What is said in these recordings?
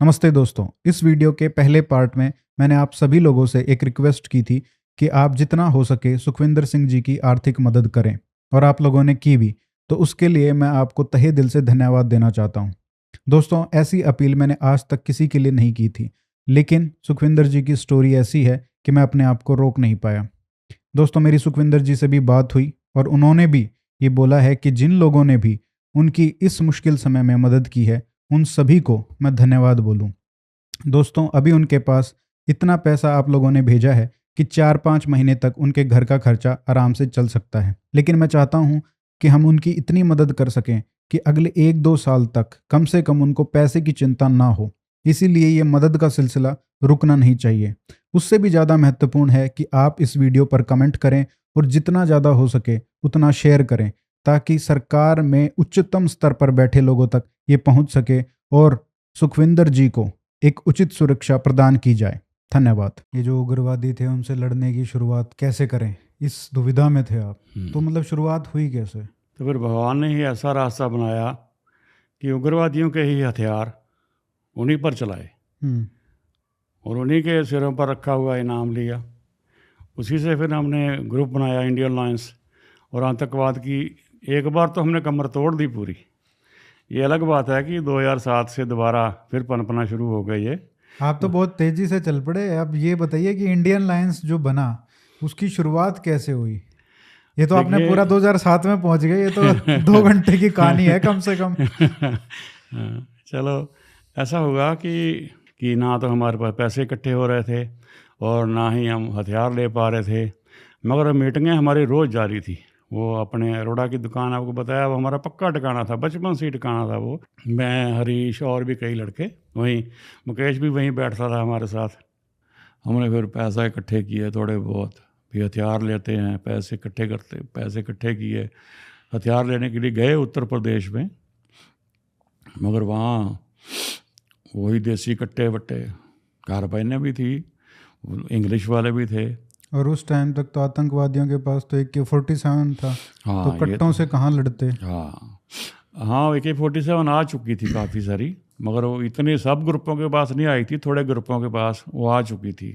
नमस्ते दोस्तों। इस वीडियो के पहले पार्ट में मैंने आप सभी लोगों से एक रिक्वेस्ट की थी कि आप जितना हो सके सुखविंदर सिंह जी की आर्थिक मदद करें, और आप लोगों ने की भी। तो उसके लिए मैं आपको तहे दिल से धन्यवाद देना चाहता हूं। दोस्तों, ऐसी अपील मैंने आज तक किसी के लिए नहीं की थी, लेकिन सुखविंदर जी की स्टोरी ऐसी है कि मैं अपने आप को रोक नहीं पाया। दोस्तों, मेरी सुखविंदर जी से भी बात हुई और उन्होंने भी ये बोला है कि जिन लोगों ने भी उनकी इस मुश्किल समय में मदद की है, उन सभी को मैं धन्यवाद बोलूं। दोस्तों, अभी उनके पास इतना पैसा आप लोगों ने भेजा है कि 4-5 महीने तक उनके घर का खर्चा आराम से चल सकता है। लेकिन मैं चाहता हूं कि हम उनकी इतनी मदद कर सकें कि अगले 1-2 साल तक कम से कम उनको पैसे की चिंता ना हो। इसीलिए ये मदद का सिलसिला रुकना नहीं चाहिए। उससे भी ज़्यादा महत्वपूर्ण है कि आप इस वीडियो पर कमेंट करें और जितना ज़्यादा हो सके उतना शेयर करें, ताकि सरकार में उच्चतम स्तर पर बैठे लोगों तक ये पहुंच सके और सुखविंदर जी को एक उचित सुरक्षा प्रदान की जाए। धन्यवाद। ये जो उग्रवादी थे उनसे लड़ने की शुरुआत कैसे करें, इस दुविधा में थे आप। तो मतलब शुरुआत हुई कैसे? तो फिर भगवान ने ही ऐसा रास्ता बनाया कि उग्रवादियों के ही हथियार उन्हीं पर चलाए और उन्हीं के सिरों पर रखा हुआ इनाम लिया। उसी से फिर हमने ग्रुप बनाया इंडियन अलायंस, और आतंकवाद की एक बार तो हमने कमर तोड़ दी पूरी। ये अलग बात है कि 2007 से दोबारा फिर पनपना शुरू हो गई है। आप तो बहुत तेजी से चल पड़े। अब ये बताइए कि इंडियन अलायंस जो बना उसकी शुरुआत कैसे हुई? ये तो आपने देखिए पूरा 2007 में पहुंच गए। ये तो 2 घंटे की कहानी है कम से कम। चलो, ऐसा हुआ कि ना तो हमारे पास पैसे इकट्ठे हो रहे थे और ना ही हम हथियार ले पा रहे थे, मगर मीटिंगें हमारी रोज़ जारी थी। वो अपने अरोड़ा की दुकान आपको बताया, वो हमारा पक्का ठिकाना था, बचपन से ही ठिकाना था वो। मैं, हरीश और भी कई लड़के वहीं, मुकेश भी वहीं बैठता था हमारे साथ। हमने फिर पैसा इकट्ठे किए थोड़े बहुत, भी हथियार लेते हैं, पैसे इकट्ठे करते, पैसे इकट्ठे किए, हथियार लेने के लिए गए उत्तर प्रदेश में। मगर वहाँ वही देसी कट्टे वट्टे, कारबाइनें भी थी, इंग्लिश वाले भी थे। और उस टाइम तक तो आतंकवादियों के पास तो AK-47 था। हाँ, तो कट्टों से कहाँ लड़ते? हाँ हाँ, AK-47 आ चुकी थी काफ़ी सारी, मगर वो इतने सब ग्रुपों के पास नहीं आई थी, थोड़े ग्रुपों के पास वो आ चुकी थी।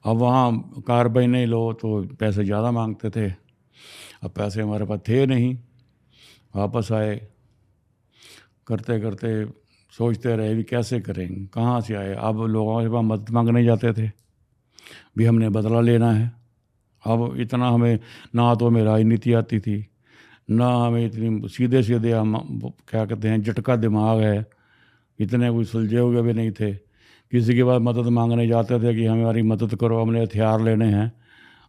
अब वहाँ कारबाइनें लो तो पैसे ज़्यादा मांगते थे। अब पैसे हमारे पास थे नहीं। वापस आए, करते करते सोचते रहे भी कैसे करेंगे, कहाँ से आए। अब लोगों के पास मदद मांगने जाते थे, भी हमने बदला लेना है। अब इतना हमें ना तो हमें राजनीति आती थी, ना हमें इतनी सीधे सीधे हम क्या कहते हैं झटका दिमाग है, इतने कोई सुलझे हुए भी नहीं थे। किसी के पास मदद मांगने जाते थे कि हमारी मदद करो, हमने हथियार लेने हैं।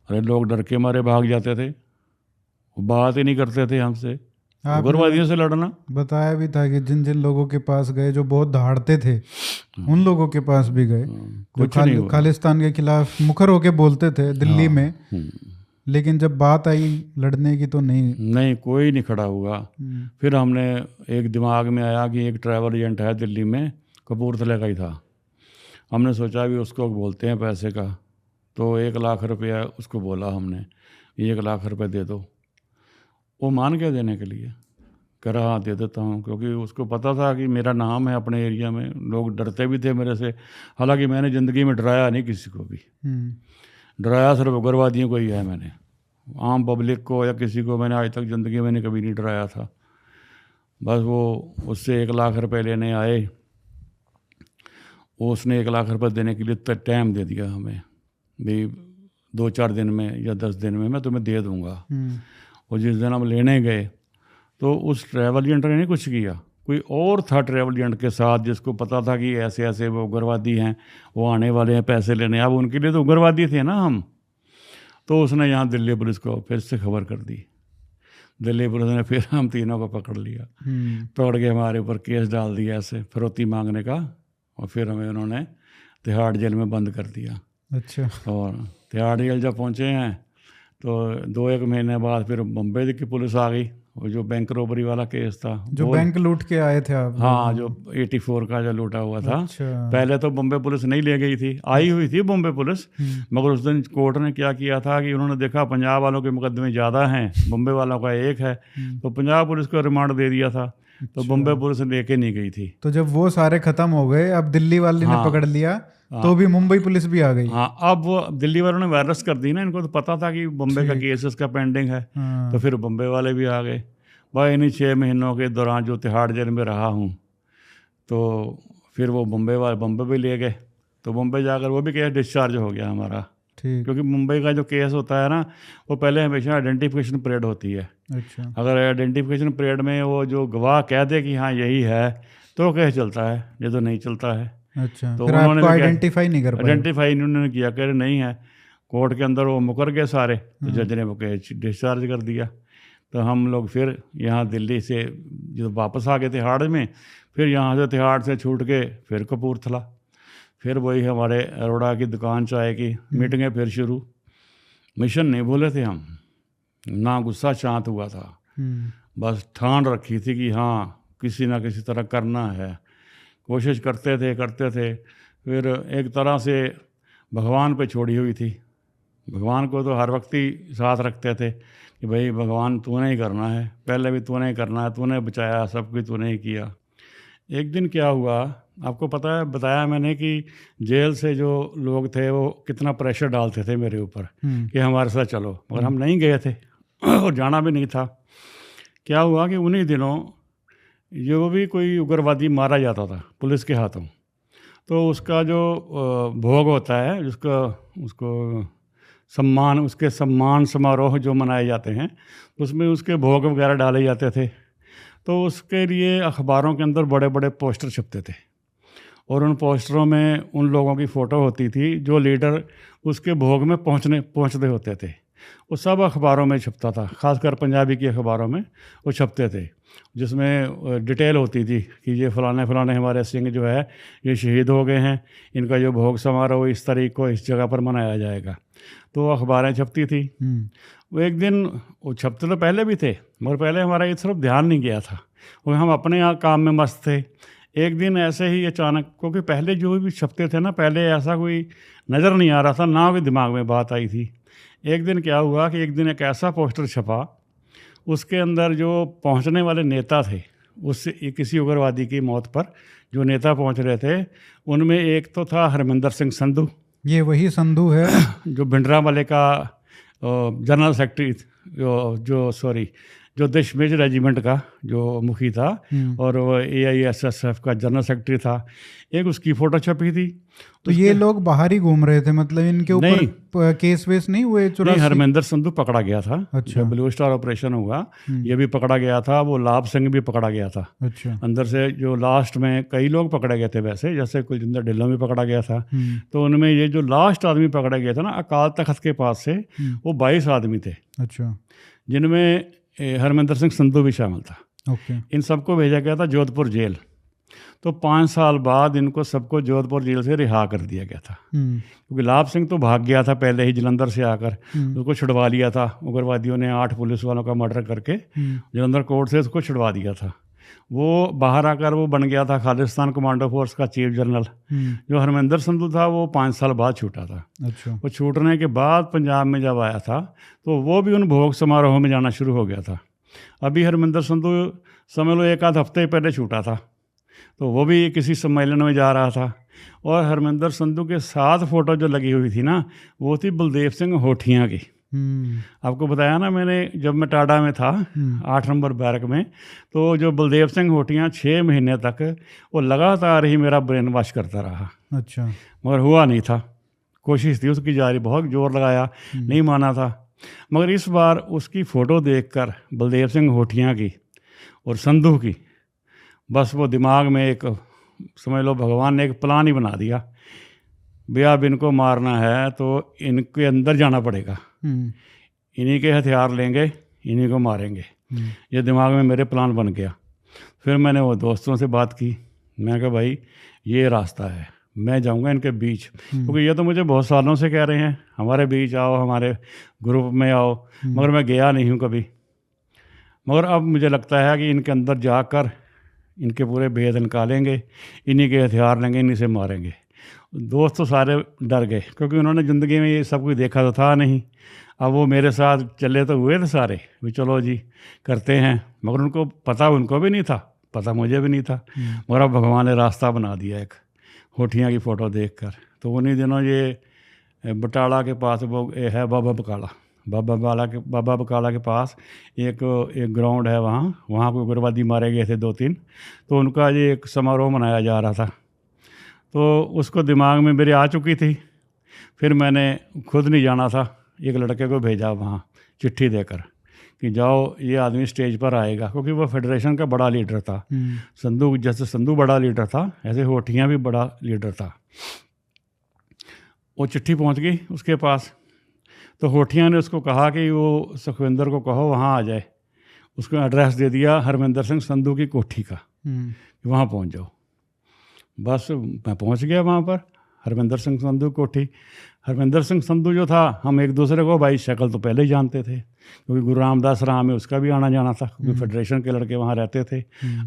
अरे लोग डर के मारे भाग जाते थे, वो बात ही नहीं करते थे हमसे। आपने उग्रवादियों से लड़ना। बताया भी था कि जिन जिन लोगों के पास गए जो बहुत दहाड़ते थे, उन लोगों के पास भी गए जो कुछ नहीं हुआ। खालिस्तान के खिलाफ मुखर होके बोलते थे दिल्ली में। लेकिन जब बात आई लड़ने की तो नहीं, कोई नहीं खड़ा हुआ। फिर हमने एक दिमाग में आया कि एक ट्रैवल एजेंट है दिल्ली में, कपूरथले का ही था। हमने सोचा भी उसको बोलते हैं पैसे का, तो 1 लाख रुपया उसको बोला हमने, 1 लाख रुपये दे दो। वो मान गया देने के लिए, कह रहा हाँ दे देता हूँ, क्योंकि उसको पता था कि मेरा नाम है अपने एरिया में, लोग डरते भी थे मेरे से। हालांकि मैंने ज़िंदगी में डराया नहीं किसी को भी, डराया सिर्फ उग्रवादियों को ही है मैंने। आम पब्लिक को या किसी को मैंने आज तक ज़िंदगी में कभी नहीं डराया था। बस वो उससे 1 लाख रुपए लेने आए, वो उसने 1 लाख रुपए देने के लिए टाइम दे दिया हमें, भी 2-4 दिन में या 10 दिन में मैं तुम्हें दे दूँगा। और जिस दिन हम लेने गए तो उस ट्रैवल एजेंट ने नहीं कुछ किया, कोई और था ट्रैवल एजेंट के साथ, जिसको पता था कि ऐसे ऐसे वो उग्रवादी हैं, वो आने वाले हैं पैसे लेने। अब उनके लिए तो उग्रवादी थे ना हम। तो उसने यहाँ दिल्ली पुलिस को फिर से खबर कर दी। दिल्ली पुलिस ने फिर हम तीनों को पकड़ लिया, पकड़ के हमारे ऊपर केस डाल दिया ऐसे फिरौती मांगने का, और फिर हमें उन्होंने तिहाड़ जेल में बंद कर दिया। अच्छा। और तिहाड़ जेल जब पहुँचे हैं तो 2-1 महीने बाद फिर बम्बई की पुलिस आ गई, वो जो बैंक रॉबरी वाला केस था, जो बैंक लूट के आए थे आप? हाँ, जो 84 का जो लूटा हुआ था। अच्छा। पहले तो बॉम्बे पुलिस नहीं ले गई थी, आई हुई थी बॉम्बे पुलिस, मगर उस दिन कोर्ट ने क्या किया था कि उन्होंने देखा पंजाब वालों के मुकदमे ज़्यादा हैं, बॉम्बे वालों का एक है, तो पंजाब पुलिस को रिमांड दे दिया था। तो बम्बई पुलिस लेके नहीं गई थी। तो जब वो सारे खत्म हो गए, अब दिल्ली वाले ने पकड़ लिया, तो भी मुंबई पुलिस भी आ गई। हाँ, अब वो दिल्ली वालों ने वायरस कर दी ना, इनको तो पता था कि बम्बई का केस इसका पेंडिंग है। तो फिर बम्बई वाले भी आ गए। भाई इन्हीं 6 महीनों के दौरान जो तिहाड़ जेल में रहा हूँ, तो फिर वो बम्बई भी ले गए। तो बम्बई जाकर वो भी केस डिस्चार्ज हो गया हमारा। क्योंकि मुंबई का जो केस होता है ना, वो पहले हमेशा आइडेंटिफिकेशन परेड होती है। अच्छा। अगर आइडेंटिफिकेशन परेड में वो जो गवाह कह दे कि हाँ यही है, तो केस चलता है, ये तो नहीं चलता है। अच्छा, तो फिर उन्होंने आपको आइडेंटिफाई नहीं कर पाए? आइडेंटिफाई उन्होंने किया, कह रहे नहीं है। कोर्ट के अंदर वो मुकर गए सारे, तो जज ने वो केस डिस्चार्ज कर दिया। तो हम लोग फिर यहाँ दिल्ली से जो वापस आ गए तिहाड़ में, फिर यहाँ से तिहाड़ से छूट के फिर कपूरथला, फिर वही हमारे अरोड़ा की दुकान चाय की मीटिंगें फिर शुरू। मिशन नहीं भूले थे हम, ना गुस्सा शांत हुआ था, बस ठान रखी थी कि हाँ किसी ना किसी तरह करना है। कोशिश करते थे। फिर एक तरह से भगवान पे छोड़ी हुई थी। भगवान को तो हर वक्त ही साथ रखते थे कि भाई भगवान तूने ही करना है, पहले भी तूने ही करना है, तूने बचाया, सब कुछ तूने ही किया। एक दिन क्या हुआ आपको पता है, बताया मैंने कि जेल से जो लोग थे वो कितना प्रेशर डालते थे मेरे ऊपर कि हमारे साथ चलो, मगर हम नहीं गए थे और जाना भी नहीं था। क्या हुआ कि उन्हीं दिनों जो भी कोई उग्रवादी मारा जाता था पुलिस के हाथों, तो उसका जो भोग होता है, उसको सम्मान, उसके सम्मान समारोह जो मनाए जाते हैं, उसमें उसके भोग वगैरह डाले जाते थे। तो उसके लिए अखबारों के अंदर बड़े बड़े पोस्टर छपते थे, और उन पोस्टरों में उन लोगों की फ़ोटो होती थी जो लीडर उसके भोग में पहुंचते होते थे। वो सब अखबारों में छपता था, ख़ासकर पंजाबी की अखबारों में वो छपते थे, जिसमें डिटेल होती थी कि ये फ़लाने हमारे सिंह जो है ये शहीद हो गए हैं, इनका जो भोग समारोह इस तारीख को इस जगह पर मनाया जाएगा। तो अखबारें छपती थी। वो एक दिन वो छपते तो पहले भी थे, मगर पहले हमारा ये तरफ ध्यान नहीं गया था, वो हम अपने यहाँ काम में मस्त थे। एक दिन ऐसे ही अचानक, क्योंकि पहले जो भी छपते थे ना, पहले ऐसा कोई नज़र नहीं आ रहा था, ना कोई दिमाग में बात आई थी। एक दिन क्या हुआ कि एक दिन एक ऐसा पोस्टर छपा, उसके अंदर जो पहुंचने वाले नेता थे, उससे किसी उग्रवादी की मौत पर जो नेता पहुंच रहे थे, उनमें एक तो था हरमिंदर सिंह संधू। ये वही संधू है जो भिंडरावाले का जनरल सेक्रेटरी, जो दशमेश रेजिमेंट का जो मुखी था, और वो AISSF का जनरल सेक्रेटरी था। एक उसकी फ़ोटो छपी थी। तो ये लोग बाहर ही घूम रहे थे, मतलब इनके ऊपर केस वेस नहीं हुए? नहीं, हरमिंदर संधू पकड़ा गया था। अच्छा। ब्लू स्टार ऑपरेशन हुआ, ये भी पकड़ा गया था, वो लाभ सिंह भी पकड़ा गया था। अच्छा। अंदर से जो लास्ट में कई लोग पकड़े गए थे वैसे, जैसे कुलजिंदर ढिल्लों भी पकड़ा गया था। तो उनमें ये जो लास्ट आदमी पकड़ा गया था ना, अकाल तख्त के पास से, वो 22 आदमी थे। अच्छा। जिनमें हरमिंदर सिंह संधू भी शामिल था। ओके। इन सबको भेजा गया था जोधपुर जेल। तो 5 साल बाद इनको सबको जोधपुर जेल से रिहा कर दिया गया था, क्योंकि लाभ सिंह तो भाग गया था पहले ही जलंधर से आकर, उसको छुड़वा लिया था उग्रवादियों ने। 8 पुलिस वालों का मर्डर करके जलंधर कोर्ट से उसको छुड़वा दिया था। वो बाहर आकर वो बन गया था खालिस्तान कमांडो फोर्स का चीफ जनरल। जो हरमिंदर संधू था वो 5 साल बाद छूटा था। अच्छा। वो छूटने के बाद पंजाब में जब आया था, तो वो भी उन भोग समारोह में जाना शुरू हो गया था। अभी हरमिंदर संधू समझ लो 1 आध हफ्ते पहले छूटा था, तो वो भी किसी सम्मेलन में जा रहा था। और हरमिंदर संधू के साथ फ़ोटो जो लगी हुई थी ना, वो थी बलदेव सिंह होठियाँ की। आपको बताया ना मैंने, जब मैं टाडा में था 8 नंबर बैरक में, तो जो बलदेव सिंह होठियाँ 6 महीने तक वो लगातार ही मेरा ब्रेन वॉश करता रहा। अच्छा। मगर हुआ नहीं था। कोशिश थी उसकी जारी, बहुत जोर लगाया, नहीं माना था। मगर इस बार उसकी फ़ोटो देखकर बलदेव सिंह होठियाँ की और संधू की, बस वो दिमाग में एक, समझ लो भगवान ने एक प्लान ही बना दिया। भैया अब इनको मारना है तो इनके अंदर जाना पड़ेगा, इन्हीं के हथियार लेंगे, इन्हीं को मारेंगे। ये दिमाग में मेरे प्लान बन गया। फिर मैंने वो दोस्तों से बात की, मैं कहा भाई ये रास्ता है, मैं जाऊंगा इनके बीच, क्योंकि ये तो मुझे बहुत सालों से कह रहे हैं हमारे बीच आओ, हमारे ग्रुप में आओ, मगर मैं गया नहीं हूँ कभी। मगर अब मुझे लगता है कि इनके अंदर जाकर इनके पूरे भेद निकालेंगे, इन्हीं के हथियार लेंगे, इन्हीं से मारेंगे। दोस्त तो सारे डर गए, क्योंकि उन्होंने ज़िंदगी में ये सब कुछ देखा तो था नहीं। अब वो मेरे साथ चले तो हुए थे सारे, भी चलो जी करते हैं, मगर उनको पता उनको भी नहीं था पता मुझे भी नहीं था, मगर अब भगवान ने रास्ता बना दिया एक होठियाँ की फ़ोटो देखकर। तो उन्हीं दिनों ये बटाला के पास वो है बाबा बकाला के पास एक ग्राउंड है, वहाँ कोई उग्रवादी मारे गए थे 2-3, तो उनका ये एक समारोह मनाया जा रहा था। तो उसको दिमाग में मेरे आ चुकी थी। फिर मैंने खुद नहीं जाना था, एक लड़के को भेजा वहाँ चिट्ठी देकर कि जाओ ये आदमी स्टेज पर आएगा, क्योंकि वो फेडरेशन का बड़ा लीडर था। संधू, जैसे संधू बड़ा लीडर था ऐसे होठियाँ भी बड़ा लीडर था। वो चिट्ठी पहुँच गई उसके पास, तो होठियाँ ने उसको कहा कि वो सुखविंदर को कहो वहाँ आ जाए। उसको एड्रेस दे दिया हरमिंदर सिंह संधू की कोठी का, वहाँ पहुँच जाओ। बस मैं पहुँच गया वहाँ पर, हरमिंदर सिंह संधू कोठी। हरमिंदर सिंह संधू जो था, हम एक दूसरे को भाई शक्ल तो पहले ही जानते थे, क्योंकि गुरु रामदास राम में उसका भी आना जाना था, क्योंकि फेडरेशन के लड़के वहाँ रहते थे,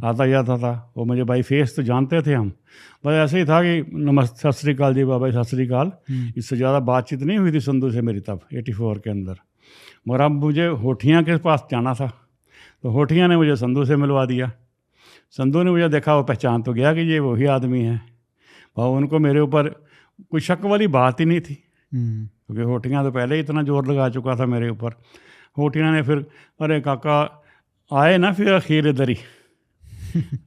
आता जाता था। वो मुझे भाई फेस तो जानते थे हम, बस ऐसे ही था कि नमस्ते, सत श्री अकाल जी बाबा, सत श्री अकाल। इससे ज़्यादा बातचीत नहीं हुई थी संधू से मेरी तब 84 के अंदर। मगर अब मुझे होठियाँ के पास जाना था, तो होठियाँ ने मुझे संधू से मिलवा दिया। संधू ने मुझे देखा, वो पहचान तो गया कि ये वही आदमी है। और उनको मेरे ऊपर कोई शक वाली बात ही नहीं थी, क्योंकि होठियाँ तो पहले ही इतना जोर लगा चुका था मेरे ऊपर। होठियाँ ने फिर, अरे काका आए ना फिर आखिर इधर ही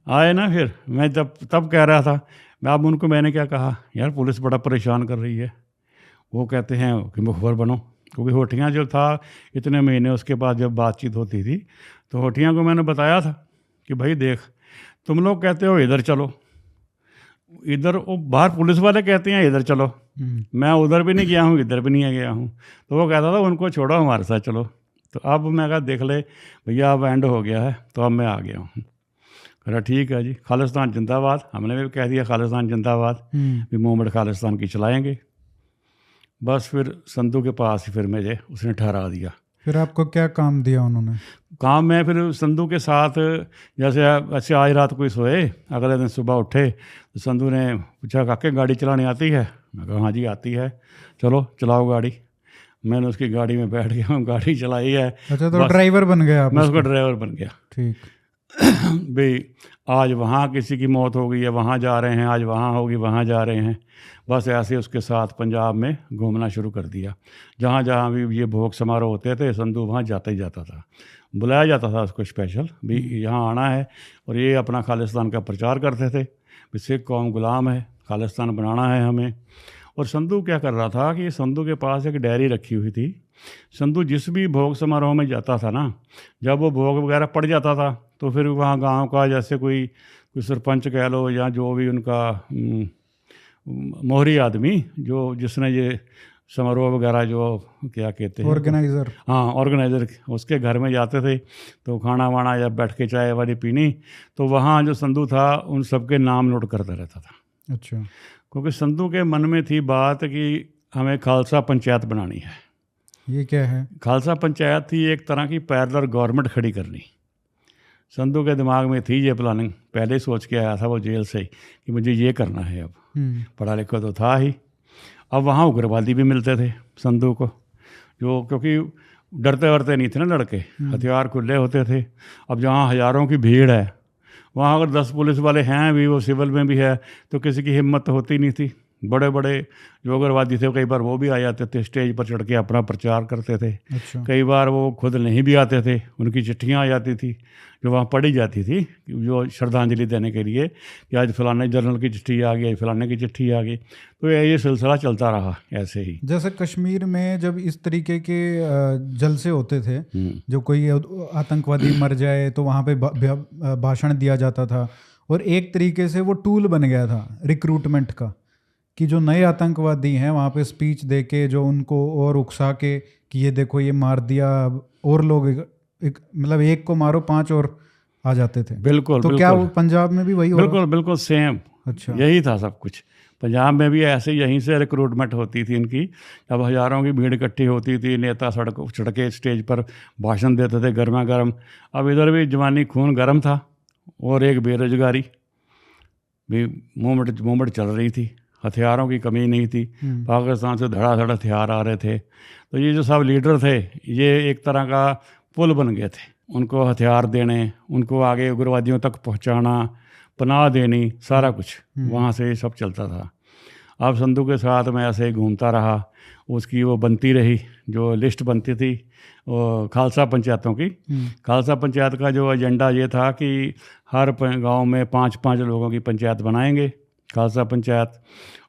आए ना फिर। मैं तब कह रहा था, मैं अब उनको मैंने क्या कहा, यार पुलिस बड़ा परेशान कर रही है। वो कहते हैं कि मुखबर बनो, क्योंकि होठियाँ जो था इतने महीने उसके बाद जब बातचीत होती थी, तो होठियाँ को मैंने बताया था कि भाई देख, तुम लोग कहते हो इधर चलो, इधर वो बाहर पुलिस वाले कहते हैं इधर चलो, मैं उधर भी नहीं गया हूँ, इधर भी नहीं गया हूँ। तो वो कहता था उनको छोड़ो, हमारे साथ चलो। तो अब मैं कहा देख ले भैया, अब एंड हो गया है, तो अब मैं आ गया हूँ। कह रहा ठीक है जी, खालिस्तान जिंदाबाद। हमने भी कह दिया खालिस्तान जिंदाबाद, भी मूवमेंट खालिस्तान की चलाएंगे। बस फिर संधू के पास ही फिर मुझे उसने ठहरा दिया। फिर आपको क्या काम दिया उन्होंने? काम में फिर संधू के साथ, जैसे अच्छा आज रात कोई सोए, अगले दिन सुबह उठे तो संधू ने पूछा काके गाड़ी चलानी आती है? मैं कहा हाँ जी आती है, चलो चलाओ गाड़ी। मैंने उसकी गाड़ी में बैठ गया, गाड़ी चलाई है। अच्छा, तो ड्राइवर बन गया आप? मैं उसका ड्राइवर बन गया। ठीक। भाई आज वहाँ किसी की मौत हो गई है, वहाँ जा रहे हैं, आज वहाँ होगी, वहाँ जा रहे हैं। बस ऐसे उसके साथ पंजाब में घूमना शुरू कर दिया। जहाँ जहाँ भी ये भोग समारोह होते थे, संधू वहाँ जाता ही जाता था। बुलाया जाता था उसको स्पेशल, भी यहाँ आना है। और ये अपना खालिस्तान का प्रचार करते थे, भी सिख कौम गुलाम है, खालिस्तान बनाना है हमें। और संधू क्या कर रहा था कि संधू के पास एक डायरी रखी हुई थी। संधू जिस भी भोग समारोह में जाता था ना, जब वो भोग वगैरह पड़ जाता था, तो फिर वहाँ गांव का जैसे कोई सरपंच कह लो, या जो भी उनका मोहरी आदमी, जो जिसने ये समारोह वगैरह जो क्या कहते हैं, ऑर्गेनाइज़र, हाँ ऑर्गेनाइज़र, उसके घर में जाते थे। तो खाना वाना या बैठ के चाय वाली पीनी, तो वहाँ जो संधू था उन सबके नाम नोट करता रहता था। अच्छा। क्योंकि संधू के मन में थी बात कि हमें खालसा पंचायत बनानी है। ये क्या है? खालसा पंचायत थी एक तरह की पैरेलल गवर्नमेंट खड़ी करनी। संधू के दिमाग में थी ये प्लानिंग, पहले ही सोच के आया था वो जेल से कि मुझे ये करना है। अब पढ़ा लिखा तो था ही। अब वहाँ उग्रवादी भी मिलते थे संधू को, जो क्योंकि डरते वरते नहीं थे ना लड़के, हथियार खुले होते थे। अब जहाँ हज़ारों की भीड़ है, वहाँ अगर 10 पुलिस वाले हैं भी, वो सिविल में भी है, तो किसी की हिम्मत तो होती नहीं थी। बड़े बड़े जो उग्रवादी थे कई बार वो भी आ जाते थे, स्टेज पर चढ़ के अपना प्रचार करते थे। अच्छा। कई बार वो खुद नहीं भी आते थे, उनकी चिट्ठियाँ आ जाती थी जो वहाँ पढ़ी जाती थी, जो श्रद्धांजलि देने के लिए कि आज फलाने जनरल की चिट्ठी आ गई, आज फलाने की चिट्ठी आ गई। तो ये सिलसिला चलता रहा ऐसे ही। जैसे कश्मीर में जब इस तरीके के जलसे होते थे, जो कोई आतंकवादी मर जाए तो वहाँ पे भाषण दिया जाता था, और एक तरीके से वो टूल बन गया था रिक्रूटमेंट का, कि जो नए आतंकवादी हैं वहाँ पे स्पीच दे के जो उनको और उकसा के कि ये देखो ये मार दिया, और लोग मतलब एक को मारो 5 और आ जाते थे। बिल्कुल। तो बिल्कुल, क्या वो पंजाब में भी वही हो रहा? बिल्कुल बिल्कुल सेम। अच्छा। यही था सब कुछ। पंजाब में भी ऐसे यहीं से रिक्रूटमेंट होती थी इनकी। अब हज़ारों की भीड़ इकट्ठी होती थी, नेता सड़के स्टेज पर भाषण देते थे गर्मा गर्म। अब इधर भी जवानी खून गर्म था, और एक बेरोजगारी भी मूवमेंट चल रही थी, हथियारों की कमी नहीं थी, पाकिस्तान से धड़ाधड़ हथियार आ रहे थे। तो ये जो सब लीडर थे, ये एक तरह का पुल बन गए थे उनको हथियार देने, उनको आगे उग्रवादियों तक पहुंचाना, पनाह देनी, सारा कुछ वहाँ से ये सब चलता था। अब संधू के साथ मैं ऐसे ही घूमता रहा, उसकी वो बनती रही, जो लिस्ट बनती थी वो खालसा पंचायतों की। खालसा पंचायत का जो एजेंडा ये था कि हर गांव में 5-5 लोगों की पंचायत बनाएंगे, खालसा पंचायत।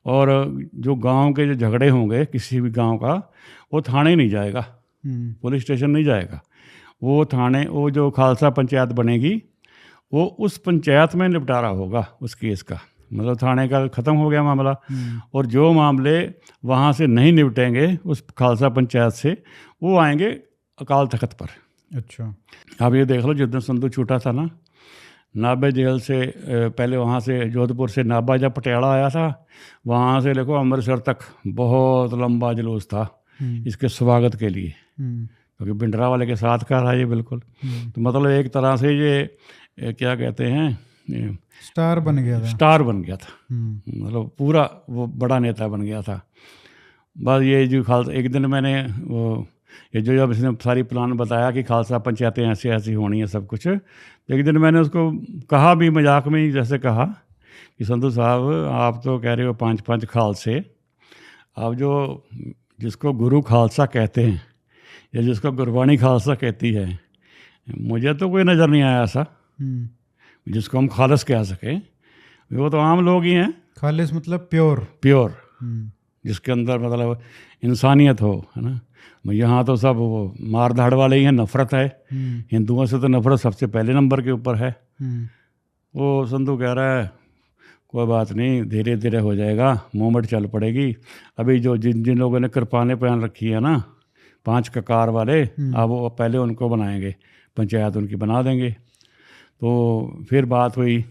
और जो गांव के जो झगड़े होंगे किसी भी गांव का, वो थाने नहीं जाएगा, पुलिस स्टेशन नहीं जाएगा, वो थाने, वो जो खालसा पंचायत बनेगी वो उस पंचायत में निपटारा होगा उस केस का। मतलब थाने का ख़त्म हो गया मामला, और जो मामले वहाँ से नहीं निपटेंगे उस खालसा पंचायत से, वो आएंगे अकाल तख्त पर। अच्छा, अब ये देख लो, जिस दिन संधू छूटा था ना, नाभे जेल से पहले वहाँ से जोधपुर से नाभा जब पटियाला आया था, वहाँ से देखो अमृतसर तक बहुत लंबा जुलूस था इसके स्वागत के लिए, क्योंकि भिंडरा वाले के साथ का था ये बिल्कुल। तो मतलब एक तरह से ये क्या कहते हैं, स्टार बन गया था। स्टार बन गया था, मतलब पूरा वो बड़ा नेता बन गया था। बस ये जो खालसा, एक दिन मैंने वो ये जो जब इसने सारी प्लान बताया कि खालसा पंचायतें ऐसी ऐसी होनी है सब कुछ, तो एक दिन मैंने उसको कहा भी मजाक में ही, जैसे कहा कि संधू साहब आप तो कह रहे हो 5-5 खालसे, आप जो जिसको गुरु खालसा कहते हैं या जिसको गुरबाणी खालसा कहती है, मुझे तो कोई नज़र नहीं आया ऐसा जिसको हम खालिस कह सकें। वो तो आम लोग ही हैं। खालिस मतलब प्योर, प्योर, जिसके अंदर मतलब इंसानियत हो, है ना। यहाँ तो सब वो मार धाड़ वाले ही हैं, नफरत है, हिंदुओं से तो नफरत सबसे पहले नंबर के ऊपर है। वो संधू कह रहा है कोई बात नहीं, धीरे धीरे हो जाएगा, मूवमेंट चल पड़ेगी। अभी जो जिन जिन लोगों ने कृपाने पहन रखी है ना, 5 ककार वाले, अब वो पहले उनको बनाएंगे, पंचायत उनकी बना देंगे। तो फिर बात हुई,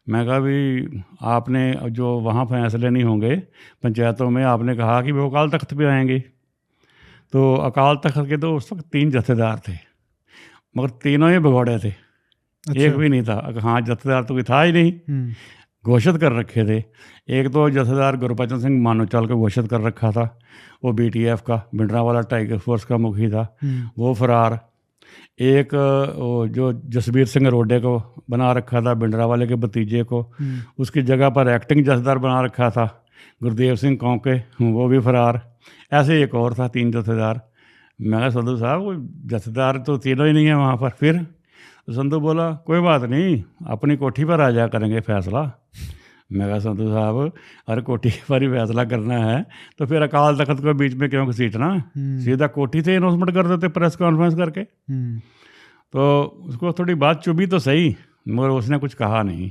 मैं कहा भी आपने जो वहाँ फैसले नहीं होंगे पंचायतों में, आपने कहा कि वो अकाल तख्त पे आएंगे। तो अकाल तख्त के तो उस वक्त 3 जत्थेदार थे, मगर तीनों ही भगौड़े थे। अच्छा। एक भी नहीं था, हाँ जत्थेदार तो कोई था ही नहीं, घोषित कर रखे थे। एक तो जत्थेदार गुरबचन सिंह मानोचाल को घोषित कर रखा था, वो BTF का भिंडरावाला टाइगर फोर्स का मुखी था, वो फरार। एक वो जो जसबीर सिंह रोडे को बना रखा था, भिंडरावाले के भतीजे को, उसकी जगह पर एक्टिंग जत्थेदार बना रखा था गुरदेव सिंह कौंके, वो भी फरार। ऐसे एक और था, 3 जत्थेदार। मैं कहा संधू साहब वो जत्थेदार तो तीनों ही नहीं है वहाँ पर। फिर तो संधू बोला कोई बात नहीं, अपनी कोठी पर आ जा करेंगे फैसला। मैं कहा संधू साहब अरे कोठी पर ही फैसला करना है तो फिर अकाल तख्त को बीच में क्यों घसीटना, सीधा कोठी से अनाउंसमेंट कर देते प्रेस कॉन्फ्रेंस करके। तो उसको थोड़ी बात चुभी तो सही, मगर उसने कुछ कहा नहीं।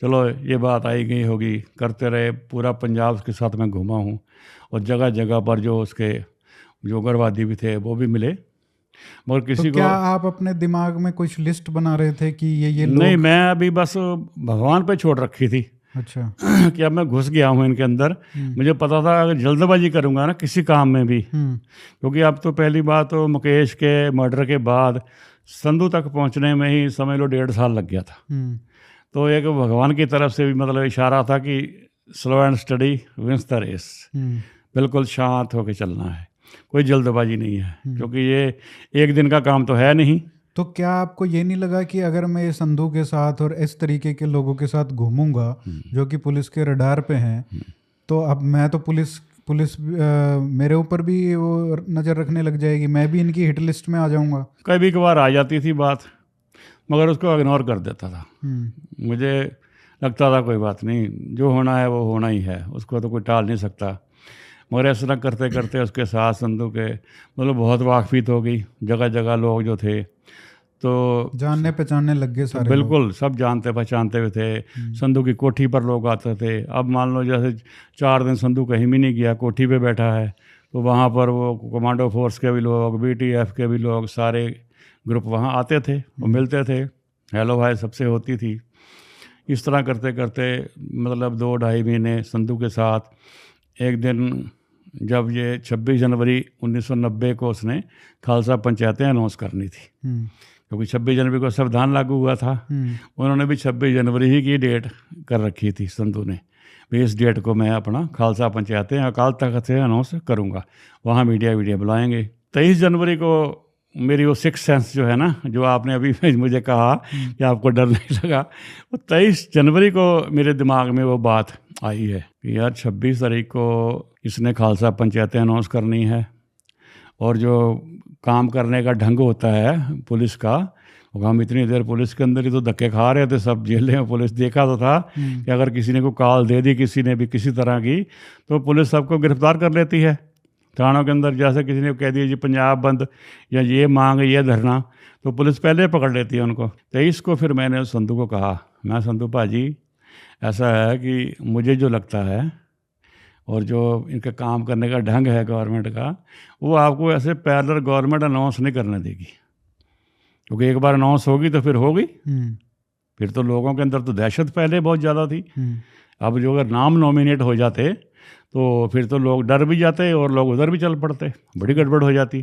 चलो ये बात आई गई होगी, करते रहे। पूरा पंजाब उसके साथ मैं घूमा हूँ, और जगह जगह पर जो उसके जो उग्रवादी भी थे वो भी मिले, मगर किसी तो को। क्या आप अपने दिमाग में कुछ लिस्ट बना रहे थे कि ये लोग? नहीं, मैं अभी बस भगवान पे छोड़ रखी थी। अच्छा। कि अब मैं घुस गया हूँ इनके अंदर। मुझे पता था अगर जल्दबाजी करूँगा ना किसी काम में भी, क्योंकि अब तो पहली बात तो मुकेश के मर्डर के बाद संधू तक पहुँचने में ही समझ लो 1.5 साल लग गया था। तो एक भगवान की तरफ से भी मतलब इशारा था कि slow and study wins the race, बिल्कुल शांत होकर चलना है, कोई जल्दबाजी नहीं है, क्योंकि ये एक दिन का काम तो है नहीं। तो क्या आपको ये नहीं लगा कि अगर मैं संधू के साथ और इस तरीके के लोगों के साथ घूमूंगा जो कि पुलिस के रडार पे हैं, तो अब मैं तो पुलिस मेरे ऊपर भी वो नज़र रखने लग जाएगी, मैं भी इनकी हिट लिस्ट में आ जाऊंगा? कभी कभार आ जाती थी बात, मगर उसको इग्नोर कर देता था। मुझे लगता था कोई बात नहीं, जो होना है वो होना ही है, उसको तो कोई टाल नहीं सकता। मगर ऐसा ना करते करते उसके साथ संधू के मतलब बहुत वाकफियत हो गई। जगह जगह लोग जो थे तो जानने पहचानने लग गए सारे बिल्कुल सब जानते पहचानते हुए थे। संधू की कोठी पर लोग आते थे। अब मान लो जैसे 4 दिन संधू कहीं भी नहीं गया, कोठी पे बैठा है, तो वहाँ पर वो कमांडो फोर्स के भी लोग, BTF के भी लोग, सारे ग्रुप वहाँ आते थे, वो मिलते थे, हेलो हाय सबसे होती थी। इस तरह करते करते मतलब 2-2.5 महीने संधू के साथ। एक दिन जब ये 26 जनवरी 1990 को उसने खालसा पंचायतें अनाउंस करनी थी, क्योंकि 26 जनवरी को संविधान लागू हुआ था, उन्होंने भी 26 जनवरी ही की डेट कर रखी थी संधू ने, भी इस डेट को मैं अपना खालसा पंचायतें अकाल तख्त से अनाउंस करूँगा, वहाँ मीडिया बुलाएंगे। 23 जनवरी को मेरी वो सिक्स सेंस जो है ना, जो आपने अभी मुझे कहा कि आपको डर नहीं लगा, वो 23 जनवरी को मेरे दिमाग में वो बात आई है कि यार 26 तारीख को इसने खालसा पंचायतें अनाउंस करनी है, और जो काम करने का ढंग होता है पुलिस का, वो हम इतनी देर पुलिस के अंदर ही तो धक्के खा रहे थे सब, जेल में पुलिस देखा तो था कि अगर किसी ने को कॉल दे दी किसी ने भी किसी तरह की, तो पुलिस सबको गिरफ्तार कर लेती है थानों के अंदर। जैसे किसी ने कह दिया जी पंजाब बंद या ये मांग ये धरना, तो पुलिस पहले पकड़ लेती है उनको। 23 को फिर मैंने संधू को कहा, मैं संधू भाजी ऐसा है कि मुझे जो लगता है और जो इनका काम करने का ढंग है गवर्नमेंट का, वो आपको ऐसे पैरेलल गवर्नमेंट अनाउंस नहीं करने देगी, क्योंकि एक बार अनाउंस होगी तो फिर होगी। फिर तो लोगों के अंदर तो दहशत पहले बहुत ज़्यादा थी। अब जो अगर नाम नॉमिनेट हो जाते तो फिर तो लोग डर भी जाते और लोग उधर भी चल पड़ते, बड़ी गड़बड़ हो जाती।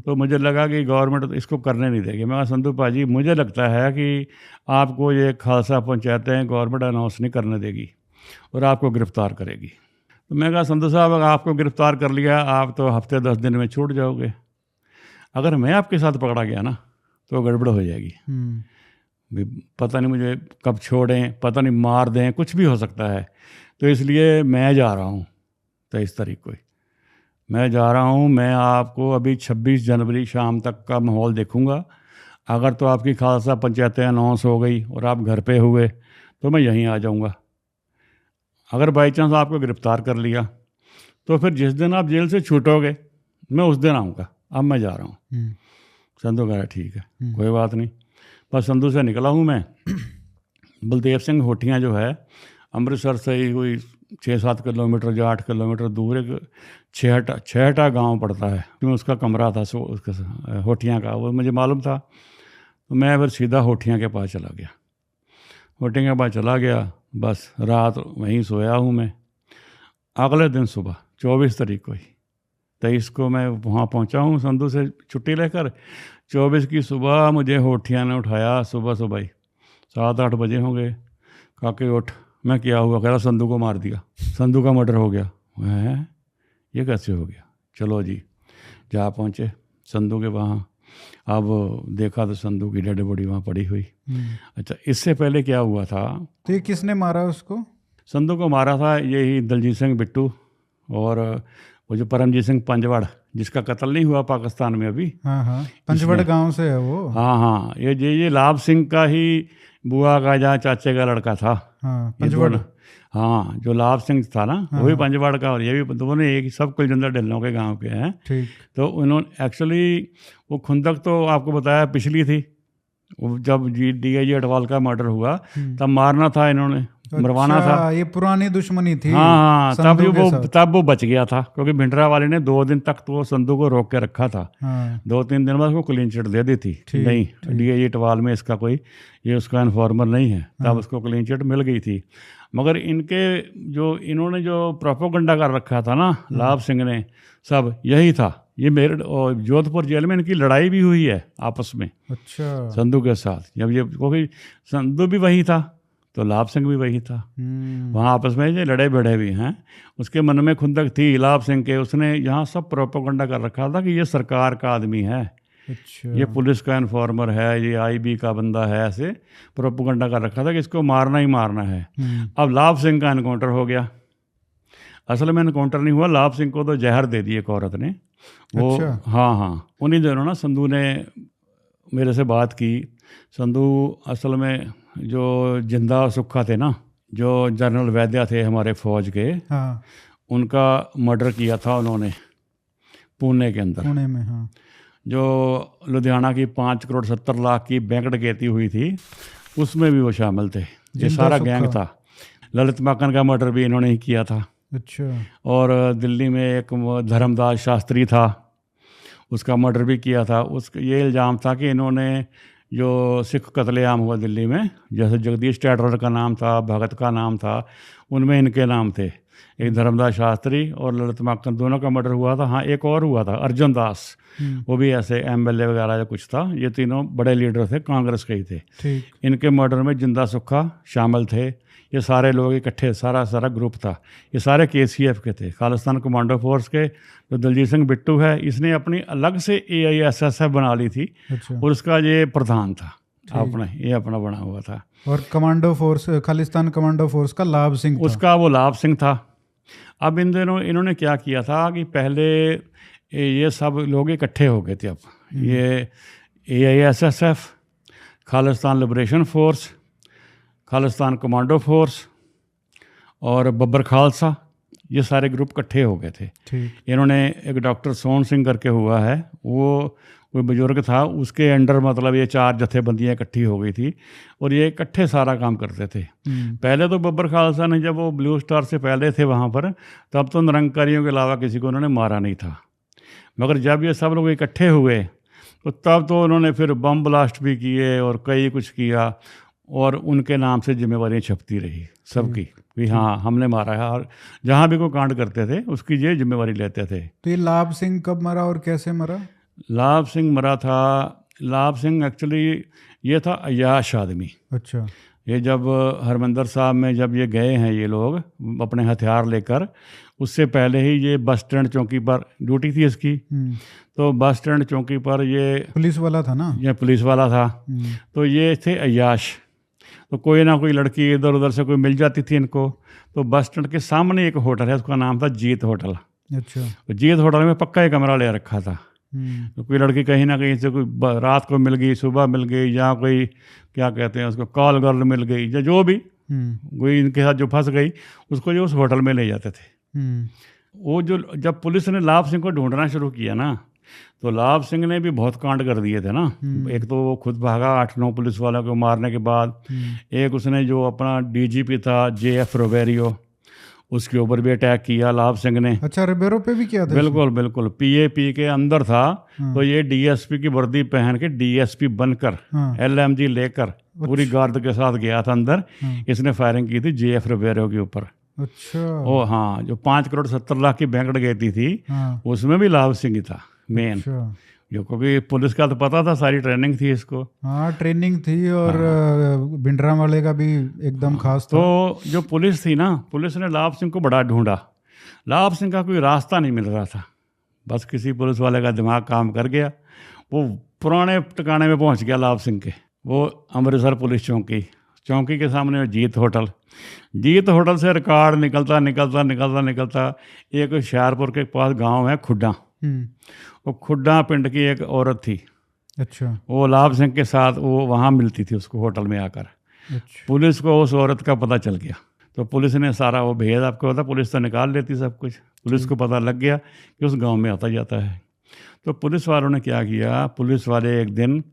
तो मुझे लगा कि गवर्नमेंट इसको करने नहीं देगी। मैं कहा संधू भाजी मुझे लगता है कि आपको ये खालसा पंचायतें गवर्नमेंट अनाउंस नहीं करने देगी और आपको गिरफ्तार करेगी। तो मैं कहा संधू साहब अगर आपको गिरफ्तार कर लिया आप तो हफ्ते 10 दिन में छूट जाओगे, अगर मैं आपके साथ पकड़ा गया ना तो गड़बड़ हो जाएगी। पता नहीं मुझे कब छोड़ें, पता नहीं मार दें, कुछ भी हो सकता है। तो इसलिए मैं जा रहा हूँ 23 तारीख को ही मैं जा रहा हूँ। मैं आपको अभी 26 जनवरी शाम तक का माहौल देखूँगा। अगर तो आपकी खालसा पंचायतें अनाउंस हो गई और आप घर पे हुए तो मैं यहीं आ जाऊँगा। अगर बाई चांस आपको गिरफ्तार कर लिया तो फिर जिस दिन आप जेल से छूटोगे मैं उस दिन आऊँगा। अब मैं जा रहा हूँ। संधू कह रहा ठीक है कोई बात नहीं। बस संधू से निकला हूँ मैं। बलदेव सिंह होठियाँ जो है अमृतसर से ही कोई 6-7 किलोमीटर या 8 किलोमीटर दूर एक छेहटा गांव पड़ता है, क्योंकि उसका कमरा था उसका होठियाँ का, वो मुझे मालूम था। तो मैं फिर सीधा होठियाँ के पास चला गया। होठियाँ के पास चला गया, बस रात वहीं सोया हूँ मैं। अगले दिन सुबह 24 तारीख को ही 23 को मैं वहाँ पहुँचा हूँ संधू से छुट्टी लेकर। 24 की सुबह मुझे होठियाँ ने उठाया, सुबह सुबह ही 7-8 बजे होंगे। काके उठ। मैं क्या हुआ? कह रहा संधू को मार दिया, संधू का मर्डर हो गया। मैं ये कैसे हो गया? चलो जी जा पहुँचे संधू के वहाँ। अब देखा तो संधू की डेड बॉडी वहाँ पड़ी हुई। अच्छा इससे पहले क्या हुआ था? तो ये किसने मारा उसको? संधू को मारा था यही दलजीत सिंह बिट्टू और वो जो परमजीत सिंह पंजवाड़, जिसका कत्ल नहीं हुआ पाकिस्तान में अभी। हाँ पंजवाड़ गांव से है वो। हाँ ये लाभ सिंह का ही बुआ का जहाँ चाचे का लड़का था। पंजवाड़। हाँ जो लाभ सिंह था ना वही पंजवाड़ का, और ये भी दोनों एक सब कुलजिंदर ढिल्लों के गांव के हैं। ठीक। तो उन्होंने एक्चुअली वो खुंदक तो आपको बताया पिछली थी, जब DIG अडवाल का मर्डर हुआ तब मारना था इन्होंने, मरवाना था। ये पुरानी दुश्मनी थी। हाँ तब वो बच गया था, क्योंकि भिंडरा वाले ने 2 दिन तक तो संधू को रोक के रखा था। 2-3 दिन बाद उसको क्लीन चिट दे दी थी। नहीं DIG अटवाल में इसका कोई ये उसका इन्फॉर्मर नहीं है, तब उसको क्लीन चिट मिल गई थी। मगर इन्होंने जो प्रोपोगंडा कर रखा था ना लाभ सिंह ने, सब यही था। ये मेरे जोधपुर जेल में इनकी लड़ाई भी हुई है आपस में। अच्छा। संधू के साथ, जब ये क्योंकि संधू भी वही था तो लाभ सिंह भी वही था। वहाँ आपस में ये लड़े भिड़े भी हैं। उसके मन में खुंदक थी लाभ सिंह के, उसने यहाँ सब प्रोपोगंडा कर रखा था कि ये सरकार का आदमी है। अच्छा। ये पुलिस का इन्फॉर्मर है, ये IB का बंदा है, ऐसे प्रोपोगंडा कर रखा था कि इसको मारना ही मारना है। अब लाभ सिंह का इनकाउंटर हो गया। असल में इनकाउंटर नहीं हुआ, लाभ सिंह को तो जहर दे दी एक औरत ने। वो अच्छा। हाँ उन्हीं दिनों ना संधू ने मेरे से बात की। संधू असल में जो जिंदा सुक्खा थे ना, जो जनरल वैद्या थे हमारे फौज के, उनका मर्डर किया था उन्होंने पुणे के अंदर। पुणे में हाँ। जो लुधियाना की 5 करोड़ 70 लाख की बैंक डकैती हुई थी उसमें भी वो शामिल थे। ये सारा गैंग था। ललित माकन का मर्डर भी इन्होंने ही किया था। अच्छा। और दिल्ली में एक धर्मदास शास्त्री था, उसका मर्डर भी किया था। ये इल्ज़ाम था कि इन्होंने जो सिख कत्लेआम हुआ दिल्ली में, जैसे जगदीश टाइटलर का नाम था, भगत का नाम था, उनमें इनके नाम थे। एक धर्मदास शास्त्री और ललित माकन, दोनों का मर्डर हुआ था। हाँ, एक और हुआ था, अर्जुन दास, वो भी ऐसे एमएलए वगैरह या कुछ था। ये तीनों बड़े लीडर थे, कांग्रेस के ही थे। ठीक। इनके मर्डर में जिंदा सुक्खा शामिल थे। ये सारे लोग इकट्ठे, सारा ग्रुप था। ये सारे केसीएफ के थे, खालिस्तान कमांडो फोर्स के। जो दलजीत सिंह बिट्टू है, इसने अपनी अलग से एआईएसएसएफ बना ली थी। अच्छा। और उसका ये प्रधान था अपना, ये अपना बना हुआ था। और commando force, Khalistan commando force का लाभ सिंह था। उसका वो लाभ सिंह था। अब इन दिनों इन्होंने क्या किया था कि पहले ये सब लोग इकट्ठे हो गए थे। अब ये AISSF, Khalistan liberation force, Khalistan commando force और बब्बर खालसा, ये सारे ग्रुप इकट्ठे हो गए थे। ठीक। इन्होंने एक डॉक्टर सोहन सिंह करके हुआ है, वो कोई बुजुर्ग था, उसके अंडर मतलब ये 4 जथेबंदियाँ इकट्ठी हो गई थी और ये इकट्ठे सारा काम करते थे। पहले तो बब्बर खालसा ने, जब वो ब्लू स्टार से पहले थे वहाँ पर, तब तो निरंकारियों के अलावा किसी को उन्होंने मारा नहीं था। मगर जब ये सब लोग इकट्ठे हुए तो तब तो उन्होंने फिर बम ब्लास्ट भी किए और कई कुछ किया, और उनके नाम से जिम्मेवारियाँ छपती रही सबकी भी, हाँ हमने मारा है। और जहाँ भी कोई कांड करते थे उसकी ये जिम्मेवारी लेते थे। तो ये लाभ सिंह कब मरा और कैसे मरा? लाभ सिंह मरा था, लाभ सिंह एक्चुअली ये था अय्याश आदमी। अच्छा। ये जब हरमंदर साहब में जब ये गए हैं ये लोग अपने हथियार लेकर, उससे पहले ही ये बस स्टैंड चौकी पर ड्यूटी थी इसकी। तो बस स्टैंड चौकी पर ये पुलिस वाला था ना? ये पुलिस वाला था। तो ये थे अय्याश। तो कोई ना कोई लड़की इधर उधर से कोई मिल जाती थी इनको। तो बस स्टैंड के सामने एक होटल है, उसका नाम था जीत होटल। अच्छा। तो जीत होटल में पक्का एक कमरा ले रखा था। तो कोई लड़की कहीं ना कहीं से कोई रात को मिल गई, सुबह मिल गई, या कोई क्या कहते हैं उसको कॉल गर्ल मिल गई, या जो भी कोई इनके साथ जो फंस गई, उसको जो उस होटल में ले जाते थे। वो जो जब पुलिस ने लाभ सिंह को ढूंढना शुरू किया ना, तो लाभ सिंह ने भी बहुत कांड कर दिए थे ना। एक तो वो खुद भागा 8-9 पुलिस वालों को मारने के बाद। एक उसने जो अपना डीजीपी था जेएफ रोबेरियो, उसके ऊपर भी अटैक किया लाभ सिंह ने। अच्छा, रिबेरो पे भी किया था? बिल्कुल बिल्कुल, पीएपी के अंदर था। तो ये डीएसपी की वर्दी पहन के डीएसपी बनकर एलएमजी लेकर पूरी गार्ड के साथ गया था अंदर। इसने फायरिंग की थी जेएफ रोबेरियो के ऊपर। अच्छा। ओ हाँ, जो 5 करोड़ 70 लाख की बैंक डकैती थी, उसमें भी लाभ सिंह ही था मेन। अच्छा। जो क्योंकि पुलिस का तो पता था, सारी ट्रेनिंग थी इसको। हाँ, ट्रेनिंग थी। और भिंडरा वाले का भी एकदम खास था। तो जो पुलिस थी ना, पुलिस ने लाभ सिंह को बड़ा ढूंढा। लाभ सिंह का कोई रास्ता नहीं मिल रहा था। बस किसी पुलिस वाले का दिमाग काम कर गया, वो पुराने ठिकाने में पहुंच गया लाभ सिंह के। वो अमृतसर पुलिस चौकी के सामने जीत होटल से रिकॉर्ड निकलता एक हुशियारपुर के पास गांव है खुड्डा। वो खुड्डा पिंड की एक औरत थी। अच्छा। वो लाभ सिंह के साथ वो वहाँ मिलती थी उसको होटल में आकर। अच्छा। पुलिस को उस औरत का पता चल गया, तो पुलिस ने सारा वो भेद, आपको पता पुलिस तो निकाल लेती सब कुछ। पुलिस को पता लग गया कि उस गांव में आता जाता है। तो पुलिस वालों ने क्या किया, पुलिस वाले एक दिन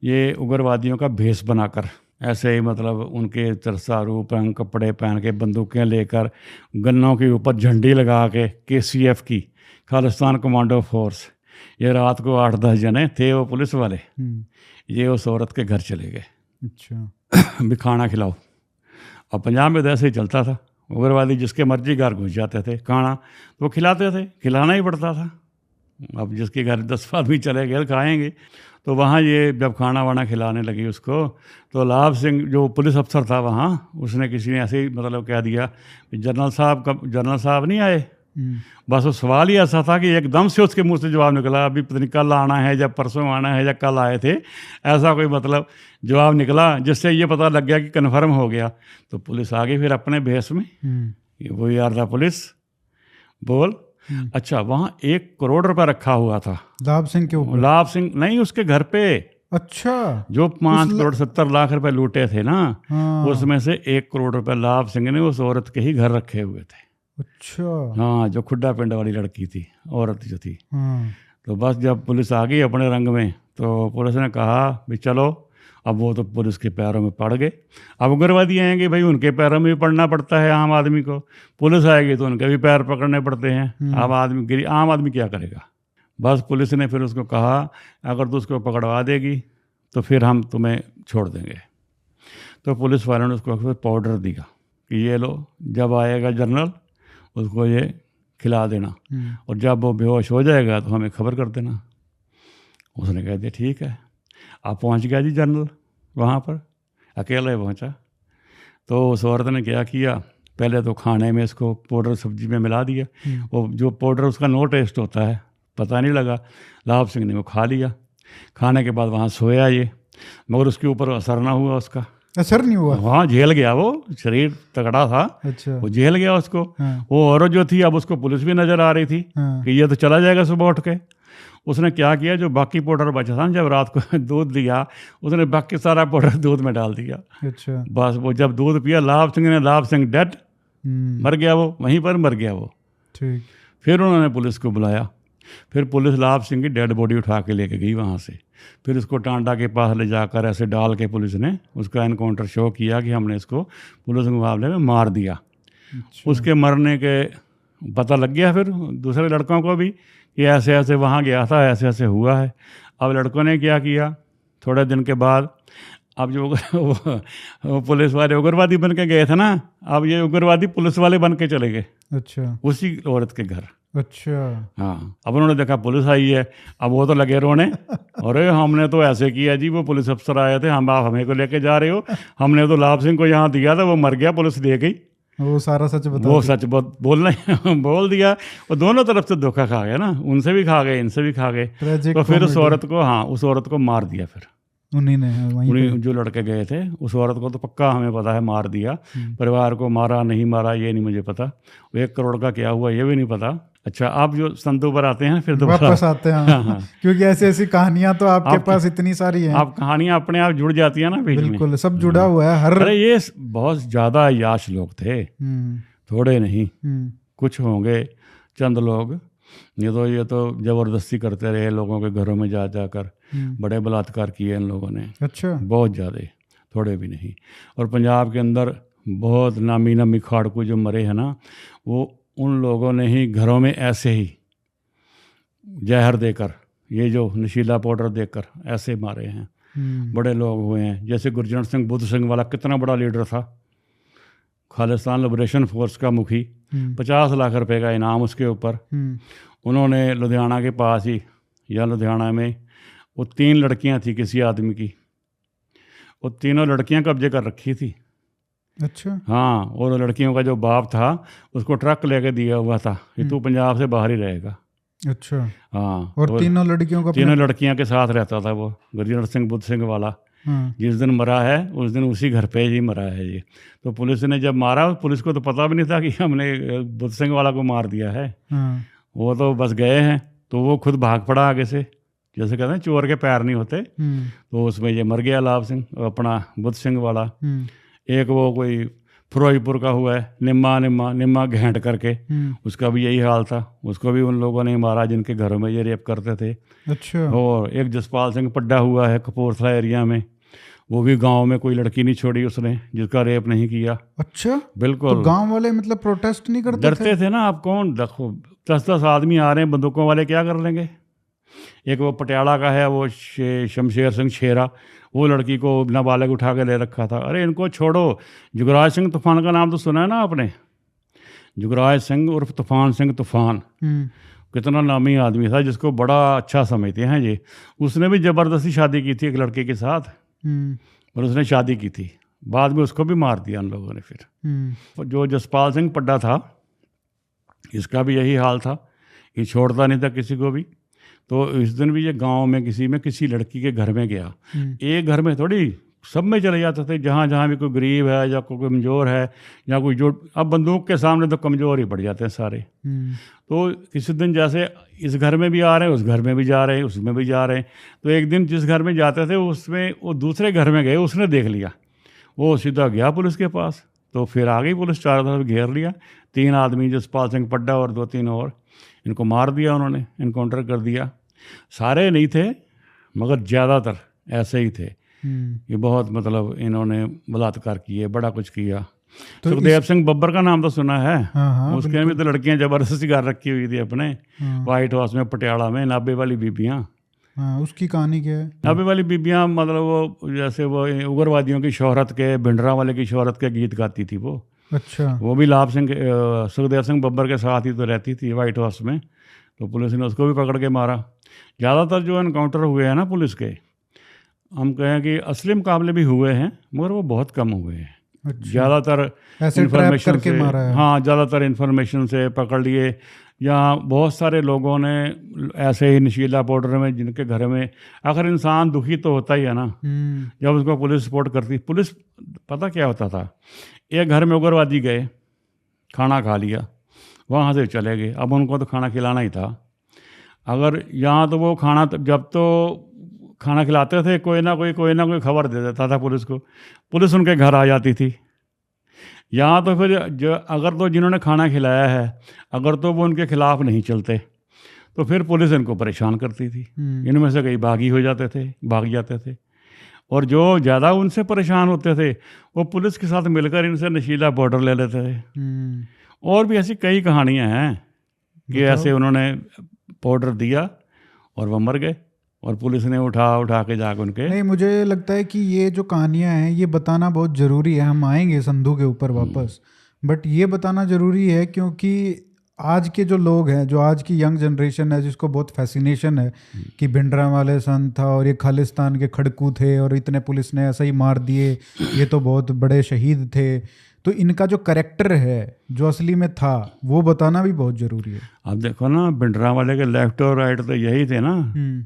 ये उग्रवादियों का भेष बनाकर, ऐसे ही मतलब उनके तरसा रूप रंग कपड़े पहन के, बंदूकें लेकर, गन्नों के ऊपर झंडी लगा के, केसीएफ की, खालिस्तान कमांडो फोर्स, ये रात को 8-10 जने थे वो पुलिस वाले, ये उस औरत के घर चले गए। अच्छा। भी खाना खिलाओ। अब पंजाब में तो ऐसे ही चलता था, उग्रवादी जिसके मर्जी घर घुस जाते थे, खाना तो वो खिलाते थे, खिलाना ही पड़ता था। अब जिसके घर 10 आदमी चले गए खाएंगे। तो वहाँ ये जब खाना वाना खिलाने लगी उसको, तो लाभ सिंह जो पुलिस अफसर था वहाँ, उसने किसी ने ऐसे ही मतलब कह दिया कि जनरल साहब नहीं आए। बस वो सवाल ही ऐसा था कि एकदम से उसके मुंह से जवाब निकला, अभी पता नहीं कल आना है या परसों आना है या कल आए थे, ऐसा कोई मतलब जवाब निकला, जिससे ये पता लग गया कि कन्फर्म हो गया। तो पुलिस आ गई फिर अपने भेष में। वो यार था पुलिस बोल। अच्छा, वहाँ 1 करोड़ रुपया रखा हुआ था लाभ सिंह के ऊपर? लाभ सिंह नहीं, उसके घर पे। अच्छा। जो 5 करोड़ 70 लाख रुपए लूटे थे ना, उसमें से 1 करोड़ रुपए लाभ सिंह ने उस औरत के ही घर रखे हुए थे। अच्छा। हाँ, जो खुड्डा पिंड वाली लड़की थी, औरत जो थी। तो बस जब पुलिस आ गई अपने रंग में, तो पुलिस ने कहा भी चलो। अब वो तो पुलिस के पैरों में पड़ गए। अब उग्रवादी आएंगे भाई, उनके पैरों में भी पड़ना पड़ता है आम आदमी को। पुलिस आएगी तो उनके भी पैर पकड़ने पड़ते हैं। आम आदमी क्या करेगा। बस पुलिस ने फिर उसको कहा, अगर तू उसको पकड़वा देगी तो फिर हम तुम्हें छोड़ देंगे। तो पुलिस वालों ने उसको फिर पाउडर दिया कि ये लो, जब आएगा जनरल उसको ये खिला देना, और जब वो बेहोश हो जाएगा तो हमें खबर कर देना। उसने कह दिया ठीक है। आप पहुंच गया जी जनरल वहाँ पर, अकेला ही पहुँचा। तो उस औरत ने क्या किया, पहले तो खाने में इसको पाउडर सब्जी में मिला दिया। वो जो पाउडर उसका नो टेस्ट होता है, पता नहीं लगा। लाभ सिंह ने वो खा लिया। खाने के बाद वहाँ सोया ये, मगर उसके ऊपर असर ना हुआ, उसका असर नहीं हुआ। हाँ, झेल गया, वो शरीर तगड़ा था। अच्छा। वो झेल गया उसको। हाँ। वो औरत जो थी, अब उसको पुलिस भी नजर आ रही थी कि ये तो चला जाएगा सुबह उठ के। उसने क्या किया, जो बाकी पाउडर बचा था, जब रात को दूध दिया, उसने बाकी सारा पाउडर दूध में डाल दिया। अच्छा। बस वो जब दूध पिया लाभ सिंह डेड, मर गया वो, वहीं पर मर गया वो। ठीक। फिर उन्होंने पुलिस को बुलाया। फिर पुलिस लाभ सिंह की डेड बॉडी उठा के लेके गई वहाँ से। फिर उसको टांडा के पास ले जाकर ऐसे डाल के पुलिस ने उसका एनकाउंटर शो किया कि हमने इसको पुलिस के मुकाबले में मार दिया। अच्छा। उसके मरने के पता लग गया फिर दूसरे लड़कों को भी कि ऐसे ऐसे वहाँ गया था, ऐसे ऐसे हुआ है। अब लड़कों ने क्या किया, थोड़े दिन के बाद अब जो वो पुलिस वाले उग्रवादी बन के गए थे ना, अब ये उग्रवादी पुलिस वाले बन के चले गए। अच्छा। उसी औरत के घर। अच्छा। हाँ, अब उन्होंने देखा पुलिस आई है, अब वो तो लगे रोने, अरे हमने तो ऐसे किया जी, वो पुलिस अफसर आए थे, हम आप हमें को लेके जा रहे हो, हमने तो लाभ सिंह को यहाँ दिया था, वो मर गया, पुलिस दे गई। वो सारा सच बता वो सच बोल दिया। वो दोनों तरफ से धोखा खा गए ना, उनसे भी खा गए, इनसे भी खा गए। तो फिर उस औरत को, हाँ, उस औरत को मार दिया। फिर उन्हीं ने, उन्हीं जो लड़के गए थे, उस औरत को तो पक्का हमें पता है मार दिया। परिवार को मारा नहीं मारा ये नहीं मुझे पता। 1 करोड़ का क्या हुआ ये भी नहीं पता। अच्छा, आप जो संतों पर आते हैं फिर वापस आते हैं। हाँ। क्योंकि ऐसी ऐसी कहानियां तो आपके पास इतनी सारी हैं। आप कहानियां अपने आप जुड़ जाती है ना बीच में। बिल्कुल, सब जुड़ा हुआ है हर। अरे ये बहुत ज्यादा याश लोग थे, थोड़े नहीं, कुछ होंगे चंद लोग। ये तो जबरदस्ती करते रहे लोगों के घरों में जा जाकर, बड़े बलात्कार किए इन लोगों ने। अच्छा। बहुत ज़्यादा, थोड़े भी नहीं। और पंजाब के अंदर बहुत नामी नामी खाड़कू जो मरे हैं ना, वो उन लोगों ने ही घरों में ऐसे ही जहर देकर, ये जो नशीला पाउडर देकर ऐसे मारे हैं। बड़े लोग हुए हैं, जैसे गुरजंट सिंह बुद्ध सिंह वाला कितना बड़ा लीडर था, खालिस्तान लिबरेशन फोर्स का मुखी। 50 लाख रुपए का इनाम उसके ऊपर। उन्होंने लुधियाना के पास ही, या लुधियाना में, वो 3 लड़कियां थी किसी आदमी की, वो तीनों लड़कियां कब्जे कर रखी थी। अच्छा। हाँ, और लड़कियों का जो बाप था उसको ट्रक लेके दिया हुआ था कि तू पंजाब से बाहर ही रहेगा। अच्छा। हाँ, और तीनों लड़कियों का, तीनों लड़कियां के साथ रहता था वो गुरजंट सिंह बुद्ध सिंह वाला। जिस दिन मरा है उस दिन उसी घर पे ही मरा है ये। तो पुलिस ने जब मारा, पुलिस को तो पता भी नहीं था कि हमने बुद्ध सिंह वाला को मार दिया है। वो तो बस गए हैं, तो वो खुद भाग पड़ा आगे से, जैसे कहते हैं चोर के पैर नहीं होते। तो उसमें ये मर गया लाभ सिंह, अपना बुद्ध सिंह वाला। एक वो कोई फिरोजपुर का हुआ है, निम्मा घेंट करके, उसका भी यही हाल था, उसको भी उन लोगों ने मारा जिनके घरों में ये रेप करते थे। अच्छा। और एक जसपाल सिंह पड्डा हुआ है कपूरथला एरिया में, वो भी गांव में कोई लड़की नहीं छोड़ी उसने जिसका रेप नहीं किया। अच्छा। बिल्कुल। तो गांव वाले मतलब प्रोटेस्ट नहीं करते? डरते थे ना। आप कौन, देखो 10-10 आदमी आ रहे हैं, बंदूकों वाले क्या कर लेंगे। एक वो पटियाला का है, वो शमशेर सिंह छेरा, वो लड़की को नाबालिग उठा के ले रखा था। अरे इनको छोड़ो, जुगराज सिंह तूफान का नाम तो सुना है ना आपने? जुगराज सिंह उर्फ तूफान सिंह तूफान, कितना नामी आदमी था जिसको बड़ा अच्छा समझते हैं ये। उसने भी ज़बरदस्ती शादी की थी एक लड़के के साथ, और उसने शादी की थी, बाद में उसको भी मार दिया उन लोगों ने। फिर जो जसपाल सिंह पड्डा था, इसका भी यही हाल था, ये छोड़ता नहीं था किसी को भी। तो इस दिन भी ये गांव में किसी लड़की के घर में गया। एक घर में थोड़ी, सब में चले जाते थे, जहाँ जहाँ भी कोई गरीब है या कोई कमज़ोर है या कोई जो, अब बंदूक के सामने तो कमज़ोर ही पड़ जाते हैं सारे। तो किसी दिन जैसे इस घर में भी आ रहे हैं, उस घर में भी जा रहे हैं, उसमें भी जा रहे हैं। तो एक दिन जिस घर में जाते थे उसमें वो दूसरे घर में गए, उसने देख लिया, वो सीधा गया पुलिस के पास। तो फिर आ गई पुलिस, चारों तरफ घेर लिया। 3 आदमी, जसपाल सिंह पड्डा और 2-3 और, इनको मार दिया उन्होंने, इनकाउंटर कर दिया। सारे नहीं थे मगर ज़्यादातर ऐसे ही थे। ये बहुत मतलब इन्होंने बलात्कार किए, बड़ा कुछ किया। तो सुखदेव सिंह बब्बर का नाम तो सुना है। हाँ, उसके भी तो लड़कियां जबरदस्ती कर रखी हुई थी अपने व्हाइट हाउस में पटियाला में, नाभे वाली बीबियाँ। उसकी कहानी क्या है? नाभे वाली बीबियाँ मतलब वो जैसे वो उग्रवादियों की शोहरत के, भिंडरा वाले की शोहरत के गीत गाती थी वो। अच्छा। वो भी लाभ सिंह सुखदेव सिंह बब्बर के साथ ही तो रहती थी व्हाइट हाउस में, तो पुलिस ने उसको भी पकड़ के मारा। ज़्यादातर जो इनकाउंटर हुए हैं ना पुलिस के, हम कहें कि असली मुकाबले भी हुए हैं मगर वो बहुत कम हुए हैं। अच्छा। ज़्यादातर ऐसे ट्रैप इन्फॉर्मेशन करके से, मारा है। हाँ ज़्यादातर इन्फॉर्मेशन से पकड़ लिए, या बहुत सारे लोगों ने ऐसे ही नशीला पाउडर में जिनके घर में, आखिर इंसान दुखी तो होता ही है ना, जब उसको पुलिस सपोर्ट करती। पुलिस, पता क्या होता था, एक घर में उग्रवादी गए, खाना खा लिया, वहाँ से चले गए, अब उनको तो खाना खिलाना ही था। अगर यहाँ तो वो खाना, जब तो खाना खिलाते थे कोई ना कोई खबर दे देता था पुलिस को, पुलिस उनके घर आ जाती थी। यहाँ तो फिर जो अगर तो जिन्होंने खाना खिलाया है अगर तो वो उनके खिलाफ नहीं चलते तो फिर पुलिस इनको परेशान करती थी। इनमें से कई भाग जाते थे, और जो ज़्यादा उनसे परेशान होते थे वो पुलिस के साथ मिलकर इनसे नशीला पाउडर ले लेते थे। और भी ऐसी कई कहानियाँ हैं कि ऐसे उन्होंने पाउडर दिया और वो मर गए और पुलिस ने उठा के जाकर उनके। नहीं, मुझे लगता है कि ये जो कहानियां हैं ये बताना बहुत ज़रूरी है। हम आएंगे संधू के ऊपर वापस, बट ये बताना ज़रूरी है क्योंकि आज के जो लोग हैं, जो आज की यंग जनरेशन है जिसको बहुत फैसिनेशन है कि भिंडरांवाले संत था और ये खालिस्तान के खड़कू थे और इतने पुलिस ने ऐसा ही मार दिए, ये तो बहुत बड़े शहीद थे, तो इनका जो करेक्टर है जो असली में था वो बताना भी बहुत जरूरी है। आप देखो ना, भिंडरांवाले के लेफ्ट और राइट तो यही थे ना,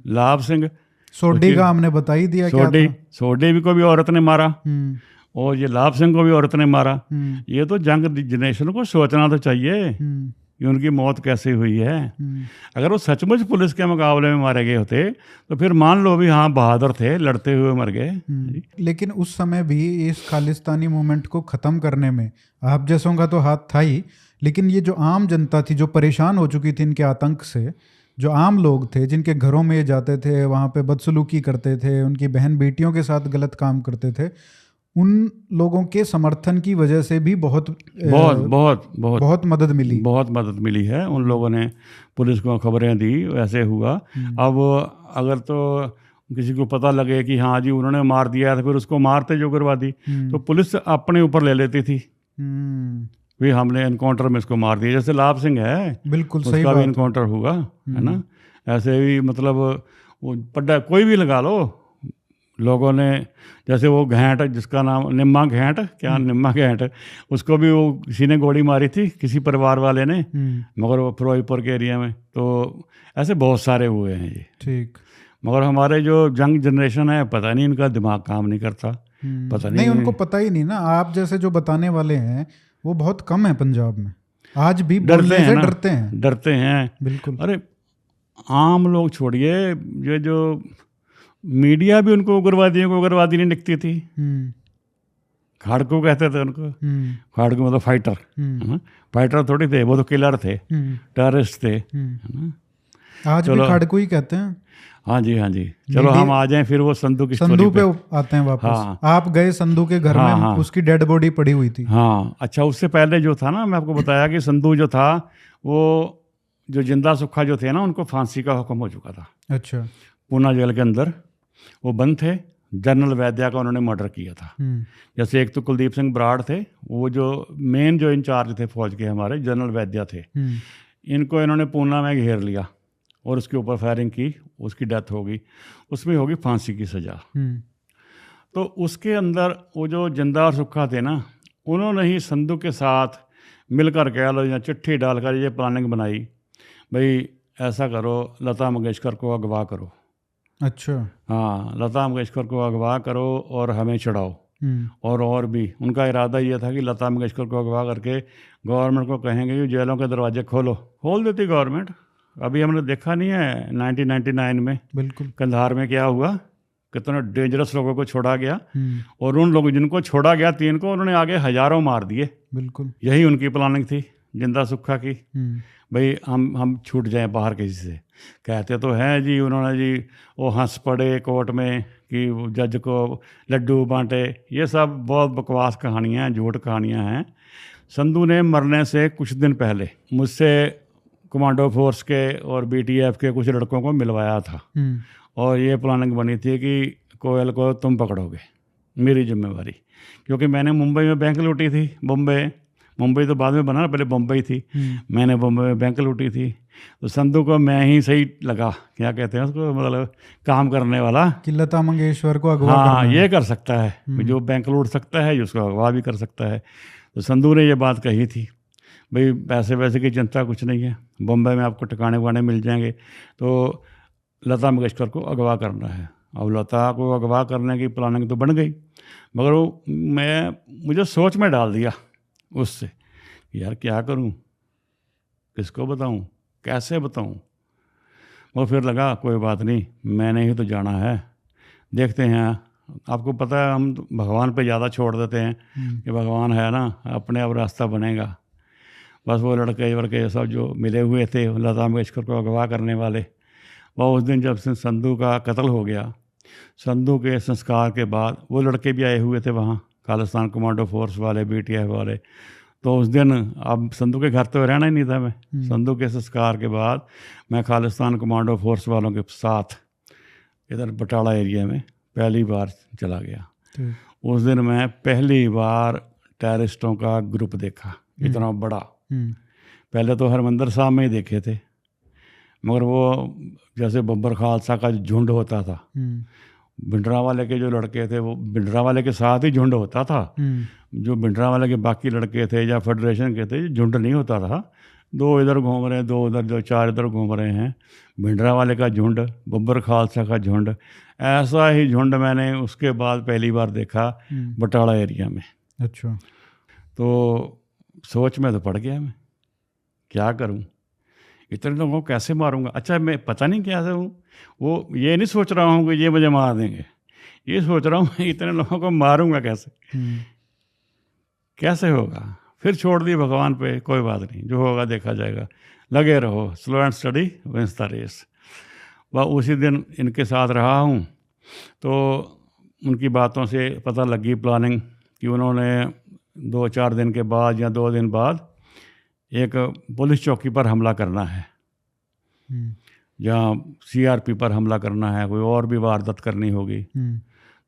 लाभ सिंह, सोडी का हमने बता ही दिया, सोडी भी को भी औरत ने मारा और ये लाभ सिंह को भी औरत ने मारा। ये तो जंग जनरेशन को सोचना तो चाहिए कि उनकी मौत कैसे हुई है। अगर वो सचमुच पुलिस के मुकाबले में मारे गए होते तो फिर मान लो भी हाँ बहादुर थे, लड़ते हुए मर गए। लेकिन उस समय भी इस खालिस्तानी मूवमेंट को ख़त्म करने में आप जैसों का तो हाथ था ही, लेकिन ये जो आम जनता थी जो परेशान हो चुकी थी इनके आतंक से, जो आम लोग थे जिनके घरों में ये जाते थे, वहाँ पे बदसलूकी करते थे, उनकी बहन बेटियों के साथ गलत काम करते थे, उन लोगों के समर्थन की वजह से भी बहुत मदद मिली है। उन लोगों ने पुलिस को खबरें दी, वैसे हुआ। अब अगर तो किसी को पता लगे कि हाँ जी उन्होंने मार दिया तो फिर उसको मारते जो उग्रवादी, तो पुलिस अपने ऊपर ले लेती थी भी हमने एनकाउंटर में इसको मार दिया। जैसे लाभ सिंह है, बिल्कुल उसका भी एनकाउंटर हुआ है ना। ऐसे भी मतलब वो पड्डा कोई भी लगा लो, लोगों ने, जैसे वो घेंट जिसका नाम निम्मा घेंट, उसको भी वो किसी ने गोली मारी थी, किसी परिवार वाले ने, मगर वो फिरोजपुर के एरिया में। तो ऐसे बहुत सारे हुए हैं ये। ठीक। मगर हमारे जो यंग जनरेशन है पता नहीं इनका दिमाग काम नहीं करता, पता नहीं उनको पता ही नहीं ना। आप जैसे जो बताने वाले हैं वो बहुत कम है पंजाब में, आज भी डरते हैं। बिल्कुल। अरे आम लोग छोड़िए, ये जो मीडिया भी उनको उग्रवादियों को उग्रवादी नहीं दिखती थी। खाड़कू कहते थे उनको, खाड़कू मतलब फाइटर थोड़ी थे, वो तो किलर थे, टेररिस्ट थे। आज भी खाड़कू ही कहते हैं। हाँ जी। चलो हम आ जाएं फिर वो संधू पे आते हैं वापस। हाँ। आप गए संधू के घर में, उसकी डेड बॉडी पड़ी हुई थी। हाँ अच्छा, उससे पहले जो था ना, मैं आपको बताया कि संधू जो था वो जो जिंदा सुखा जो थे ना, उनको फांसी का हुक्म हो चुका था। अच्छा। पूना जेल के अंदर वो बंद थे, जनरल वैद्या का उन्होंने मर्डर किया था। जैसे एक तो कुलदीप सिंह बराड़ थे, वो जो मेन जो इंचार्ज थे फौज के हमारे, जनरल वैद्या थे। इनको इन्होंने पूना में घेर लिया और उसके ऊपर फायरिंग की, उसकी डेथ हो गई, उसमें होगी फांसी की सज़ा। तो उसके अंदर वो जो जिंदा और सुखा थे ना, उन्होंने ही संधू के साथ मिलकर कह लो या चिट्ठी डालकर ये प्लानिंग बनाई, भाई ऐसा करो, लता मंगेशकर को अगवा करो। अच्छा। हाँ, लता मंगेशकर को अगवा करो और हमें चढ़ाओ। और भी उनका इरादा ये था कि लता मंगेशकर को अगवा करके गवर्नमेंट को कहेंगे कि जेलों के दरवाजे खोल देती गवर्नमेंट। अभी हमने देखा नहीं है 1999 में बिल्कुल कंधार में क्या हुआ, कितने डेंजरस लोगों को छोड़ा गया, और उन लोगों जिनको छोड़ा गया 3 को उन्होंने आगे हजारों मार दिए। बिल्कुल यही यही उनकी प्लानिंग थी जिंदा सुखा की, भाई हम छूट जाएं बाहर किसी से। कहते तो हैं जी उन्होंने जी वो हंस पड़े कोर्ट में कि जज को लड्डू बांटे, ये सब बहुत बकवास कहानियाँ हैं, झूठ कहानियाँ हैं। संधू ने मरने से कुछ दिन पहले मुझसे कमांडो फोर्स के और BTF के कुछ लड़कों को मिलवाया था, और ये प्लानिंग बनी थी कि कोयल को तुम पकड़ोगे, मेरी जिम्मेवारी, क्योंकि मैंने मुंबई में बैंक लूटी थी, बॉम्बे, मुंबई तो बाद में बना, पहले बम्बई थी। मैंने बम्बई में बैंक लूटी थी, तो संधू को मैं ही सही लगा, क्या कहते हैं उसको, मतलब काम करने वाला, कि लता मंगेशकर को अगवा हाँ करना ये है। कर सकता है, जो बैंक लूट सकता है उसको अगवा भी कर सकता है। तो संधू ने ये बात कही थी, भाई पैसे वैसे की चिंता कुछ नहीं है, बम्बई में आपको ठिकाने वाने मिल जाएंगे, तो लता मंगेशकर को अगवा करना है। अब लता को अगवा करने की प्लानिंग तो बन गई, मगर वो मुझे सोच में डाल दिया उससे, यार क्या करूं, किसको बताऊं, कैसे बताऊं। वो फिर लगा कोई बात नहीं, मैंने ही तो जाना है, देखते हैं। आपको पता है हम तो भगवान पे ज़्यादा छोड़ देते हैं कि भगवान है ना, अपने आप रास्ता बनेगा। बस वो लड़के वड़के सब जो मिले हुए थे लता मंगेशकर को अगवा करने वाले, वह उस दिन जब संधू का कत्ल हो गया, संधू के संस्कार के बाद वो लड़के भी आए हुए थे वहाँ, खालिस्तान कमांडो फोर्स वाले, BTF वाले। तो उस दिन अब संधू के घर तो रहना ही नहीं था मैं। संधू के संस्कार के बाद मैं खालिस्तान कमांडो फोर्स वालों के साथ इधर बटाला एरिया में पहली बार चला गया। उस दिन मैं पहली बार टेररिस्टों का ग्रुप देखा, इतना बड़ा। पहले तो हरमंदिर साहब में ही देखे थे, मगर वो जैसे बब्बर खालसा का झुंड होता था, भिंडरांवाले के जो लड़के थे वो भिंडरांवाले के साथ ही झुंड होता था। जो भिंडरांवाले के बाकी लड़के थे या फेडरेशन के थे, झुंड नहीं होता था, दो इधर घूम रहे हैं, दो उधर, जो चार इधर घूम रहे हैं। भिंडरांवाले का झुंड, बब्बर खालसा का झुंड, ऐसा ही झुंड मैंने उसके बाद पहली बार देखा बटाला एरिया में। अच्छा। तो सोच में तो पड़ गया मैं, क्या करूं, इतने लोगों को कैसे मारूंगा। अच्छा मैं पता नहीं क्या हूँ, वो ये नहीं सोच रहा हूँ कि ये मुझे मार देंगे, ये सोच रहा हूँ इतने लोगों को मारूंगा कैसे, कैसे होगा। फिर छोड़ दी भगवान पे, कोई बात नहीं, जो होगा देखा जाएगा, लगे रहो, slow and study wins the race. वह उसी दिन इनके साथ रहा हूँ, तो उनकी बातों से पता लगी प्लानिंग कि उन्होंने 2-4 दिन के बाद या 2 दिन बाद एक पुलिस चौकी पर हमला करना है, जहाँ CRP पर हमला करना है, कोई और भी वारदात करनी होगी।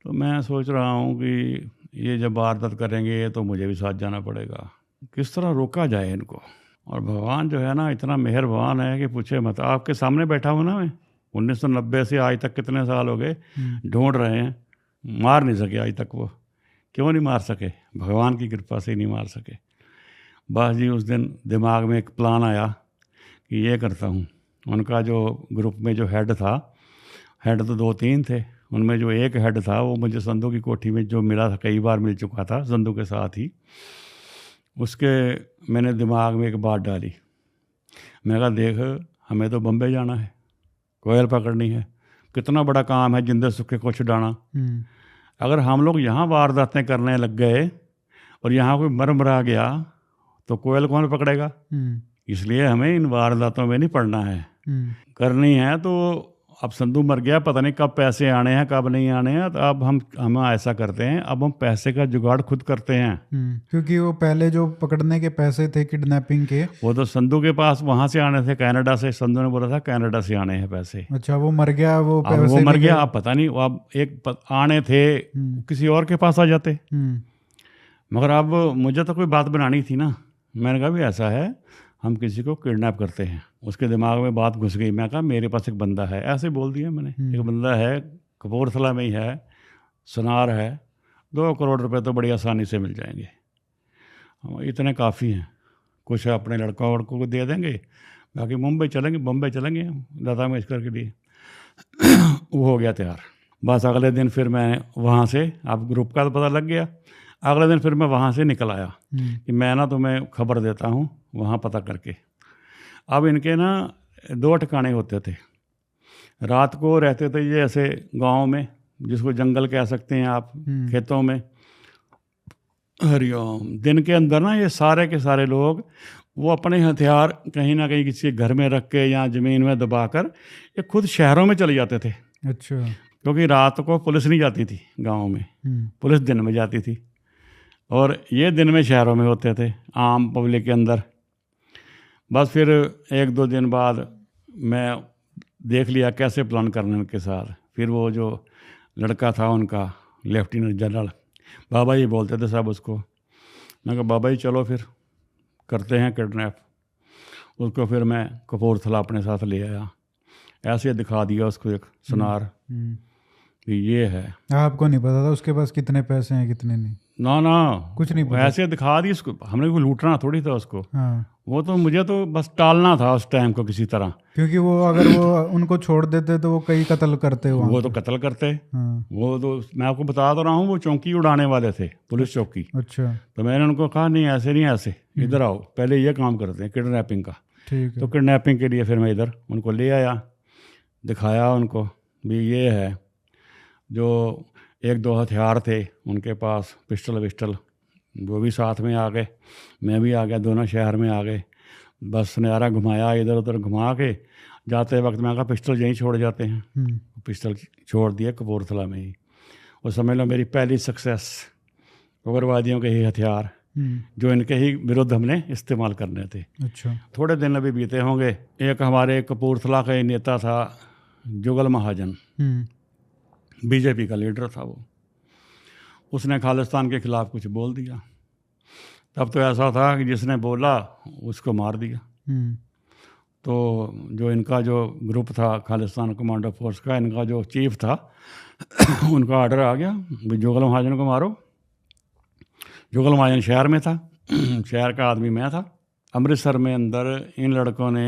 तो मैं सोच रहा हूँ कि ये जब वारदात करेंगे तो मुझे भी साथ जाना पड़ेगा, किस तरह रोका जाए इनको। और भगवान जो है ना इतना मेहरबान है कि पूछे मत। आपके सामने बैठा हूँ ना मैं, 1990 से आज तक कितने साल हो गए ढूंढ रहे हैं, मार नहीं सके आज तक। वो क्यों नहीं मार सके, भगवान की कृपा से ही नहीं मार सके। बस जी उस दिन दिमाग में एक प्लान आया कि ये करता हूँ। उनका जो ग्रुप में जो हेड था, हेड तो 2-3 थे, उनमें जो एक हेड था वो मुझे संधू की कोठी में जो मिला था, कई बार मिल चुका था संधू के साथ ही। उसके मैंने दिमाग में एक बात डाली, मैंने कहा देख हमें तो बम्बई जाना है, कोयल पकड़नी है, कितना बड़ा काम है जिंदे सुखे को छुड़ाना। अगर हम लोग यहाँ वारदातें करने लग गए और यहाँ कोई मर मरा गया तो कोयल कौन पकड़ेगा। इसलिए हमें इन वारदातों में नहीं पड़ना है, करनी है। तो अब संधू मर गया, पता नहीं कब पैसे आने हैं कब नहीं आने हैं, तो अब हम ऐसा करते हैं, अब हम पैसे का जुगाड़ खुद करते हैं। क्योंकि वो पहले जो पकड़ने के पैसे थे किडनैपिंग के, वो तो संधू के पास वहां से आने थे, कनाडा से। संधू ने बोला था कनाडा से आने हैं पैसे। अच्छा वो मर गया, वो अब वो मर गया, अब पता नहीं, अब एक आने थे किसी और के पास आ जाते। मगर अब मुझे तो कोई बात बनानी थी ना। मैंने कहा भी ऐसा है, हम किसी को किडनैप करते हैं। उसके दिमाग में बात घुस गई। मैं कहा मेरे पास एक बंदा है, ऐसे बोल दिया मैंने, एक बंदा है कपूरथला में ही है, सुनार है, 2 करोड़ रुपए तो बड़ी आसानी से मिल जाएंगे, इतने काफ़ी हैं। कुछ अपने लड़कों वड़कों को दे देंगे, बाकी मुंबई चलेंगे, बम्बई चलेंगे लता मंगेशकर के लिए। वो हो गया तैयार। बस अगले दिन फिर मैं वहाँ से, अब ग्रुप का तो पता लग गया, अगले दिन फिर मैं वहाँ से निकल आया कि मैं ना तुम्हें खबर देता हूँ वहाँ पता करके। अब इनके ना 2 ठिकाने होते थे। रात को रहते थे ये ऐसे गांव में, जिसको जंगल कह सकते हैं आप, खेतों में। हरिओम। दिन के अंदर ना ये सारे के सारे लोग वो अपने हथियार कहीं ना कहीं किसी घर में रख के या ज़मीन में दबाकर ये खुद शहरों में चले जाते थे। अच्छा। क्योंकि रात को पुलिस नहीं जाती थी गाँव में, पुलिस दिन में जाती थी, और ये दिन में शहरों में होते थे आम पब्लिक के अंदर। बस फिर 1-2 दिन बाद मैं देख लिया कैसे प्लान करने उनके साथ। फिर वो जो लड़का था उनका, लेफ्टिनेंट जनरल, बाबा जी बोलते थे सब उसको। मैं कहा बाबा जी चलो फिर करते हैं किडनैप। उसको फिर मैं कपूरथला अपने साथ ले आया, ऐसे दिखा दिया उसको एक सुनार कि ये है। आपको नहीं पता था उसके पास कितने पैसे हैं कितने नहीं? ना ना, कुछ नहीं पता। ऐसे दिखा दी उसको, हमने कोई लूटना थोड़ी था उसको। हाँ, वो तो मुझे तो बस टालना था उस टाइम को किसी तरह। क्योंकि वो अगर वो उनको छोड़ देते तो वो कई कत्ल करते वहाँ वो तो पे। कत्ल करते। हाँ, वो तो मैं आपको बता तो रहा हूँ, वो चौकी उड़ाने वाले थे, पुलिस चौकी। अच्छा, तो मैंने उनको कहा नहीं ऐसे नहीं, ऐसे इधर आओ, पहले ये काम करते हैं किडनैपिंग का। ठीक है। तो किडनैपिंग के लिए फिर मैं इधर उनको ले आया, दिखाया उनको भी ये है। जो एक दो हथियार थे उनके पास, पिस्टल विस्टल, वो भी साथ में आ गए, मैं भी आ गया, दोनों शहर में आ गए। बस नज़ारा घुमाया, इधर उधर घुमा के जाते वक्त मैं कहा पिस्टल यहीं छोड़ जाते हैं। पिस्टल छोड़ दिया कपूरथला में ही। और समझ लो मेरी पहली सक्सेस, उग्रवादियों के ही हथियार जो इनके ही विरुद्ध हमने इस्तेमाल करने थे। अच्छा, थोड़े दिन अभी बीते होंगे, एक हमारे कपूरथला का ही नेता था जुगल महाजन, बीजेपी का लीडर था वो। उसने खालिस्तान के खिलाफ कुछ बोल दिया। तब तो ऐसा था कि जिसने बोला उसको मार दिया। तो जो इनका जो ग्रुप था खालिस्तान कमांडो फोर्स का, इनका जो चीफ था उनका ऑर्डर आ गया भी जुगल महाजन को मारो। जुगल महाजन शहर में था, शहर का आदमी मैं था। अमृतसर में अंदर इन लड़कों ने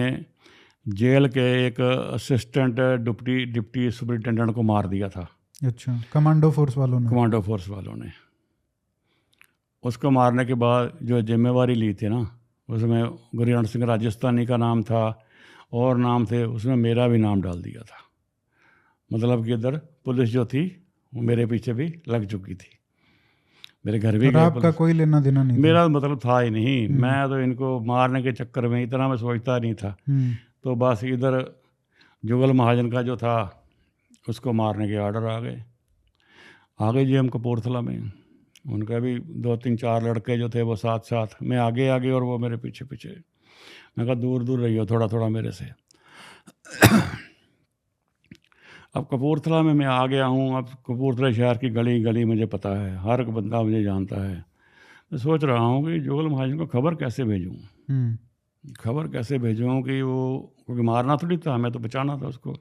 जेल के एक असिस्टेंट डिप्टी सुपरिटेंडेंट को मार दिया था। अच्छा, कमांडो फोर्स वालों ने? कमांडो फोर्स वालों ने। उसको मारने के बाद जो जिम्मेवारी ली थी ना, उसमें गुरजंट सिंह राजस्थानी का नाम था और नाम थे, उसमें मेरा भी नाम डाल दिया था। मतलब कि इधर पुलिस जो थी वो मेरे पीछे भी लग चुकी थी, मेरे घर भी और गए आपका पुलिस। कोई लेना देना नहीं था? मेरा मतलब था ही नहीं, मैं तो इनको मारने के चक्कर में इतना मैं सोचता नहीं था। तो बस इधर जुगल महाजन का जो था उसको मारने के ऑर्डर आ गए जी हम कपूरथला में। उनका भी 2-3-4 लड़के जो थे वो साथ साथ, मैं आगे आगे और वो मेरे पीछे पीछे। मैं कहा दूर दूर रहियो थोड़ा थोड़ा मेरे से। अब कपूरथला में मैं आ गया हूँ। अब कपूरथला शहर की गली गली मुझे पता है, हर एक बंदा मुझे जानता है। मैं सोच रहा हूँ कि जुगल महाजन को खबर कैसे भेजूँ, खबर कैसे भेजूँ कि वो, क्योंकि मारना थोड़ी था, मैं तो बचाना था उसको।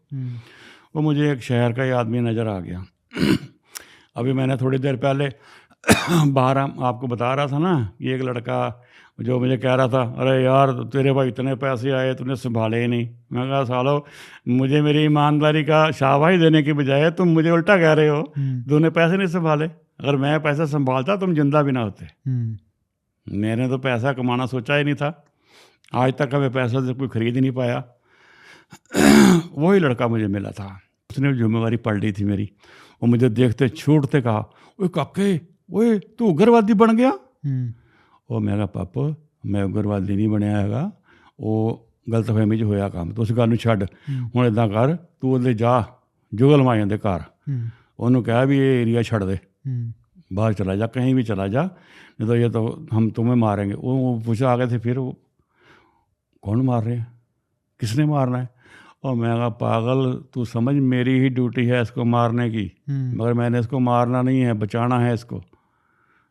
वो मुझे एक शहर का ही आदमी नज़र आ गया। अभी मैंने थोड़ी देर पहले बाहर आपको बता रहा था ना कि एक लड़का जो मुझे कह रहा था अरे यार तेरे भाई इतने पैसे आए तूने संभाले ही नहीं। मैं कहा सालो, मुझे मेरी ईमानदारी का शाबाशी देने की बजाय तुम मुझे उल्टा कह रहे हो, तूने पैसे नहीं संभाले। अगर मैं पैसा संभालता तुम जिंदा भी ना होते। मैंने तो पैसा कमाना सोचा ही नहीं था, आज तक हमें पैसा से कोई खरीद ही नहीं पाया। वही लड़का मुझे मिला था, उसने जिम्मेवारी पड़ ली थी मेरी। वो मुझे देखते छूटते कहा ओए काके, ओए तू उग्रवादी बन गया। और मैं कहा पापा मैं उग्रवादी नहीं बनया हैगा, वो गलतफहमी च होया काम, तो उस गल नूं छड्ड। हुण इदां कर तू उहदे जा जुगल महाजन दे घर, उन्होंने कहा भी ये एरिया छड़ दे, बाहर चला जा, कहीं भी चला जा, नहीं तो ये तो हम तुम्हें मारेंगे। वो पूछा आ गए थे फिर वो कौन मार रहे हैं, किसने मारना है। और मैं कहा पागल तू समझ मेरी ही ड्यूटी है इसको मारने की, मगर मैंने इसको मारना नहीं है, बचाना है इसको।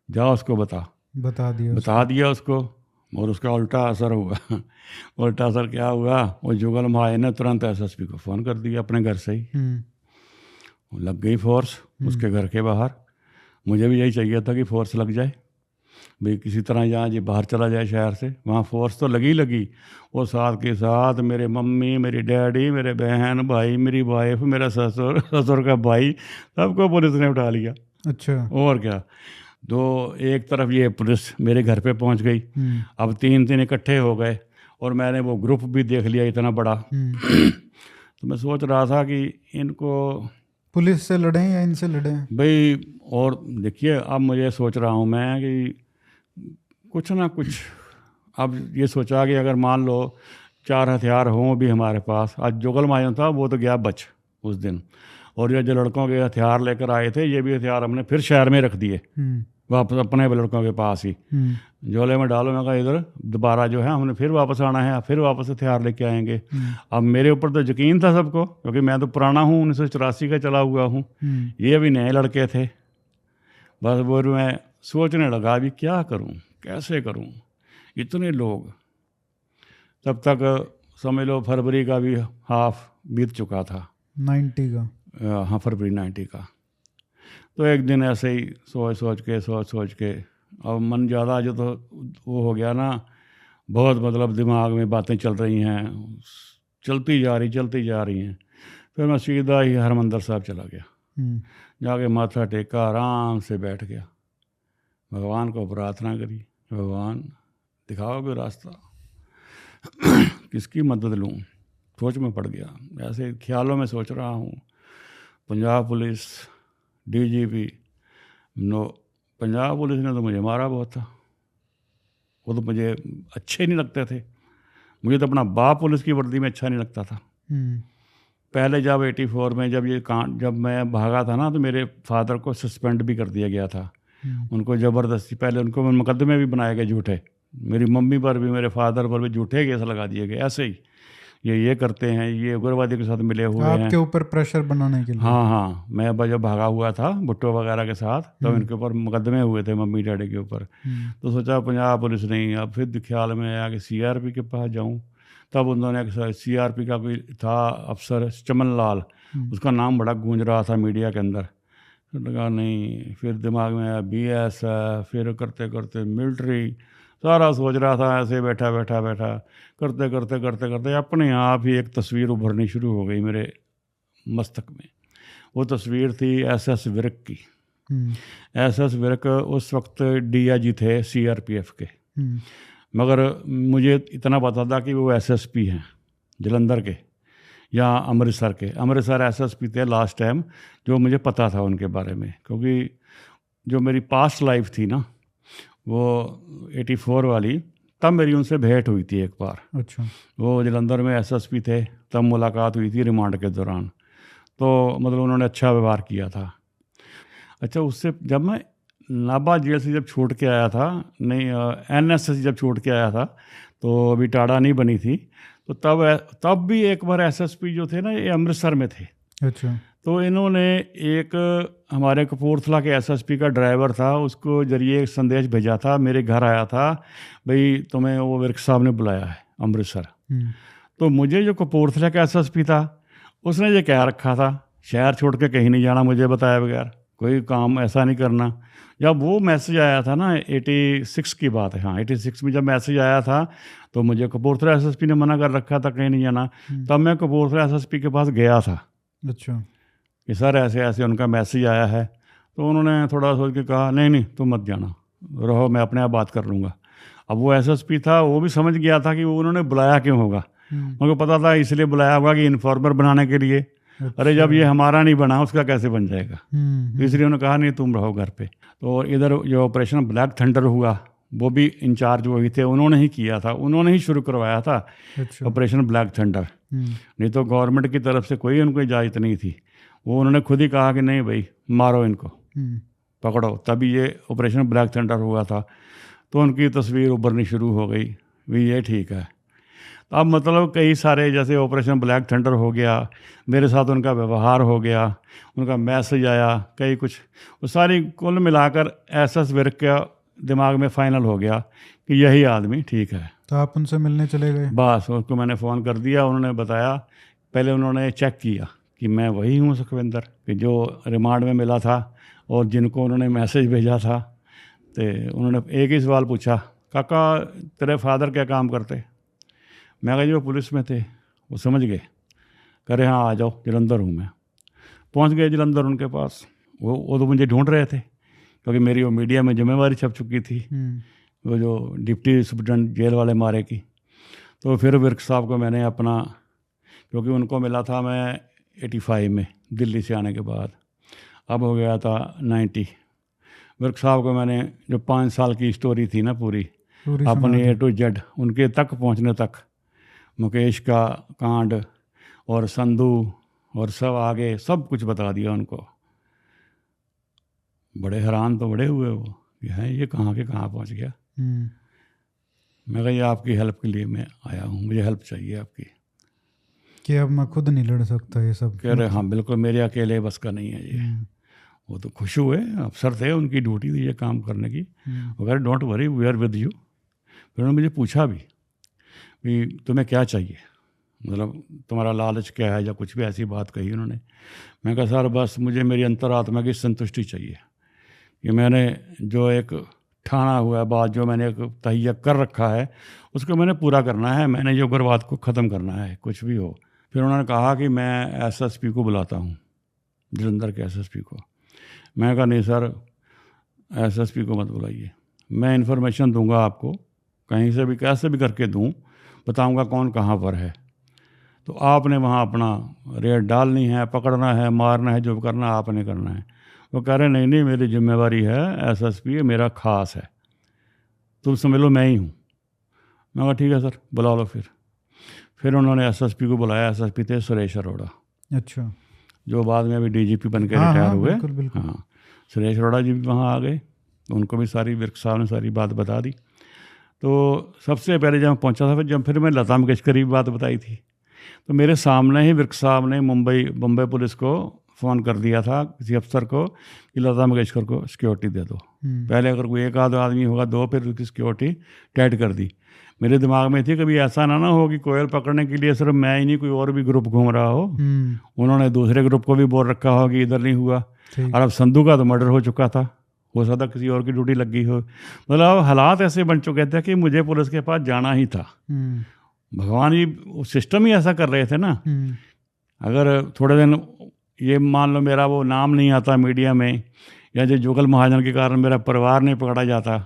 जाओ उसको बता दिया उसको। और उसका उल्टा असर हुआ। उल्टा असर क्या हुआ, वो जुगल महाजन ने तुरंत एसएसपी को फ़ोन कर दिया अपने घर से ही। लग गई फोर्स उसके घर के बाहर। मुझे भी यही चाहिए था कि फोर्स लग जाए भाई, किसी तरह यहाँ जी बाहर चला जाए शहर से। वहाँ फोर्स तो लगी वो साथ के साथ मेरे मम्मी, मेरी डैडी, मेरे बहन भाई, मेरी वाइफ, मेरा ससुर का भाई, सबको पुलिस ने उठा लिया। अच्छा, और क्या। तो एक तरफ ये पुलिस मेरे घर पे पहुँच गई, अब 3 इकट्ठे हो गए और मैंने वो ग्रुप भी देख लिया इतना बड़ा। तो मैं सोच रहा था कि इनको पुलिस से लड़ें या इनसे लड़ें भाई। और देखिए अब मुझे सोच रहा हूँ मैं कि कुछ ना कुछ, अब ये सोचा कि अगर मान लो 4 हथियार हों भी हमारे पास। आज जुगल महाजन था वो तो गया बच उस दिन, और ये जो लड़कों के हथियार लेकर आए थे ये भी हथियार हमने फिर शहर में रख दिए वापस अपने लड़कों के पास ही। झोले में डालो, मैं कहा इधर दोबारा जो है हमने फिर वापस आना है, फिर वापस हथियार लेके आएंगे। अब मेरे ऊपर तो यकीन था सबको, क्योंकि मैं तो पुराना हूँ, 1984 का चला हुआ हूँ, ये अभी नए लड़के थे। बस वो मैं सोचने लगा अभी क्या करूँ, कैसे करूँ। इतने लोग। तब तक समझ लो फरवरी का भी हाफ बीत चुका था, 90 का। हाँ फरवरी 90 का। तो एक दिन ऐसे ही सोच सोच के अब मन ज़्यादा जो तो वो हो गया ना, बहुत मतलब दिमाग में बातें चल रही हैं, चलती जा रही हैं। फिर मैं सीधा ही हरमंदिर साहब चला गया, जाके माथा टेका, आराम से बैठ गया, भगवान को प्रार्थना करी, भगवान दिखाओ कोई रास्ता, किसकी मदद लूँ। सोच में पड़ गया, ऐसे ख्यालों में सोच रहा हूँ। Punjab police DGP Punjab police ने तो मुझे मारा बहुत था, वो तो मुझे अच्छे नहीं लगते थे। मुझे तो अपना बाप पुलिस की वर्दी में अच्छा नहीं लगता था। पहले जब 84 में जब मैं भागा था ना, तो मेरे फादर को सस्पेंड भी कर दिया गया था। उनको ज़बरदस्ती, पहले उनको मुकदमे भी बनाए गए झूठे, मेरी मम्मी पर भी मेरे फादर पर भी झूठे केस लगा दिए गए। ऐसे ही ये करते हैं, ये उग्रवादी के साथ मिले हुए हैं, आपके ऊपर प्रेशर बनाने के लिए। हाँ, मैं जब भागा हुआ था भुट्टो वगैरह के साथ, तब इनके ऊपर मुकदमे हुए थे मम्मी डैडी के ऊपर। तो सोचा पंजाब पुलिस नहीं, अब फिर ख्याल में आया कि सीआरपी के पास जाऊँ। तब उन्होंने सीआरपी का कोई था अफसर चमन लाल, उसका नाम बड़ा गूंज रहा था मीडिया के अंदर। तो लगा नहीं, फिर दिमाग में आया BS, फिर करते करते मिलिट्री, सारा सोच रहा था। ऐसे बैठा करते अपने आप ही एक तस्वीर उभरनी शुरू हो गई मेरे मस्तक में। वो तस्वीर थी SS विर्क की। SS विर्क उस वक्त DIG थे CRPF के, मगर मुझे इतना पता था कि वो SSP हैं जलंधर के या अमृतसर के। अमृतसर SSP थे लास्ट टाइम, जो मुझे पता था उनके बारे में, क्योंकि जो मेरी पास्ट लाइफ थी ना, वो 84 वाली, तब मेरी उनसे भेंट हुई थी एक बार। अच्छा। वो जलंधर में SSP थे, तब मुलाकात हुई थी रिमांड के दौरान। तो मतलब उन्होंने अच्छा व्यवहार किया था। अच्छा, उससे जब मैं नाभा जेल से जब छूट के आया था, नहीं NS से जब छूट के आया था, तो अभी टाड़ा नहीं बनी थी, तो तब भी एक बार SSP जो थे ना, ये अमृतसर में थे। अच्छा। तो इन्होंने एक हमारे कपूरथला के SSP का ड्राइवर था, उसको जरिए एक संदेश भेजा था, मेरे घर आया था, भाई तुम्हें वो विर्क साहब ने बुलाया है अमृतसर। तो मुझे जो कपूरथला का SSP था, उसने ये कह रखा था, शहर छोड़ के कहीं नहीं जाना मुझे बताए बगैर, कोई काम ऐसा नहीं करना। जब वो मैसेज आया था ना, 86 की बात है, हाँ 86 में जब मैसेज आया था, तो मुझे कपूरथला SSP ने मना कर रखा था कहीं नहीं जाना। तब मैं कपूरथला SSP के पास गया था। अच्छा। कि सर ऐसे ऐसे उनका मैसेज आया है। तो उन्होंने थोड़ा सोच के कहा, नहीं तुम मत जाना, रहो, मैं अपने आप बात कर लूँगा। अब वो SSP था, वो भी समझ गया था कि वो उन्होंने बुलाया क्यों होगा। मुझे पता था इसलिए बुलाया होगा कि इन्फॉर्मर बनाने के लिए। अच्छा। अरे जब ये हमारा नहीं बना, उसका कैसे बन जाएगा। इसलिए उन्होंने कहा नहीं तुम रहो घर पे। तो इधर जो ऑपरेशन ब्लैक थंडर हुआ, वो भी इंचार्ज वही थे, उन्होंने ही किया था, उन्होंने ही शुरू करवाया था। अच्छा। Operation black thunder. नहीं तो गवर्नमेंट की तरफ से कोई उनको इजाज़त नहीं थी। वो उन्होंने खुद ही कहा कि नहीं भाई मारो इनको, पकड़ो, तभी ये ऑपरेशन ब्लैक थंडर हुआ था। तो उनकी तस्वीर उभरनी शुरू हो गई, भी ये ठीक है। अब मतलब कई सारे, जैसे ऑपरेशन ब्लैक थंडर हो गया, मेरे साथ उनका व्यवहार हो गया, उनका मैसेज आया, कई कुछ, वो सारी कुल मिलाकर SS विर्क का दिमाग में फाइनल हो गया कि यही आदमी ठीक है। तो आप उनसे मिलने चले गए? बस उसको मैंने फ़ोन कर दिया, उन्होंने बताया, पहले उन्होंने चेक किया कि मैं वही हूँ सुखविंदर, कि जो रिमांड में मिला था और जिनको उन्होंने मैसेज भेजा था। तो उन्होंने एक ही सवाल पूछा, काका तेरे फादर क्या काम करते? मैं कहा जी वो पुलिस में थे। वो समझ गए, कह रहे हाँ आ जाओ, जलंधर हूँ मैं। पहुँच गए जलंधर उनके पास। वो तो मुझे ढूंढ रहे थे, क्योंकि मेरी वो मीडिया में जिम्मेवारी छप चुकी थी, वो जो डिप्टी सुप्रिटेंडेंट जेल वाले मारे की। तो फिर विर्क साहब को मैंने अपना, क्योंकि उनको मिला था मैं 85 में दिल्ली से आने के बाद, अब हो गया था 90। विर्क साहब को मैंने जो 5 साल की स्टोरी थी ना पूरी अपनी A to Z, उनके तक पहुंचने तक, मुकेश का कांड और संधू और सब आगे सब कुछ बता दिया उनको। बड़े हैरान तो बड़े हुए वो, हैं ये कहाँ के कहाँ पहुंच गया। मैं कहा ये आपकी हेल्प के लिए मैं आया हूँ, मुझे हेल्प चाहिए आपकी। कि अब मैं खुद नहीं लड़ सकता ये सब? कह रहे हाँ बिल्कुल, मेरे अकेले बस का नहीं है ये। वो तो खुश हुए, अफसर थे, उनकी ड्यूटी थी ये काम करने की। वो कह रहे don't worry, we are with you, फिर उन्होंने मुझे पूछा भी तुम्हें क्या चाहिए, मतलब तुम्हारा लालच क्या है, या कुछ भी ऐसी बात कही उन्होंने। मैं कहा सर बस मुझे मेरी अंतरात्मा की संतुष्टि चाहिए कि मैंने जो एक ठाना हुआ है बात, जो मैंने एक तहैया कर रखा है, उसको मैंने पूरा करना है, मैंने जो उग्रवाद को ख़त्म करना है, कुछ भी हो। फिर उन्होंने कहा कि मैं एसएसपी को बुलाता हूँ, जलंधर के एसएसपी को। मैं कहा नहीं सर, एसएसपी को मत बुलाइए, मैं इन्फॉर्मेशन दूंगा आपको, कहीं से भी कैसे भी करके दूं, बताऊंगा कौन कहाँ पर है, तो आपने वहाँ अपना रेड डालनी है, पकड़ना है, मारना है, जो करना आपने करना है। वो कह रहे नहीं नहीं मेरी जिम्मेवारी है, एसएसपी मेरा खास है, तुम समझ लो मैं ही हूँ। मैं कहा ठीक है सर बुला लो। फिर उन्होंने एसएसपी को बुलाया। एसएसपी थे सुरेश अरोड़ा, अच्छा, जो बाद में अभी डीजीपी बन के हाँ रिटायर हाँ हुए। बिल्कुल बिल्कुल। हाँ, सुरेश अरोड़ा जी भी वहाँ आ गए, उनको भी सारी विर्क साहब ने सारी बात बता दी। तो सबसे पहले जब पहुँचा था, जब फिर मैं लता मंगेशकर की बात बताई थी, तो मेरे सामने ही विर्क साहब ने बम्बई पुलिस को फ़ोन कर दिया था किसी अफसर को कि लता मंगेशकर को सिक्योरिटी दे दो। पहले अगर कोई एक आध आदमी होगा, दो, फिर उसकी सिक्योरिटी टाइट कर दी। मेरे दिमाग में थी कभी ऐसा ना हो कि कोयल पकड़ने के लिए सिर्फ मैं ही नहीं, कोई और भी ग्रुप घूम रहा हो। उन्होंने दूसरे ग्रुप को भी बोल रखा हो कि इधर नहीं हुआ। और अब संधू का तो मर्डर हो चुका था, हो सकता किसी और की ड्यूटी लग गई हो। मतलब हालात ऐसे बन चुके थे कि मुझे पुलिस के पास जाना ही था। भगवान जी सिस्टम ही ऐसा कर रहे थे ना। अगर थोड़े दिन ये मान लो मेरा वो नाम नहीं आता मीडिया में, या जो जुगल महाजन के कारण मेरा परिवार नहीं पकड़ा जाता,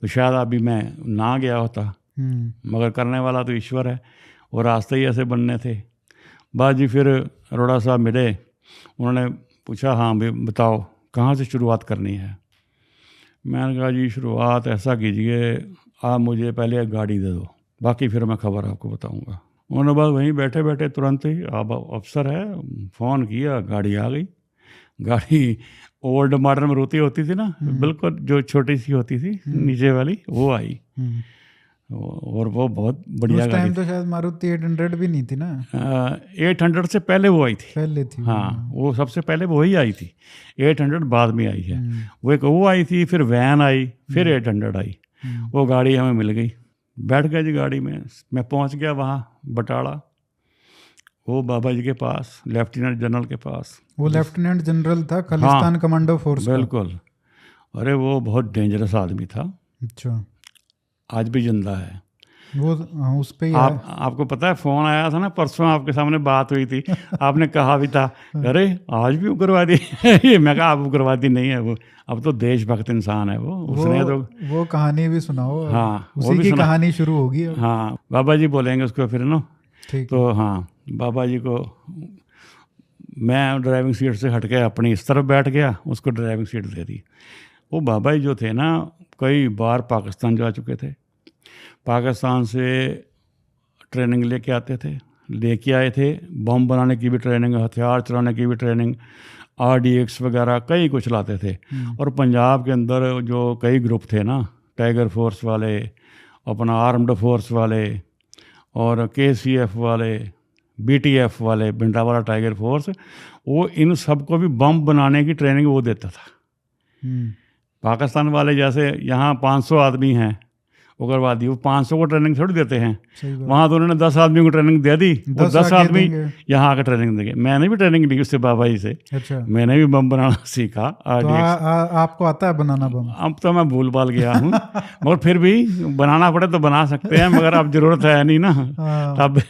तो शायद अभी मैं ना गया होता। मगर करने वाला तो ईश्वर है, और रास्ते ही ऐसे बनने थे। बाद जी फिर अरोड़ा साहब मिले, उन्होंने पूछा हाँ भाई बताओ कहाँ से शुरुआत करनी है। मैंने कहा जी शुरुआत ऐसा कीजिए, आप मुझे पहले एक गाड़ी दे दो, बाकी फिर मैं खबर आपको बताऊंगा। उन्होंने बस वहीं बैठे बैठे तुरंत ही, आप अफसर है, फ़ोन किया, गाड़ी आ गई। गाड़ी ओल्ड मॉडल मारुति होती थी ना, बिल्कुल जो छोटी सी होती थी नीचे वाली, वो आई। और वो बहुत बढ़िया उस गाड़ी टाइम थी। तो शायद मारुति 800 भी नहीं थी ना। 800 से पहले वो आई थी, पहले थी। हाँ वो सबसे पहले वही आई थी। 800 बाद में आई है। वो एक वो आई थी, फिर वैन आई, फिर 800 आई। वो गाड़ी हमें मिल गई, बैठ गए जी गाड़ी में। मैं पहुंच गया वहाँ बटाला, वो बाबा जी के पास, लेफ्टिनेंट जनरल के पास। वो लेफ्टिनेंट जनरल था खालिस्तान कमांडो फोर्स का। बिल्कुल। अरे वो बहुत डेंजरस आदमी था। अच्छा, आज भी जिंदा है वो। उस पे आपको पता है फ़ोन आया था ना परसों, आपके सामने बात हुई थी, आपने कहा भी था अरे आज भी उग्रवादी ये मैं कहा आप उग्रवादी नहीं है वो, अब तो देशभक्त इंसान है वो। उसने तो वो कहानी भी सुनाओ। हाँ, उसी की कहानी शुरू होगी। हाँ बाबा जी बोलेंगे उसको फिर ना। तो हाँ, बाबा जी को मैं ड्राइविंग सीट से हट के अपनी इस तरफ बैठ गया, उसको ड्राइविंग सीट दे दी। वो बाबा जी जो थे ना, कई बार पाकिस्तान जा चुके थे, पाकिस्तान से ट्रेनिंग लेके आए थे, बम बनाने की भी ट्रेनिंग, हथियार चलाने की भी ट्रेनिंग, RDX वगैरह कई कुछ लाते थे। और पंजाब के अंदर जो कई ग्रुप थे ना, टाइगर फोर्स वाले, अपना आर्म्ड फोर्स वाले, और KCF वाले, BTF वाले, भिंडरावाला टाइगर फोर्स, वो इन सबको भी बम बनाने की ट्रेनिंग वो देता था। पाकिस्तान वाले जैसे यहाँ 500 आदमी हैं उग्रवादी, वो 500 को ट्रेनिंग थोड़ी देते हैं। वहाँ तो उन्होंने 10 आदमी को ट्रेनिंग दे दी, वो 10 आदमी यहाँ आकर ट्रेनिंग देंगे। मैंने भी ट्रेनिंग ली उससे बाबा जी से। अच्छा। मैंने भी बम बनाना सीखा। तो आपको आता है बनाना बम? अब तो मैं भूल भाल गया हूँ मगर फिर भी बनाना पड़े तो बना सकते हैं, मगर अब जरूरत है नहीं ना। तब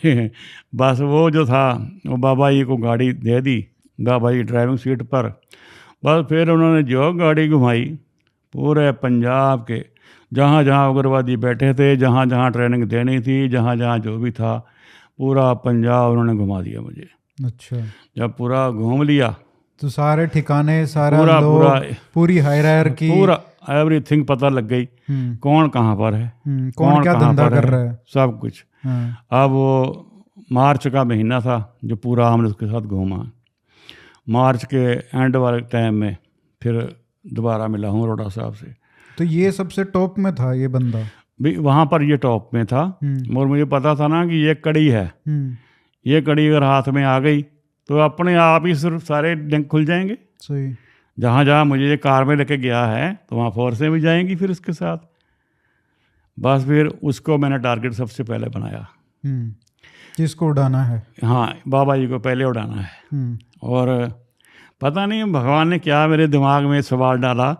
बस वो जो था, वो बाबा जी को गाड़ी दे दी, बाबा जी ड्राइविंग सीट पर। बस फिर उन्होंने जो गाड़ी घुमाई, पूरे पंजाब के जहाँ जहाँ उग्रवादी बैठे थे, जहाँ जहाँ ट्रेनिंग देनी थी, जहाँ जहाँ जो भी था, पूरा पंजाब उन्होंने घुमा दिया मुझे। अच्छा। जब पूरा घूम लिया तो सारे ठिकाने, सारा लोग, पूरी हायरार्की, पूरा एवरीथिंग पता लग गई, कौन कहाँ पर है, कौन क्या धंधा कर रहा है, सब कुछ। अब वो मार्च का महीना था जो पूरा हमने उसके साथ घूमा। मार्च के एंड वाले टाइम में फिर दोबारा मिला हूँ अरोड़ा साहब से। तो ये सबसे टॉप में था ये बंदा भी, वहाँ पर ये टॉप में था। और मुझे पता था ना कि ये कड़ी है, ये कड़ी अगर हाथ में आ गई तो अपने आप ही सिर्फ सारे लिंक खुल जाएंगे। सही। जहाँ जहाँ मुझे ये कार में लेके गया है तो वहाँ फोर्सें भी जाएंगी फिर इसके साथ। बस फिर उसको मैंने टारगेट सबसे पहले बनाया। किसको उड़ाना है? हाँ, बाबा जी को पहले उड़ाना है। और पता नहीं भगवान ने क्या मेरे दिमाग में सवाल डाला।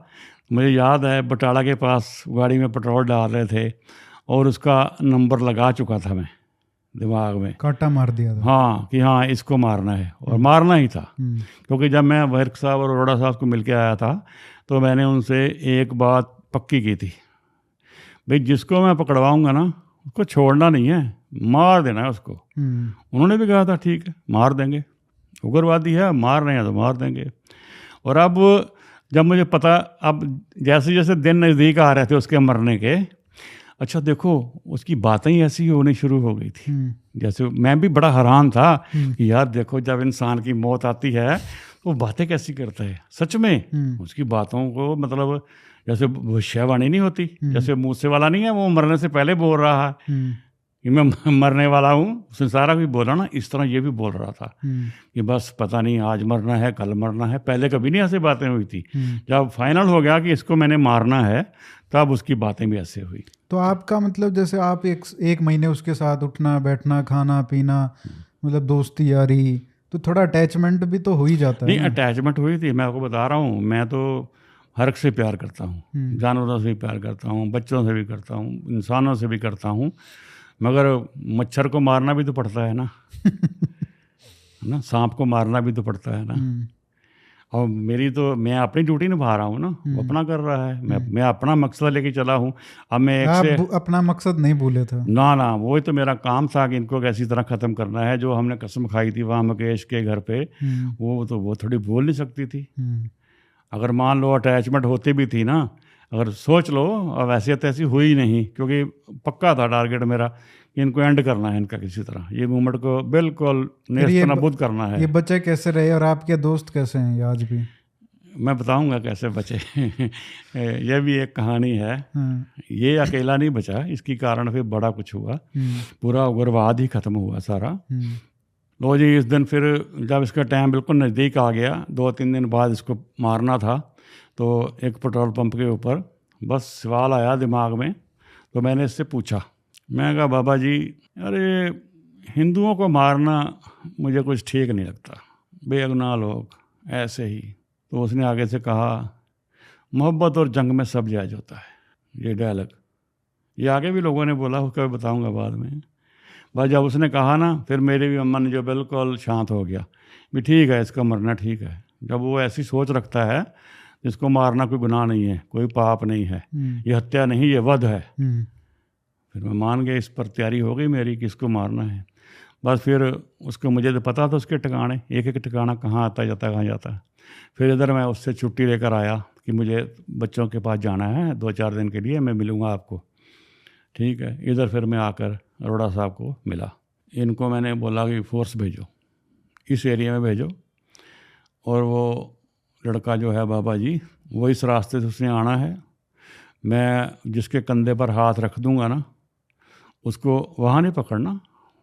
मुझे याद है बटाला के पास गाड़ी में पेट्रोल डाल रहे थे और उसका नंबर लगा चुका था, मैं दिमाग में कांटा मार दिया था। हाँ, कि हाँ इसको मारना है, और मारना ही था। क्योंकि जब मैं वर्क साहब और अरोड़ा साहब को मिल के आया था तो मैंने उनसे एक बात पक्की की थी, भाई जिसको मैं पकड़वाऊंगा ना उसको छोड़ना नहीं है, मार देना है उसको। उन्होंने भी कहा था ठीक है मार देंगे, उग्रवादी है मार रहे हैं तो मार देंगे। और अब जब मुझे पता, अब जैसे जैसे दिन नज़दीक आ रहे थे उसके मरने के, अच्छा देखो उसकी बातें ही ऐसी होनी शुरू हो गई थी। जैसे मैं भी बड़ा हैरान था कि यार देखो जब इंसान की मौत आती है तो वो कैसी करता है। सच में उसकी बातों को मतलब जैसे भविष्यवाणी नहीं होती, जैसे मूसे वाला नहीं है वो मरने से पहले बोल रहा है कि मैं मरने वाला हूँ, उसने सारा कुछ बोला ना, इस तरह ये भी बोल रहा था कि बस पता नहीं आज मरना है कल मरना है। पहले कभी नहीं ऐसी बातें हुई थी। जब फाइनल हो गया कि इसको मैंने मारना है तब उसकी बातें भी ऐसे हुई। तो आपका मतलब जैसे आप एक महीने उसके साथ उठना बैठना खाना पीना, मतलब दोस्ती यारी, तो थोड़ा अटैचमेंट भी तो हो ही जाता है। नहीं, अटैचमेंट हुई थी, मैं आपको बता रहा हूँ। मैं तो हर एक से प्यार करता हूँ, जानवरों से भी प्यार करता हूँ, बच्चों से भी करता हूँ, इंसानों से भी करता हूँ, मगर मच्छर को मारना भी तो पड़ता है ना है ना, सांप को मारना भी तो पड़ता है ना। और मेरी तो मैं अपनी ड्यूटी निभा रहा हूँ ना, वो अपना कर रहा है, मैं अपना मकसद लेके चला हूँ। अब मैं एक से अपना मकसद नहीं भूले थे ना वो तो मेरा काम था कि इनको कैसी तरह ख़त्म करना है। जो हमने कसम खाई थी वहाँ मुकेश के घर पे, वो थोड़ी भूल नहीं सकती थी। अगर मान लो अटैचमेंट होती भी थी ना, अगर सोच लो, अब ऐसी तैसी हुई नहीं, क्योंकि पक्का था टारगेट मेरा कि इनको एंड करना है, इनका किसी तरह ये मूवमेंट को बिल्कुल नेस्तनाबूद करना है। ये बच्चे कैसे रहे और आपके दोस्त कैसे हैं आज भी? मैं बताऊंगा कैसे बचे ये भी एक कहानी है। ये अकेला नहीं बचा, इसकी कारण फिर बड़ा कुछ हुआ, पूरा उग्रवाद ही खत्म हुआ सारा। लो जी, इस दिन फिर जब इसका टाइम बिल्कुल नज़दीक आ गया, 2-3 दिन बाद इसको मारना था, तो एक पेट्रोल पंप के ऊपर बस सवाल आया दिमाग में। तो मैंने इससे पूछा, मैं कहा बाबा जी अरे हिंदुओं को मारना मुझे कुछ ठीक नहीं लगता, बेगुनाह लोग ऐसे ही। तो उसने आगे से कहा, मोहब्बत और जंग में सब जायज़ होता है। ये डायलॉग ये आगे भी लोगों ने बोला, उसका बताऊंगा बाद में। बस जब उसने कहा ना, फिर मेरे भी मन जो बिल्कुल शांत हो गया, भी ठीक है इसका मरना ठीक है। जब वो ऐसी सोच रखता है जिसको मारना कोई गुनाह नहीं है, कोई पाप नहीं है, ये हत्या नहीं ये वध है, फिर मैं मान गया, इस पर तैयारी हो गई मेरी कि इसको मारना है। बस फिर उसको, मुझे तो पता था उसके ठिकाने, एक एक ठिकाना कहाँ आता जाता कहाँ जाता है। फिर इधर मैं उससे छुट्टी लेकर आया कि मुझे बच्चों के पास जाना है 2-4 दिन के लिए, मैं मिलूँगा आपको, ठीक है। इधर फिर मैं आकर अरोड़ा साहब को मिला। इनको मैंने बोला कि फोर्स भेजो, इस एरिया में भेजो, और वो लड़का जो है बाबा जी, वो इस रास्ते से उसने आना है, मैं जिसके कंधे पर हाथ रख दूंगा ना उसको वहाँ नहीं पकड़ना,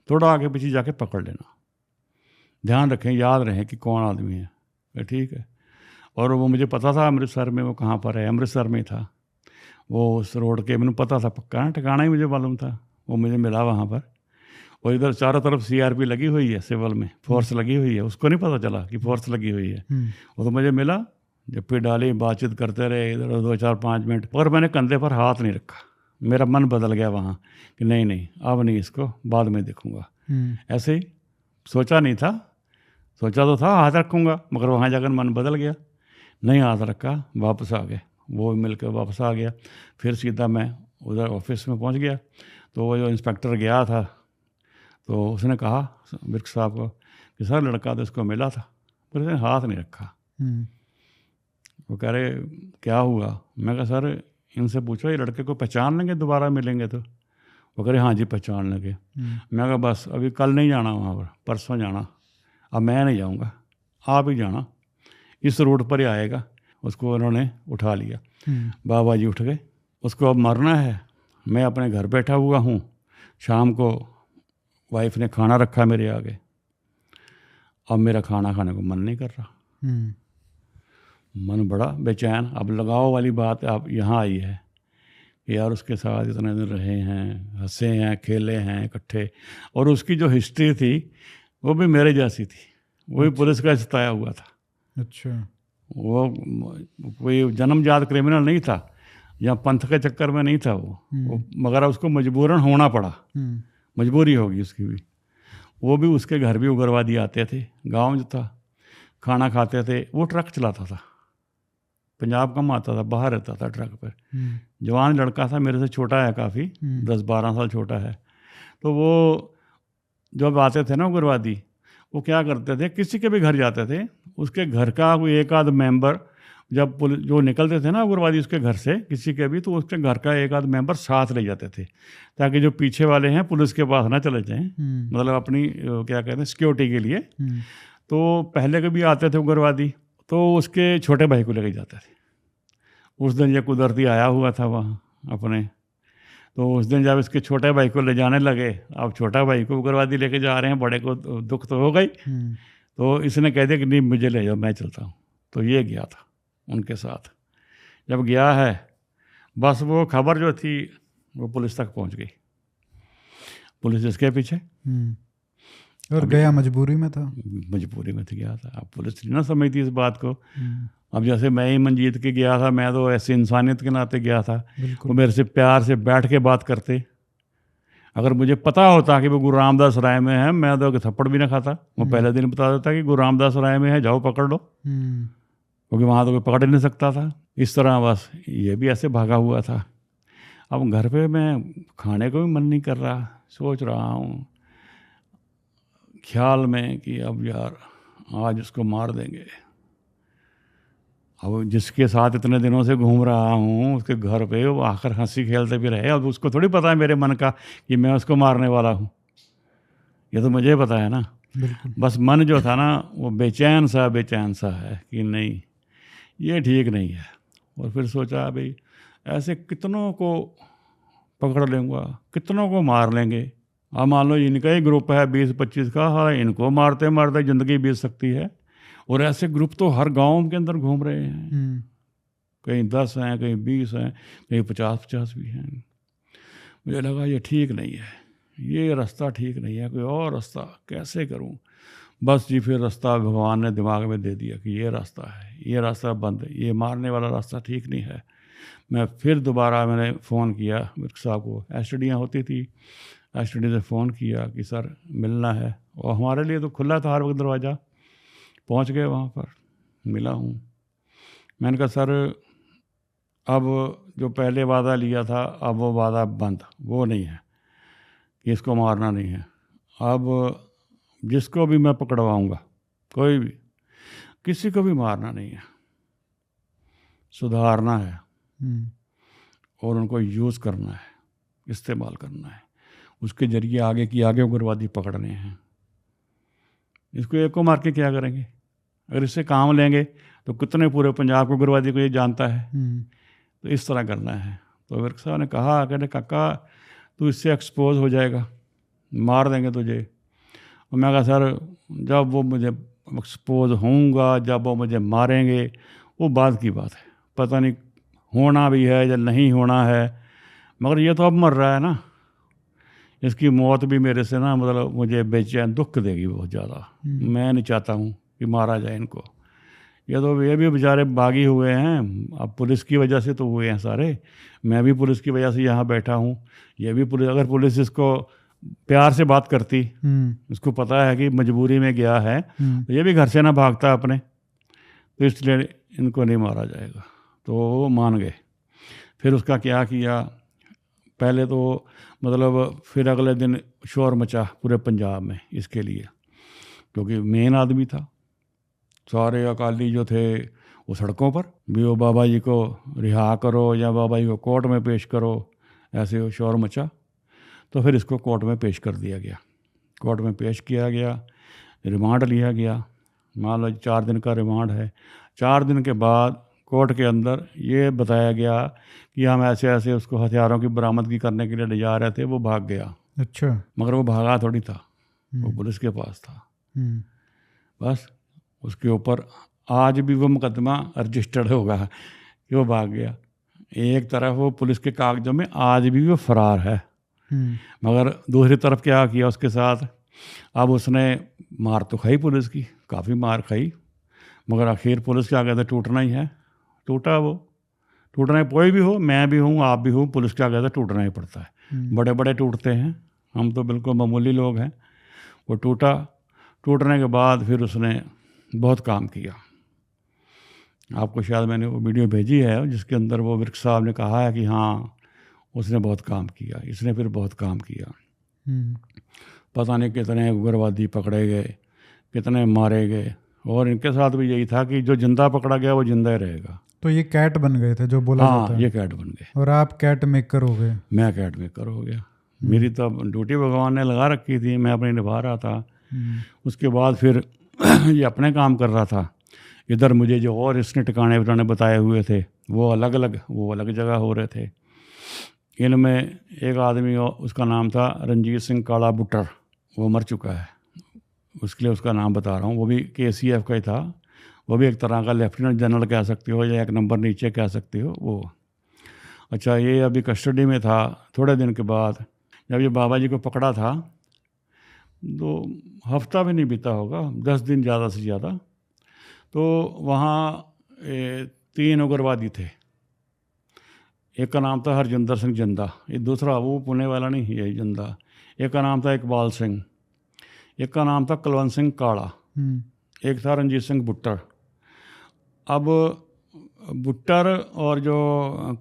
थोड़ा आगे पीछे जाके पकड़ लेना, ध्यान रखें, याद रहे कि कौन आदमी है, ठीक है। और वो मुझे पता था अमृतसर में, वो कहाँ पर है, अमृतसर में था वो, उस रोड के, मैंने पता था पक्का, ठिकाना ही मुझे मालूम था। वो मुझे मिला वहाँ पर, और इधर चारों तरफ सीआरपी लगी हुई है, सिविल में फोर्स लगी हुई है, उसको नहीं पता चला कि फोर्स लगी हुई है। वो तो मुझे मिला, जब फिर डाली, बातचीत करते रहे इधर 2-4-5 मिनट, और मैंने कंधे पर हाथ नहीं रखा। मेरा मन बदल गया वहाँ कि नहीं अब नहीं, इसको बाद में देखूँगा। ऐसे ही सोचा नहीं था, सोचा तो था हाथ रखूँगा, मगर वहाँ जाकर मन बदल गया, नहीं हाथ रखा, वापस आ गए, वो मिलकर वापस आ गया। फिर सीधा मैं उधर ऑफिस में पहुंच गया, तो वो जो इंस्पेक्टर गया था तो उसने कहा विर्क साहब को कि सर लड़का तो इसको मिला था पर इसने हाथ नहीं रखा। वो कह रहे क्या हुआ? मैं कहा सर इनसे पूछो ये लड़के को पहचान लेंगे दोबारा मिलेंगे तो? वो कह रहे हाँ जी पहचान लेंगे। मैं कहा बस अभी कल नहीं जाना वहाँ पर, परसों जाना, अब मैं नहीं जाऊँगा, आप ही जाना, इस रूट पर ही आएगा। उसको उन्होंने उठा लिया, बाबा जी उठ गए, उसको अब मरना है। मैं अपने घर बैठा हुआ हूँ, शाम को वाइफ ने खाना रखा मेरे आगे, अब मेरा खाना खाने को मन नहीं कर रहा, मन बड़ा बेचैन। अब लगाव वाली बात आप यहाँ आई है कि यार उसके साथ इतने दिन रहे हैं, हंसे हैं, खेले हैं इकट्ठे, और उसकी जो हिस्ट्री थी वो भी मेरे जैसी थी, वो भी पुलिस का सताया हुआ था। अच्छा। वो कोई जन्मजात क्रिमिनल नहीं था या पंथ के चक्कर में नहीं था वो मगर उसको मजबूरन होना पड़ा, मजबूरी होगी उसकी भी। वो भी उसके घर भी उग्रवादी आते थे, गांव जो था, खाना खाते थे। वो ट्रक चलाता था, पंजाब कम आता था, बाहर रहता था ट्रक पर। जवान लड़का था, मेरे से छोटा है काफ़ी, 10-12 साल छोटा है। तो वो जब आते थे ना उग्रवादी, वो क्या करते थे, किसी के भी घर जाते थे, उसके घर का कोई एक आध मेंबर, जब पुलिस जो निकलते थे ना उग्रवादी उसके घर से किसी के भी, तो उसके घर का एक आध मेंबर साथ ले जाते थे, ताकि जो पीछे वाले हैं पुलिस के पास ना चले जाएं, मतलब अपनी क्या कहते हैं सिक्योरिटी के लिए। तो पहले के भी आते थे उग्रवादी, तो उसके छोटे भाई को लेके जाते थे। उस दिन ये कुदरती आया हुआ था वहाँ अपने, तो उस दिन जब इसके छोटे भाई को ले जाने लगे, अब छोटा भाई को उग्रवादी लेके जा रहे हैं, बड़े को दुख तो हो गई। तो इसने कह दिया कि नहीं मुझे ले जाओ, मैं चलता हूँ। तो ये गया था उनके साथ। जब गया है, बस वो खबर जो थी वो पुलिस तक पहुँच गई, पुलिस इसके पीछे। और गया मजबूरी में था, मजबूरी में तो गया था। अब पुलिस ना समझती इस बात को। अब जैसे मैं ही मंजीत के गया था, मैं तो ऐसे इंसानियत के नाते गया था, वो मेरे से प्यार से बैठ के बात करते। अगर मुझे पता होता कि वो गुरु रामदास राय में है, मैं तो थप्पड़ भी ना खाता, वो पहले दिन बता देता कि गुरु रामदास राय में है, जाओ पकड़ लो, क्योंकि वहाँ तो कोई पकड़ ही नहीं सकता था। इस तरह बस ये भी ऐसे भागा हुआ था। अब घर पे मैं खाने को भी मन नहीं कर रहा, सोच रहा हूँ ख्याल में कि अब यार आज उसको मार देंगे। अब जिसके साथ इतने दिनों से घूम रहा हूँ उसके घर पे वो आकर हंसी खेलते भी रहे, अब उसको थोड़ी पता है मेरे मन का कि मैं उसको मारने वाला हूँ, ये तो मुझे पता है ना। बस मन जो था ना वो बेचैन सा है कि नहीं ये ठीक नहीं है। और फिर सोचा भाई ऐसे कितनों को पकड़ लेंगे, कितनों को मार लेंगे। अब मान लो इनका ही ग्रुप है 20-25 का, हाँ इनको मारते मारते ज़िंदगी बीत सकती है। और ऐसे ग्रुप तो हर गांव के अंदर घूम रहे हैं, कहीं 10 हैं, कहीं 20 हैं, कहीं 50-50 भी हैं। मुझे लगा ये ठीक नहीं है, ये रास्ता ठीक नहीं है, कोई और रास्ता कैसे करूं। बस जी फिर रास्ता भगवान ने दिमाग में दे दिया कि ये रास्ता है, ये रास्ता बंद है, ये मारने वाला रास्ता ठीक नहीं है। मैं फिर दोबारा मैंने फ़ोन किया विर्क साहब को, एसटीडियाँ होती थी, एसटीडी से फ़ोन किया कि सर मिलना है। और हमारे लिए तो खुला था हर वक्त दरवाज़ा। पहुंच गए वहाँ पर, मिला हूँ। मैंने कहा सर अब जो पहले वादा लिया था अब वो वादा बंद, वो नहीं है कि इसको मारना नहीं है। अब जिसको भी मैं पकड़वाऊँगा, कोई भी, किसी को भी मारना नहीं है, सुधारना है और उनको यूज़ करना है, इस्तेमाल करना है, उसके ज़रिए आगे की आगे उग्रवादी पकड़ने हैं। इसको एक को मार के क्या करेंगे? अगर इससे काम लेंगे तो कितने पूरे पंजाब को उग्रवादी को ये जानता है। तो इस तरह करना है। तो विर्क साहब ने कहा, कहने काका तू इससे एक्सपोज हो जाएगा, मार देंगे तुझे। और मैं कहा सर जब वो मुझे एक्सपोज होऊंगा, जब वो मुझे मारेंगे, वो बाद की बात है, पता नहीं होना भी है या नहीं होना है, मगर ये तो अब मर रहा है ना, इसकी मौत भी मेरे से ना मतलब मुझे बेचैन दुख देगी बहुत ज़्यादा। मैं नहीं चाहता हूँ कि मारा जाए इनको। ये भी बेचारे बागी हुए हैं, अब पुलिस की वजह से तो हुए हैं सारे, मैं भी पुलिस की वजह से यहाँ बैठा हूँ। ये भी पुलिस, अगर पुलिस इसको प्यार से बात करती, इसको पता है कि मजबूरी में गया है, तो ये भी घर से ना भागता अपने, तो इसलिए इनको नहीं मारा जाएगा। तो वो मान गए। फिर उसका क्या किया, पहले तो मतलब फिर अगले दिन शोर मचा पूरे पंजाब में इसके लिए, क्योंकि मेन आदमी था। सारे अकाली जो थे वो सड़कों पर भी, वो बाबा जी को रिहा करो या बाबा जी को कोर्ट में पेश करो, ऐसे वो शोर मचा। तो फिर इसको कोर्ट में पेश कर दिया गया, कोर्ट में पेश किया गया, रिमांड लिया गया। मान लो 4 दिन का रिमांड है। 4 दिन के बाद कोर्ट के अंदर ये बताया गया कि हम ऐसे ऐसे उसको हथियारों की बरामदगी करने के लिए ले जा रहे थे, वो भाग गया। अच्छा। मगर वो भागा थोड़ी था, वो पुलिस के पास था। बस उसके ऊपर आज भी वो मुकदमा रजिस्टर्ड होगा कि वो भाग गया। एक तरफ वो पुलिस के कागजों में आज भी वो फरार है, मगर दूसरी तरफ क्या किया उसके साथ, अब उसने मार तो खाई पुलिस की, काफ़ी मार खाई, मगर आखिर पुलिस के आगे तो टूटना ही है। टूटा वो, टूटना ही, कोई भी हो, मैं भी हूँ, आप भी हूँ, पुलिस के आगे तो टूटना ही पड़ता है। बड़े बड़े टूटते हैं, हम तो बिल्कुल मामूली लोग हैं। वो टूटा, टूटने के बाद फिर उसने बहुत काम किया। आपको शायद मैंने वो वीडियो भेजी है जिसके अंदर वो विर्क साहब ने कहा है कि हाँ उसने बहुत काम किया, इसने फिर बहुत काम किया। पता नहीं कितने उग्रवादी पकड़े गए, कितने मारे गए, और इनके साथ भी यही था कि जो जिंदा पकड़ा गया वो जिंदा ही रहेगा। तो ये कैट बन गए थे जो बोला हाँ, जाता है। ये कैट बन गए और आप कैट मेकर हो गए। मैं कैट मेकर हो गया। मेरी तो ड्यूटी भगवान ने लगा रखी थी, मैं अपनी निभा रहा था। उसके बाद फिर ये अपने काम कर रहा था। इधर मुझे जो और इसने ठिकाने उन्होंने बताए हुए थे वो अलग अलग जगह हो रहे थे। इनमें एक आदमी, उसका नाम था रंजीत सिंह काला बुट्टर, वो मर चुका है, उसके लिए उसका नाम बता रहा हूँ। वो भी KCF का ही था, वो भी एक तरह का लेफ्टिनेंट जनरल कह सकते हो या एक नंबर नीचे कह सकते हो वो। अच्छा, ये अभी कस्टडी में था। थोड़े दिन के बाद जब ये बाबा जी को पकड़ा था, तो हफ्ता भी नहीं बीता होगा, 10 दिन ज़्यादा से ज़्यादा, तो वहाँ 3 उग्रवादी थे। एक का नाम था हरजिंदर सिंह जिंदा, ये दूसरा वो पुणे वाला नहीं, यही जिंदा। एक का नाम था इकबाल सिंह, एक का नाम था कुलवंत सिंह काड़ा, एक था रंजीत सिंह बुट्टर। अब बुट्टर और जो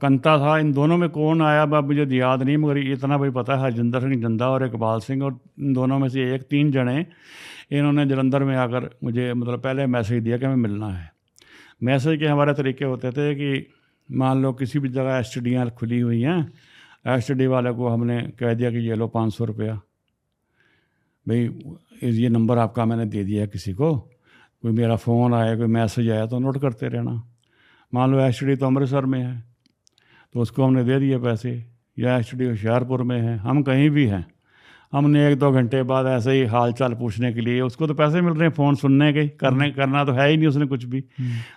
कंता था, इन दोनों में कौन आया अब मुझे याद नहीं, मगर इतना भी पता है हरजिंदर सिंह जिंदा और इकबाल सिंह, और इन दोनों में से 3 जने इन्होंने जलंधर में आकर मुझे मतलब पहले मैसेज दिया कि हमें मिलना है। मैसेज के हमारे तरीके होते थे कि मान लो किसी भी जगह STDयाँ खुली हुई हैं, STD वाले को हमने कह दिया कि ये लो 500 रुपया, भाई ये नंबर आपका मैंने दे दिया किसी को, कोई मेरा फ़ोन आया, कोई मैसेज आया तो नोट करते रहना। मान लो STD तो अमृतसर में है तो उसको हमने दे दिए पैसे, या STD होशियारपुर में है, हम कहीं भी हैं, हमने 1-2 घंटे बाद ऐसे ही हाल चाल पूछने के लिए, उसको तो पैसे मिल रहे हैं फ़ोन सुनने के, करना तो है ही नहीं उसने कुछ भी।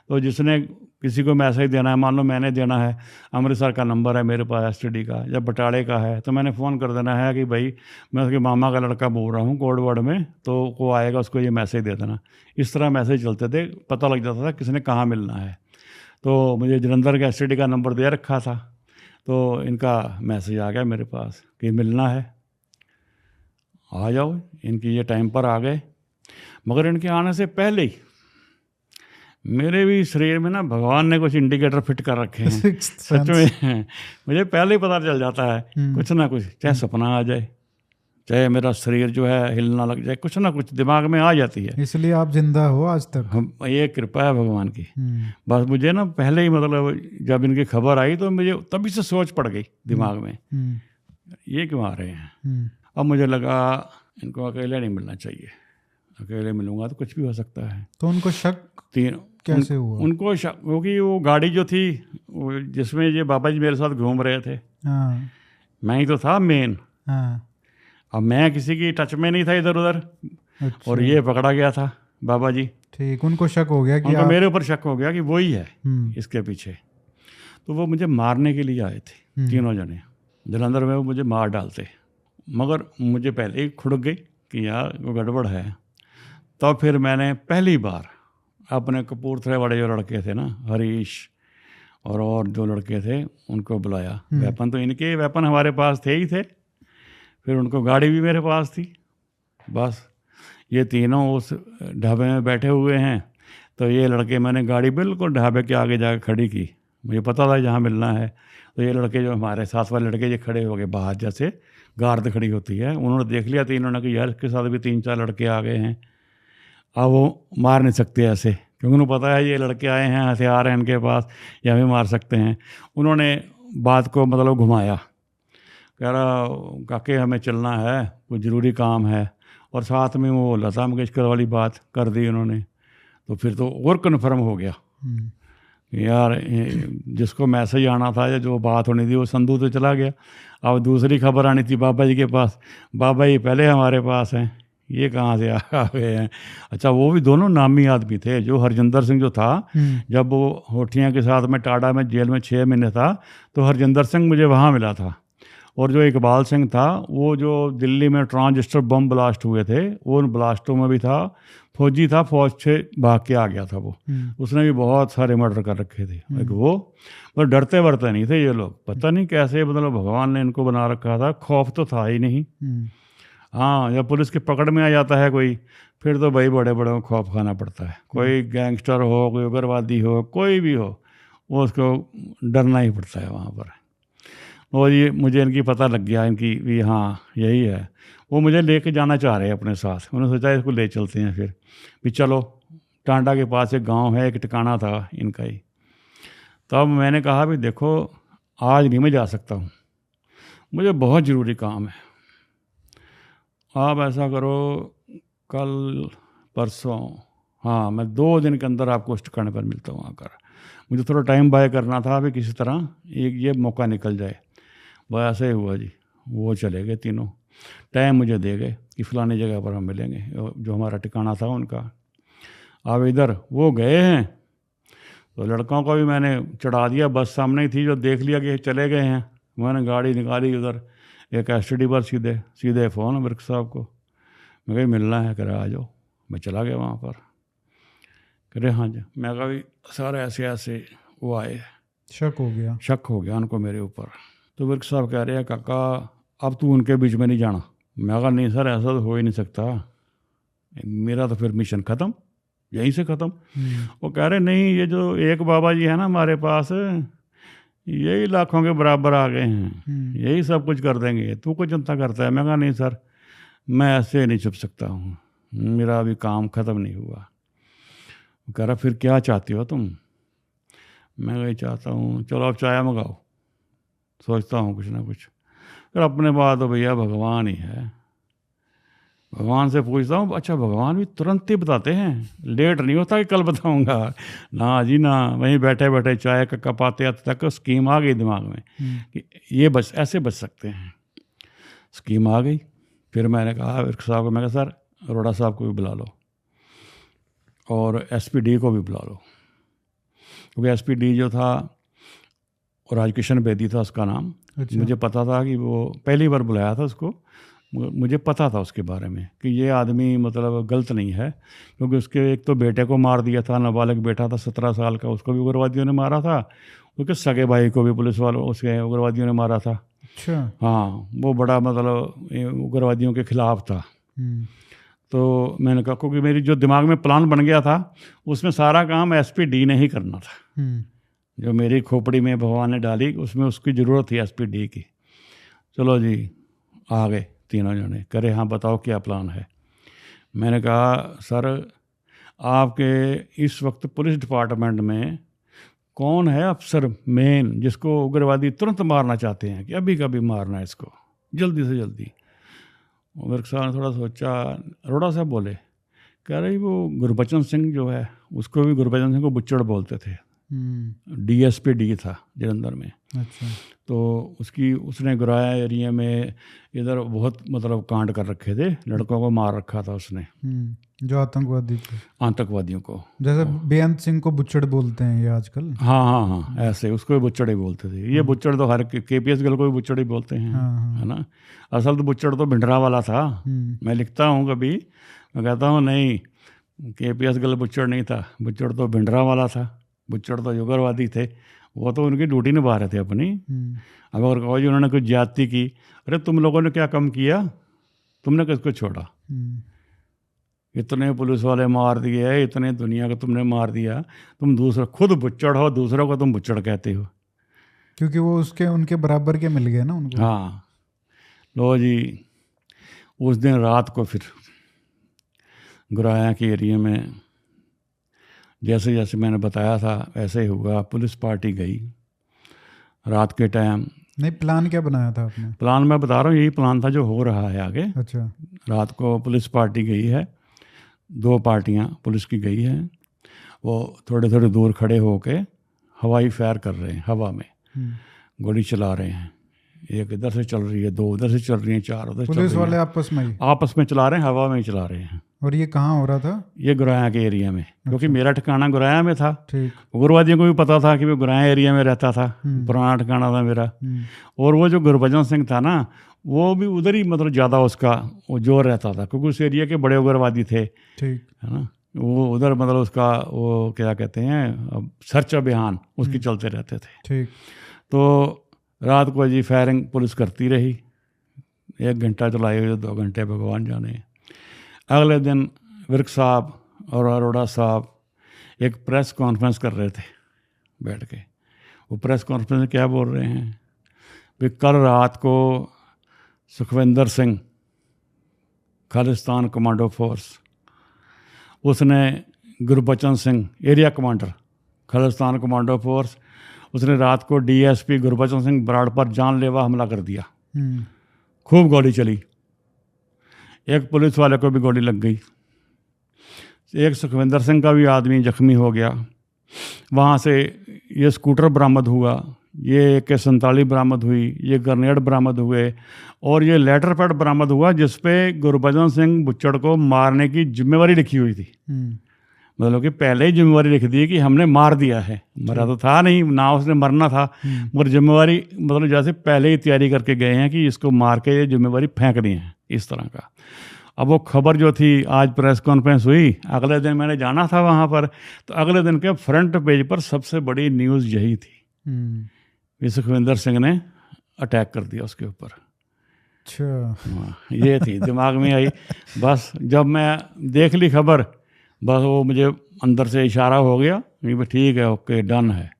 तो जिसने किसी को मैसेज देना है, मान लो मैंने देना है, अमृतसर का नंबर है मेरे पास STD का, या बटाले का है, तो मैंने फ़ोन कर देना है कि भाई मैं उसके मामा का लड़का बोल रहा हूँ कोड वर्ड में, तो को आएगा उसको ये मैसेज दे देना। इस तरह मैसेज चलते थे, पता लग जाता था किसने कहाँ मिलना है। तो मुझे जलंधर के STD का नंबर दे रखा था, तो इनका मैसेज आ गया मेरे पास कि मिलना है, आ जाओ। इनकी ये टाइम पर आ गए, मगर इनके आने से पहले ही मेरे भी शरीर में ना भगवान ने कुछ इंडिकेटर फिट कर रखे हैं सच में। मुझे पहले ही पता चल जाता है कुछ ना कुछ, चाहे सपना आ जाए, चाहे मेरा शरीर जो है हिलना लग जाए, कुछ ना कुछ दिमाग में आ जाती है। इसलिए आप जिंदा हो आज तक। ये कृपा है भगवान की। बस मुझे ना पहले ही मतलब जब इनकी खबर आई तो मुझे तभी से सोच पड़ गई दिमाग में, ये क्यों आ रहे हैं। अब मुझे लगा इनको अकेले नहीं मिलना चाहिए, अकेले मिलूंगा तो कुछ भी हो सकता है। तो उनको शक कैसे हुआ? उनको शक, क्योंकि वो गाड़ी जो थी जिसमें ये बाबा जी मेरे साथ घूम रहे थे, मैं ही तो था मेन, अब मैं किसी की टच में नहीं था इधर उधर। अच्छा। और ये पकड़ा गया था बाबा जी। ठीक, उनको शक हो गया कि उनको मेरे ऊपर शक हो गया कि वही है इसके पीछे। तो वो मुझे मारने के लिए आए थे, 3 जने जलंधर में, वो मुझे मार डालते, मगर मुझे पहले ही खुड़क गई कि यार वो गड़बड़ है। तो फिर मैंने पहली बार अपने कपूरथले वाले जो लड़के थे ना, हरीश और जो लड़के थे, उनको बुलाया। वेपन तो इनके वेपन हमारे पास थे ही थे, फिर उनको गाड़ी भी मेरे पास थी। बस ये तीनों उस ढाबे में बैठे हुए हैं, तो ये लड़के, मैंने गाड़ी बिल्कुल ढाबे के आगे जाकर खड़ी की, मुझे पता था जहाँ मिलना है। तो ये लड़के जो हमारे साथ वाले लड़के ये खड़े हो गए बाहर, जैसे गार्ड खड़ी होती है, उन्होंने देख लिया तीनों ने कि यार इसके साथ भी 3-4 लड़के आ गए हैं, अब वो मार नहीं सकते ऐसे, क्योंकि उन्हें पता है ये लड़के आए हैं, हथियार हैं इनके पास, ये हमें मार सकते हैं। उन्होंने बात को मतलब घुमाया, कह रहा काके हमें चलना है, कोई ज़रूरी काम है, और साथ में वो लता मंगेशकर वाली बात कर दी उन्होंने। तो फिर तो और कन्फर्म हो गया यार जिसको मैसेज आना था या जो बात होनी थी वो संधू तो चला गया। अब दूसरी खबर आनी थी बाबा जी के पास, बाबा जी पहले हमारे पास हैं, ये कहाँ से आ गए हैं। अच्छा, वो भी दोनों नामी आदमी थे। जो हरजिंदर सिंह जो था, जब वो होठियाँ के साथ में टाडा में जेल में 6 महीने था, तो हरजिंदर सिंह मुझे वहाँ मिला था। और जो इकबाल सिंह था, वो जो दिल्ली में ट्रांजिस्टर बम ब्लास्ट हुए थे, वो उन ब्लास्टों में भी था, फौजी था, फौज से भाग के आ गया था वो। उसने भी बहुत सारे मर्डर कर रखे थे। एक वो मतलब डरते वरते नहीं थे ये लोग, पता नहीं कैसे, मतलब भगवान ने इनको बना रखा था, खौफ तो था ही नहीं। हाँ, जब पुलिस की पकड़ में आ जाता है कोई, फिर तो भाई बड़े बड़े को खौफ खाना पड़ता है। कोई गैंगस्टर हो, कोई उग्रवादी हो, कोई भी हो, वो उसको डरना ही पड़ता है वहाँ पर। और ये मुझे इनकी पता लग गया, इनकी भी, हाँ यही है। वो मुझे लेके जाना चाह रहे हैं अपने साथ। उन्होंने सोचा इसको ले चलते हैं फिर भी, चलो। टांडा के पास एक गांव है, एक ठिकाना था इनका ही। तब मैंने कहा भी देखो, आज नहीं मैं जा सकता हूँ, मुझे बहुत ज़रूरी काम है। आप ऐसा करो, कल परसों, हाँ मैं 2 दिन के अंदर आपको उस ठिकाने पर मिलता हूँ आकर। मुझे थोड़ा टाइम बाय करना था अभी, किसी तरह एक ये मौका निकल जाए। वह ऐसे ही हुआ जी। वो चले गए तीनों, टाइम मुझे दे गए कि फलानी जगह पर हम मिलेंगे, जो हमारा ठिकाना था उनका। अब इधर वो गए हैं, तो लड़कों को भी मैंने चढ़ा दिया, बस सामने ही थी, जो देख लिया कि चले गए हैं, मैंने गाड़ी निकाली उधर एक एसटीडी पर, सीधे फ़ोन विर्क साहब को। मैं कही मिलना है, कह रहे आ जाओ। मैं चला गया वहाँ पर, कह रहे हाँ जी। मैं कहा भी सारे ऐसे ऐसे वो आए, शक हो गया उनको मेरे ऊपर। तो विर्क साहब कह रहे हैं काका अब तू उनके बीच में नहीं जाना। मैं कहा नहीं सर, ऐसा तो हो ही नहीं सकता, मेरा तो फिर मिशन ख़त्म, यहीं से ख़त्म। वो कह रहे नहीं, ये जो एक बाबा जी है ना हमारे पास, यही लाखों के बराबर आ गए हैं, यही सब कुछ कर देंगे, तू को चिंता करता है। मैं कहा नहीं सर, मैं ऐसे नहीं छुप सकता हूँ, मेरा अभी काम ख़त्म नहीं हुआ। वो कह रहा फिर क्या चाहती हो तुम? मैं वही चाहता हूँ, चलो आप चाय मंगाओ, सोचता हूँ कुछ ना कुछ। फिर अपने बात तो भैया भगवान ही है, भगवान से पूछता हूँ। अच्छा, भगवान भी तुरंत ही बताते हैं, लेट नहीं होता कि कल बताऊंगा, ना जी ना। वहीं बैठे बैठे चाय का कप आते आते तक स्कीम आ गई दिमाग में कि ये बस ऐसे बच सकते हैं। स्कीम आ गई। फिर मैंने कहा विर्क साहब को, मैं कहा सर अरोड़ा साहब को भी बुला लो और एसपीडी को भी बुला लो, क्योंकि एसपीडी जो था राजकिशन बेदी था उसका नाम। अच्छा। मुझे पता था कि वो पहली बार बुलाया था उसको, मुझे पता था उसके बारे में कि ये आदमी मतलब गलत नहीं है, क्योंकि उसके एक तो बेटे को मार दिया था, नाबालिग बेटा था 17 साल का, उसको भी उग्रवादियों ने मारा था। उसके सगे भाई को भी पुलिस वालों उसके उग्रवादियों ने मारा था। अच्छा। हाँ, वो बड़ा मतलब उग्रवादियों के खिलाफ था। तो मैंने कहा, क्योंकि मेरी जो दिमाग में प्लान बन गया था, उसमें सारा काम एसपीडी ने ही करना था। जो मेरी खोपड़ी में भगवान ने डाली, उसमें उसकी ज़रूरत थी एसपीडी की। चलो जी, आ गए तीनों जने। करे हाँ बताओ क्या प्लान है। मैंने कहा सर, आपके इस वक्त पुलिस डिपार्टमेंट में कौन है अफसर मेन जिसको उग्रवादी तुरंत मारना चाहते हैं, कि अभी कभी मारना है इसको, जल्दी से जल्दी। विर्क साहब ने थोड़ा सोचा, अरोड़ा साहब बोले, कह रही वो गुरबचन सिंह जो है, उसको भी गुरबचन सिंह को बुच्चड़ बोलते थे, डीएसपी डी था जलंधर में। अच्छा। तो उसने गुराया एरिया में इधर बहुत मतलब कांड कर रखे थे, लड़कों को मार रखा था उसने, जो आतंकवादी थे, आतंकवादियों को। जैसे बेअंत सिंह को बुच्चड़ बोलते हैं ये आजकल। हाँ, ऐसे उसको भी बुच्चड़ ही बोलते थे। ये बुच्चड़ तो हर केपीएस गर्ल को भी बुच्चड़ ही बोलते हैं। है ना। असल तो बुच्चड़ तो भिंडरा वाला था। मैं लिखता हूँ कभी, मैं कहता हूँ नहीं, केपीएस गर्ल बुच्चड़ नहीं था, बुच्चड़ तो भिंडरा वाला था। बुच्चड़ तो उग्रवादी थे, वो तो उनकी ड्यूटी निभा रहे थे अपनी। अब अगर कहो जी उन्होंने कुछ ज्यादती की, अरे तुम लोगों ने क्या कम किया, तुमने किसको छोड़ा? इतने पुलिस वाले मार दिए, इतने दुनिया को तुमने मार दिया, तुम दूसरा खुद बुच्चड़ हो, दूसरों को तुम बुच्चड़ कहते हो, क्योंकि वो उनके बराबर के मिल गए ना उनको। हाँ। लो जी, उस दिन रात को फिर गुराया के एरिया में जैसे जैसे मैंने बताया था वैसे ही हुआ। पुलिस पार्टी गई रात के टाइम। नहीं, प्लान क्या बनाया था आपने? प्लान मैं बता रहा हूँ, यही प्लान था जो हो रहा है आगे। अच्छा। रात को पुलिस पार्टी गई है, 2 पार्टियाँ पुलिस की गई हैं। वो थोड़े थोड़े दूर खड़े होके हवाई फायर कर रहे हैं, हवा में गोली चला रहे हैं। एक इधर से चल रही है, 2 उधर से चल रही हैं, 4 उधर चल रही हैं। पुलिस वाले आपस में ही आपस में चला रहे हैं, हवा में ही चला रहे हैं। और ये कहाँ हो रहा था? ये गुराया के एरिया में, क्योंकि मेरा ठिकाना गुराया में था। ठीक। उग्रवादियों को भी पता था कि मैं गुराया एरिया में रहता था, पुराना ठिकाना था मेरा। और वो जो गुरबचन सिंह था ना, वो भी उधर ही मतलब ज़्यादा उसका वो जोर रहता था, क्योंकि उस एरिया के बड़े उग्रवादी थे। ठीक है ना, वो उधर मतलब उसका वो क्या कहते हैं सर्च अभियान उसकी चलते रहते थे। ठीक। तो रात को जी फायरिंग पुलिस करती रही, 1 घंटा चलाई हुई, 2 घंटे भगवान जाने। अगले दिन विर्क साहब और अरोड़ा साहब एक प्रेस कॉन्फ्रेंस कर रहे थे बैठ के। वो प्रेस कॉन्फ्रेंस में क्या बोल रहे हैं कि कल रात को सुखविंदर सिंह, खालिस्तान कमांडो फोर्स, उसने Gurbachan Singh, area commander Khalistan commando force, उसने रात को डीएसपी गुरबचन सिंह बराड़ पर जानलेवा हमला कर दिया। खूब गोली चली, एक पुलिस वाले को भी गोली लग गई, एक सुखविंदर सिंह का भी आदमी जख्मी हो गया। वहाँ से ये स्कूटर बरामद हुआ, ये AK-47 बरामद हुई, ये ग्रेनेड बरामद हुए, और ये लेटर पैड बरामद हुआ जिसपे गुरबचन सिंह बुच्चड़ को मारने की जिम्मेवारी लिखी हुई थी। मतलब कि पहले ही जिम्मेवारी लिख दी कि हमने मार दिया है, मरा तो था नहीं ना, उसने मरना था, मगर जिम्मेवारी मतलब जैसे पहले ही तैयारी करके गए हैं कि इसको मार के ये जिम्मेवारी फेंकनी है, इस तरह का। अब वो खबर जो थी, आज प्रेस कॉन्फ्रेंस हुई, अगले दिन मैंने जाना था वहाँ पर, तो अगले दिन के फ्रंट पेज पर सबसे बड़ी न्यूज़ यही थी कि सुखविंदर सिंह ने अटैक कर दिया उसके ऊपर। अच्छा, ये थी दिमाग में आई। बस जब मैं देख ली खबर, बस वो मुझे अंदर से इशारा हो गया कि ठीक है, ओके, डन है।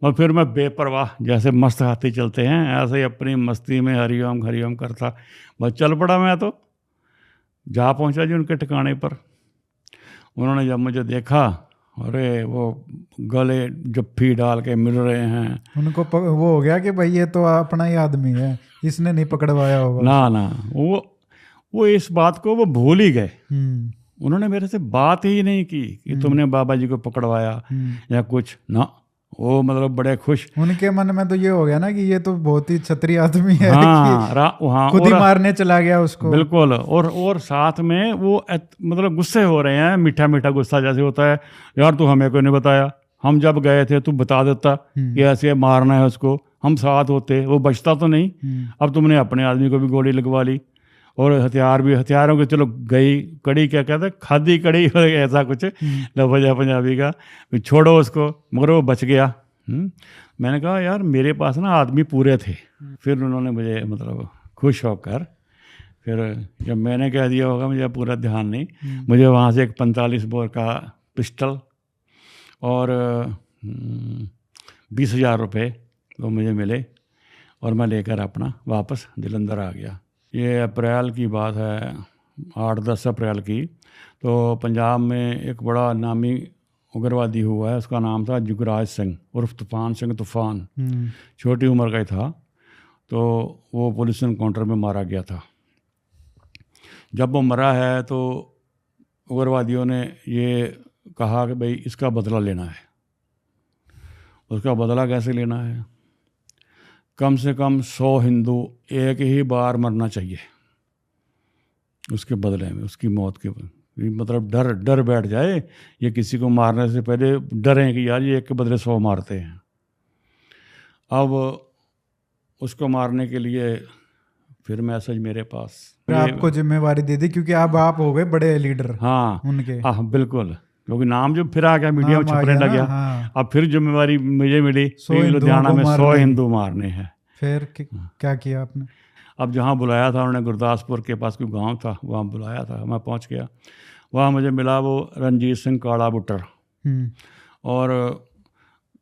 और फिर मैं बेपरवाह जैसे मस्त हाथी चलते हैं, ऐसे ही अपनी मस्ती में हरिओम हरिओम करता बस चल पड़ा। मैं तो जा पहुंचा जी उनके ठिकाने पर। उन्होंने जब मुझे देखा, अरे वो गले जप्फी डाल के मिल रहे हैं। उनको वो हो गया कि भाई ये तो अपना ही आदमी है, इसने नहीं पकड़वाया होगा। ना, वो इस बात को वो भूल ही गए। उन्होंने मेरे से बात ही नहीं की कि तुमने बाबा जी को पकड़वाया या कुछ ना। वो मतलब बड़े खुश, उनके मन में तो ये हो गया ना कि ये तो बहुत ही क्षत्रिय आदमी है। हाँ, खुद ही मारने चला गया उसको। बिल्कुल। और साथ में वो मतलब गुस्से हो रहे हैं, मीठा मीठा गुस्सा जैसे होता है, यार तू हमें को नहीं बताया, हम जब गए थे तू बता देता कि ऐसे मारना है उसको, हम साथ होते, वो बचता तो नहीं। अब तुमने अपने आदमी को भी गोली लगवा ली, और हथियारों के चलो गई कड़ी, क्या कहते हैं, खादी कड़ी ऐसा कुछ लफजा पंजाबी का, छोड़ो उसको, मगर वो बच गया। मैंने कहा यार मेरे पास ना आदमी पूरे थे। फिर उन्होंने मुझे मतलब खुश होकर, फिर जब मैंने कह दिया होगा, मुझे पूरा ध्यान नहीं, मुझे वहाँ से एक 45 बोर का पिस्टल और 20,000 रुपये वो मुझे मिले, और मैं लेकर अपना वापस जलंधर आ गया। ये अप्रैल की बात है, 8-10 अप्रैल की। तो पंजाब में एक बड़ा नामी उग्रवादी हुआ है, उसका नाम था जुगराज सिंह उर्फ तूफान सिंह तूफान। छोटी उम्र का ही था, तो वो पुलिस एनकाउंटर में मारा गया था। जब वो मरा है तो उग्रवादियों ने ये कहा कि भाई इसका बदला लेना है। उसका बदला कैसे लेना है? कम से कम 100 हिंदू एक ही बार मरना चाहिए उसके बदले में, उसकी मौत के मतलब डर बैठ जाए, ये किसी को मारने से पहले डरें कि यार ये एक के बदले 100 मारते हैं। अब उसको मारने के लिए फिर मैसेज मेरे पास, आपको जिम्मेवारी दे दी क्योंकि अब आप हो गए बड़े लीडर। हाँ उनके, हाँ बिल्कुल, क्योंकि नाम जो फिर आ गया, मीडिया में छपने लग गया। हाँ। अब फिर जिम्मेवारी मुझे मिली, लुधियाना में 100 हिंदू मारने हैं। फिर क्या किया आपने? अब जहाँ बुलाया था उन्होंने, गुरदासपुर के पास कोई गांव था, वहाँ बुलाया था, मैं पहुँच गया। वहाँ मुझे मिला वो रणजीत सिंह काला बुट्टर, और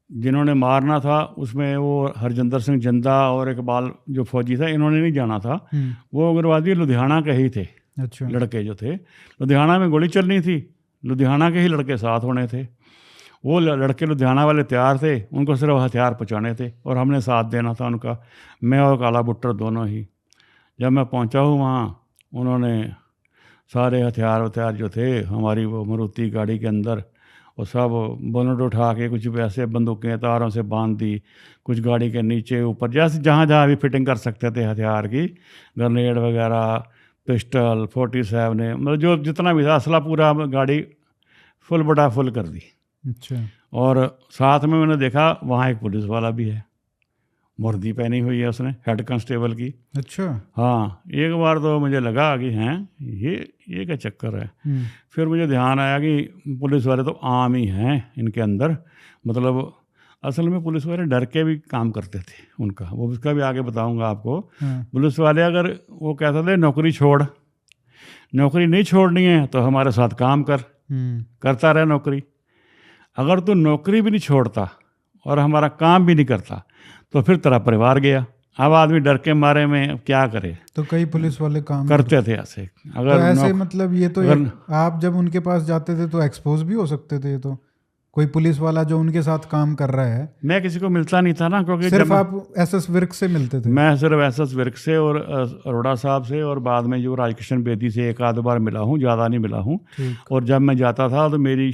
जिन्होंने मारना था उसमें वो हरजिंदर सिंह जिंदा और इकबाल जो फौजी था, इन्होंने नहीं जाना था। वो उग्रवादी लुधियाना के ही थे। अच्छा। लड़के जो थे, लुधियाना में गोली चलनी थी, लुधियाना के ही लड़के साथ होने थे। वो लड़के लुधियाना वाले तैयार थे, उनको सिर्फ हथियार पहुँचाने थे, और हमने साथ देना था उनका, मैं और काला बुट्टर दोनों ही। जब मैं पहुँचा हूँ वहाँ, उन्होंने सारे हथियार जो थे हमारी वो मारुति गाड़ी के अंदर, और सब बोनट उठा के कुछ ऐसे बंदूकें तारों से बांध दी, कुछ गाड़ी के नीचे ऊपर, जैसे जहाँ जहाँ भी फिटिंग कर सकते थे हथियार की, ग्रेनेड वगैरह, पिस्टल 47 ने, मतलब जो जितना भी था असला पूरा गाड़ी फुल बटा फुल कर दी। अच्छा। और साथ में मैंने देखा वहाँ एक पुलिस वाला भी है, वर्दी पहनी हुई है उसने, हेड कांस्टेबल की। अच्छा। हाँ, एक बार तो मुझे लगा कि हैं ये क्या चक्कर है। फिर मुझे ध्यान आया कि पुलिस वाले तो आम ही हैं इनके अंदर, मतलब असल में पुलिस वाले डर के भी काम करते थे उनका, वो उसका भी आगे बताऊंगा आपको। पुलिस वाले अगर वो कहते थे नौकरी छोड़, नौकरी नहीं छोड़नी है तो हमारे साथ काम कर, करता रहे नौकरी। अगर तू नौकरी भी नहीं छोड़ता और हमारा काम भी नहीं करता तो फिर तेरा परिवार गया। अब आदमी डर के मारे में क्या करे, तो कई पुलिस वाले काम करते थे ऐसे। अगर तो ऐसे मतलब ये तो अगर आप जब उनके पास जाते थे तो एक्सपोज भी हो सकते थे। तो कोई पुलिस वाला जो उनके साथ काम कर रहा है, मैं किसी को मिलता नहीं था ना, क्योंकि सिर्फ आप एसएस विर्क से मिलते थे। मैं सिर्फ एसएस विर्क से और अरोड़ा साहब से, और बाद में जो राजकिशन बेदी से एक आध बार मिला हूँ, ज़्यादा नहीं मिला हूँ। और जब मैं जाता था तो मेरी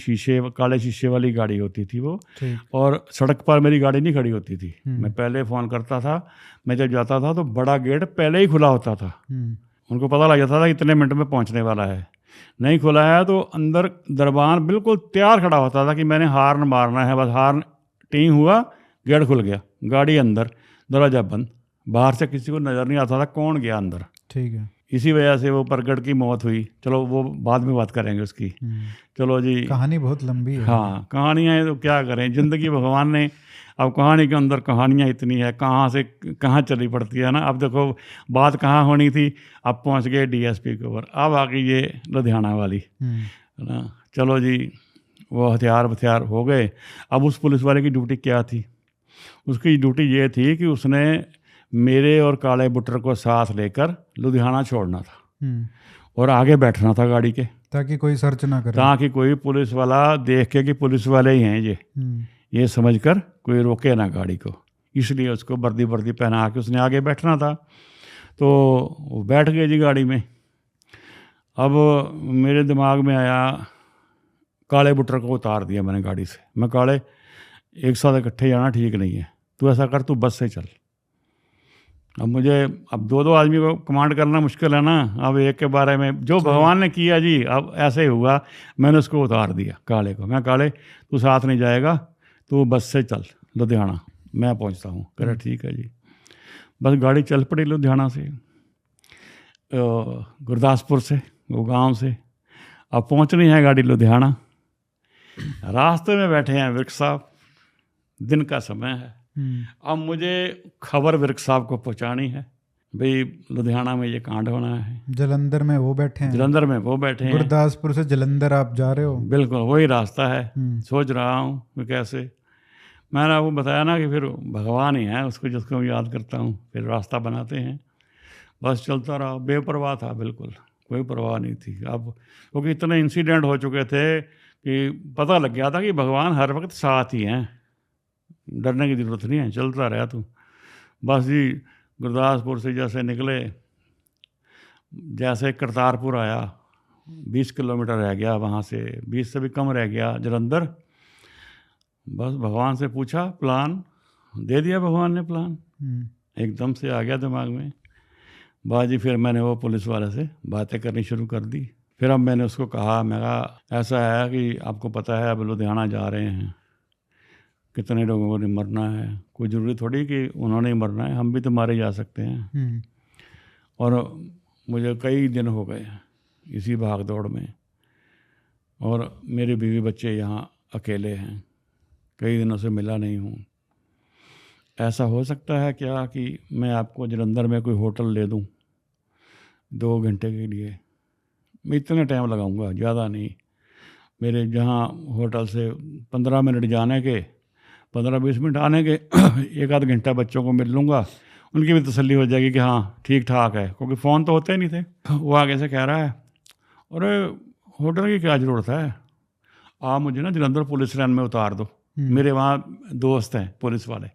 काले शीशे वाली गाड़ी होती थी वो, और सड़क पर मेरी गाड़ी नहीं खड़ी होती थी। मैं पहले फ़ोन करता था, मैं जब जाता था तो बड़ा गेट पहले ही खुला होता था, उनको पता लग जाता था इतने मिनट में पहुँचने वाला है। नहीं खुला है तो अंदर दरबान बिल्कुल तैयार खड़ा होता था कि मैंने हार्न मारना है, बस हार्न टीं हुआ, गेट खुल गया, गाड़ी अंदर, दरवाजा बंद, बाहर से किसी को नज़र नहीं आता था कौन गया अंदर। ठीक है। इसी वजह से वो परगट की मौत हुई। चलो वो बाद में बात करेंगे उसकी। चलो जी, कहानी बहुत लंबी है। हाँ, कहानियाँ हैं तो क्या करें, ज़िंदगी भगवान ने, अब कहानी के अंदर कहानियाँ इतनी है, कहाँ से कहाँ चली पड़ती है ना। अब देखो बात कहाँ होनी थी, अब पहुँच गए डीएसपी के ऊपर, अब आ गई ये लुधियाना वाली, है ना। चलो जी, वो हथियार हो गए। अब उस पुलिस वाले की ड्यूटी क्या थी? उसकी ड्यूटी ये थी कि उसने मेरे और काले बुटर को साथ लेकर लुधियाना छोड़ना था और आगे बैठना था गाड़ी के, ताकि कोई सर्च ना करे, ताकि कोई पुलिस वाला देख के कि पुलिस वाले ही हैं ये समझकर कोई रोके ना गाड़ी को। इसलिए उसको वर्दी पहना के उसने आगे बैठना था। तो वो बैठ गए जी गाड़ी में। अब मेरे दिमाग में आया, काले बुटर को उतार दिया मैंने गाड़ी से। मैं काले, एक साथ इकट्ठे जाना ठीक नहीं है, तू ऐसा कर, तू बस से चल। अब दो आदमी को कमांड करना मुश्किल है ना। अब एक के बारे में जो भगवान ने किया जी, अब ऐसे ही हुआ, मैंने उसको उतार दिया काले को। मैं काले तू साथ नहीं जाएगा, तू बस से चल लुधियाना, मैं पहुंचता हूँ। कह रहा ठीक है जी। बस गाड़ी चल पड़ी लुधियाना से, गुरदासपुर से, वो गांव से। अब पहुंचनी है गाड़ी लुधियाना। रास्ते में बैठे हैं विर्क साहब, दिन का समय है। अब मुझे खबर विर्क साहब को पहुंचानी है, भाई लुधियाना में ये कांड होना है। जलंधर में वो बैठे हैं, गुरदासपुर से जलंधर आप जा रहे हो। बिल्कुल वही रास्ता है। सोच रहा हूँ कि कैसे, मैंने आपको बताया ना कि फिर भगवान ही है, उसको जिसको मैं याद करता हूँ, फिर रास्ता बनाते हैं। बस चलता रहा, बेपरवाह था, बिल्कुल कोई परवाह नहीं थी। अब क्योंकि इतने इंसिडेंट हो चुके थे कि पता लग गया था कि भगवान हर वक्त साथ ही हैं, डरने की ज़रूरत नहीं है, चलता रहा तू। बस जी, गुरदासपुर से जैसे निकले, जैसे करतारपुर आया, 20 किलोमीटर रह गया वहाँ से, 20 से भी कम रह गया जलंधर। बस भगवान से पूछा, प्लान दे दिया भगवान ने, प्लान एकदम से आ गया दिमाग में। बाजी फिर मैंने वो पुलिस वाले से बातें करनी शुरू कर दी। फिर अब मैंने उसको कहा, मैं कहा ऐसा है कि आपको पता है अब लुधियाना जा रहे हैं, कितने लोगों को नहीं मरना है, कोई ज़रूरी थोड़ी कि उन्होंने ही मरना है, हम भी तो मारे जा सकते हैं। और मुझे कई दिन हो गए इसी भाग दौड़ में, और मेरे बीवी बच्चे यहाँ अकेले हैं, कई दिनों से मिला नहीं हूँ। ऐसा हो सकता है क्या कि मैं आपको जलंधर में कोई होटल ले दूँ 2 घंटे के लिए? मैं इतना टाइम लगाऊंगा, ज़्यादा नहीं। मेरे जहाँ होटल से 15 मिनट जाने के, 15-20 मिनट आने के, 1 आध घंटा बच्चों को मिल लूँगा, उनकी भी तसल्ली हो जाएगी कि हाँ ठीक ठाक है, क्योंकि फ़ोन तो होते ही नहीं थे। वो आगे से कह रहा है, अरे होटल की क्या ज़रूरत है, आप मुझे ना जलंधर पुलिस लाइन में उतार दो, मेरे वहाँ दोस्त हैं पुलिस वाले,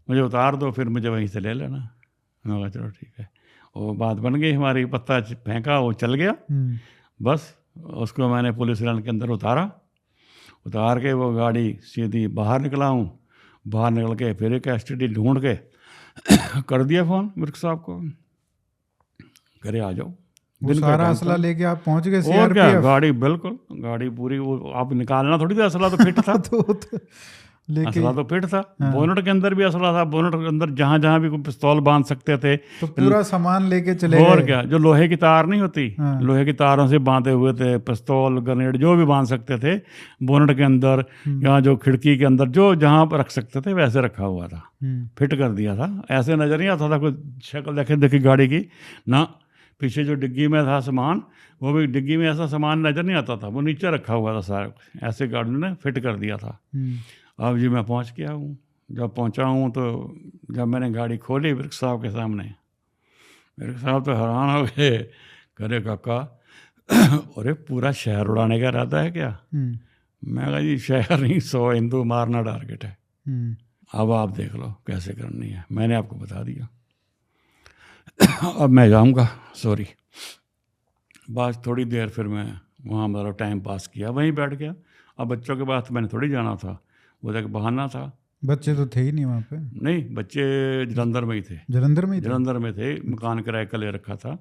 मुझे उतार दो, फिर मुझे वहीं से ले लेना। मैं कहा चलो ठीक है। वो बात बन गई हमारी, पत्ता फेंका, वो चल गया। बस उसको मैंने पुलिस लाइन के अंदर उतारा, उतार के वो गाड़ी सीधी बाहर निकला हूँ। बाहर निकल के फिर एक एसटीडी ढूंढ के कर दिया फ़ोन विर्क साहब को, करे आ जाओ। वो सारा असला लेके आप पहुंच गए और सीआरपीएफ? क्या, गाड़ी बिल्कुल, गाड़ी पूरी, वो आप निकालना थोड़ी था, असला तो फिट था। लेके असला तो फिट था, बोनट के अंदर भी असला था, बोनट के अंदर जहां जहां भी कोई पिस्तौल बांध सकते थे। तो पूरा सामान लेके चले गए। और क्या, जो लोहे की तार नहीं होती, लोहे की तारों से बांधे हुए थे पिस्तौल, ग्रेनेड, जो भी बांध सकते थे बोनट के अंदर, या जो खिड़की के अंदर, जो जहां पर रख सकते थे वैसे रखा हुआ था, फिट कर दिया था। ऐसे नजर नहीं आता था कोई शक्ल देखे देखी गाड़ी की ना। पीछे जो डिग्गी में था सामान, वो भी डिग्गी में ऐसा सामान नजर नहीं आता था, वो नीचे रखा हुआ था सारा, ऐसे गाड़ी ने फिट कर दिया था। अब जी मैं पहुंच गया हूँ। जब पहुंचा हूँ तो जब मैंने गाड़ी खोली विर्क साहब के सामने, विर्क साहब तो हैरान हो गए, करे काका अरे पूरा शहर उड़ाने का इरादा है क्या? मैं कहा जी शहर नहीं, 100 हिंदू मारना टारगेट है। अब आप देख लो कैसे करनी है, मैंने आपको बता दिया। अब मैं जाऊँगा, सॉरी। बस थोड़ी देर फिर मैं वहाँ मतलब टाइम पास किया, वहीं बैठ गया। अब बच्चों के पास मैंने थोड़ी जाना था, वो तो एक बहाना था। बच्चे तो थे ही नहीं वहाँ पे? नहीं, बच्चे जलंधर में ही थे। जलंधर में ही? जलंधर में थे, मकान किराए का ले रखा था,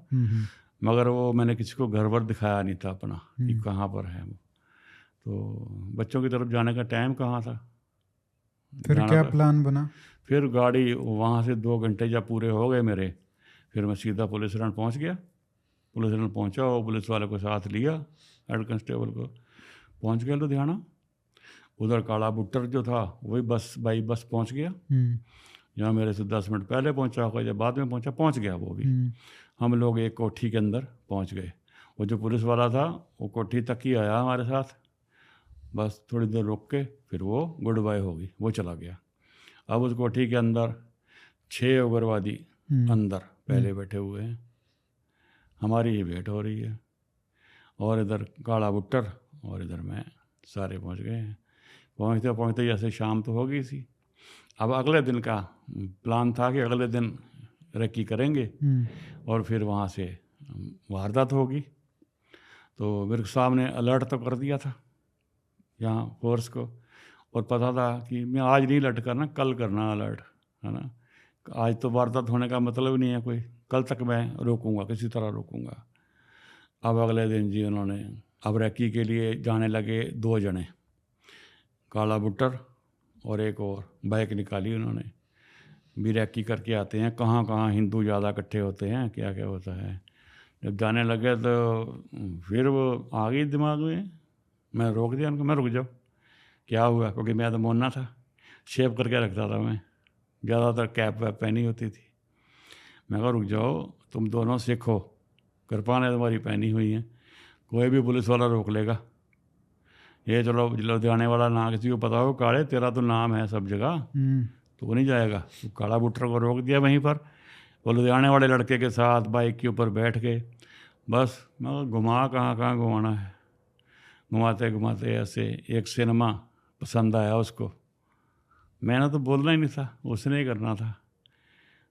मगर वो मैंने किसी को घर वर दिखाया नहीं था अपना कि कहाँ पर है वो। तो बच्चों की तरफ जाने का टाइम कहाँ था। फिर क्या प्लान बना? फिर गाड़ी वहाँ से 2 घंटे जब पूरे हो गए मेरे, फिर मैं सीधा पुलिस लाइन पहुँच गया। पुलिस लाइन पहुँचा और पुलिस वाले को साथ लिया, हेड कांस्टेबल को। पहुँच गया लुधियाना। उधर काला बुट्टर जो था वही बस बाई बस पहुँच गया, जहाँ मेरे से 10 मिनट पहले पहुँचा होगा या बाद में पहुँच गया वो भी। हम लोग एक कोठी के अंदर पहुँच गए। वो जो पुलिस वाला था वो कोठी तक ही आया हमारे साथ, बस थोड़ी देर रुक के फिर वो गुड बाय हो गई, वो चला गया। अब उस कोठी के अंदर 6 उग्रवादी अंदर पहले बैठे हुए हैं, हमारी ही वेट हो रही है, और इधर काला बुट्टर और इधर मैं, सारे पहुंच गए हैं। पहुंचते पहुंचते जैसे शाम तो हो गई थी। अब अगले दिन का प्लान था कि अगले दिन रेकी करेंगे और फिर वहाँ से वारदात होगी। तो विर्क साहब ने अलर्ट तो कर दिया था यहाँ फोर्स को, और पता था कि मैं आज नहीं अलर्ट करना, कल करना अलर्ट, है ना। आज तो वारदात होने का मतलब नहीं है कोई, कल तक मैं रोकूंगा, किसी तरह रोकूंगा। अब अगले दिन जी उन्होंने अब रेकी के लिए जाने लगे 2 जने, काला बुट्टर और एक और, बाइक निकाली उन्होंने, भी रेकी करके आते हैं, कहाँ कहाँ हिंदू ज़्यादा इकट्ठे होते हैं, क्या क्या होता है। जब जाने लगे तो फिर वो आ गई दिमाग में, मैं रोक दिया उनको, मैं रुक जाओ, क्या हुआ, क्योंकि मैं तो मोना था, शेव करके रखता था मैं, ज़्यादातर कैप वैप पहनी होती थी। मैं कहा रुक जाओ, तुम दोनों सिख हो, कृपानें तुम्हारी पहनी हुई हैं, कोई भी पुलिस वाला रोक लेगा। ये चलो लुधियाने वाला ना किसी को पता हो, काले तेरा तो नाम है सब जगह, तो वो नहीं जाएगा। तो काला बुट्टर को रोक दिया वहीं पर, वो लुधियाने वाले लड़के के साथ बाइक के ऊपर बैठ के, बस मैं घुमा, कहाँ कहाँ घुमाना है, घुमाते घुमाते ऐसे एक सिनेमा पसंद आया उसको। मैंने तो बोलना ही नहीं था, उसने ही करना था।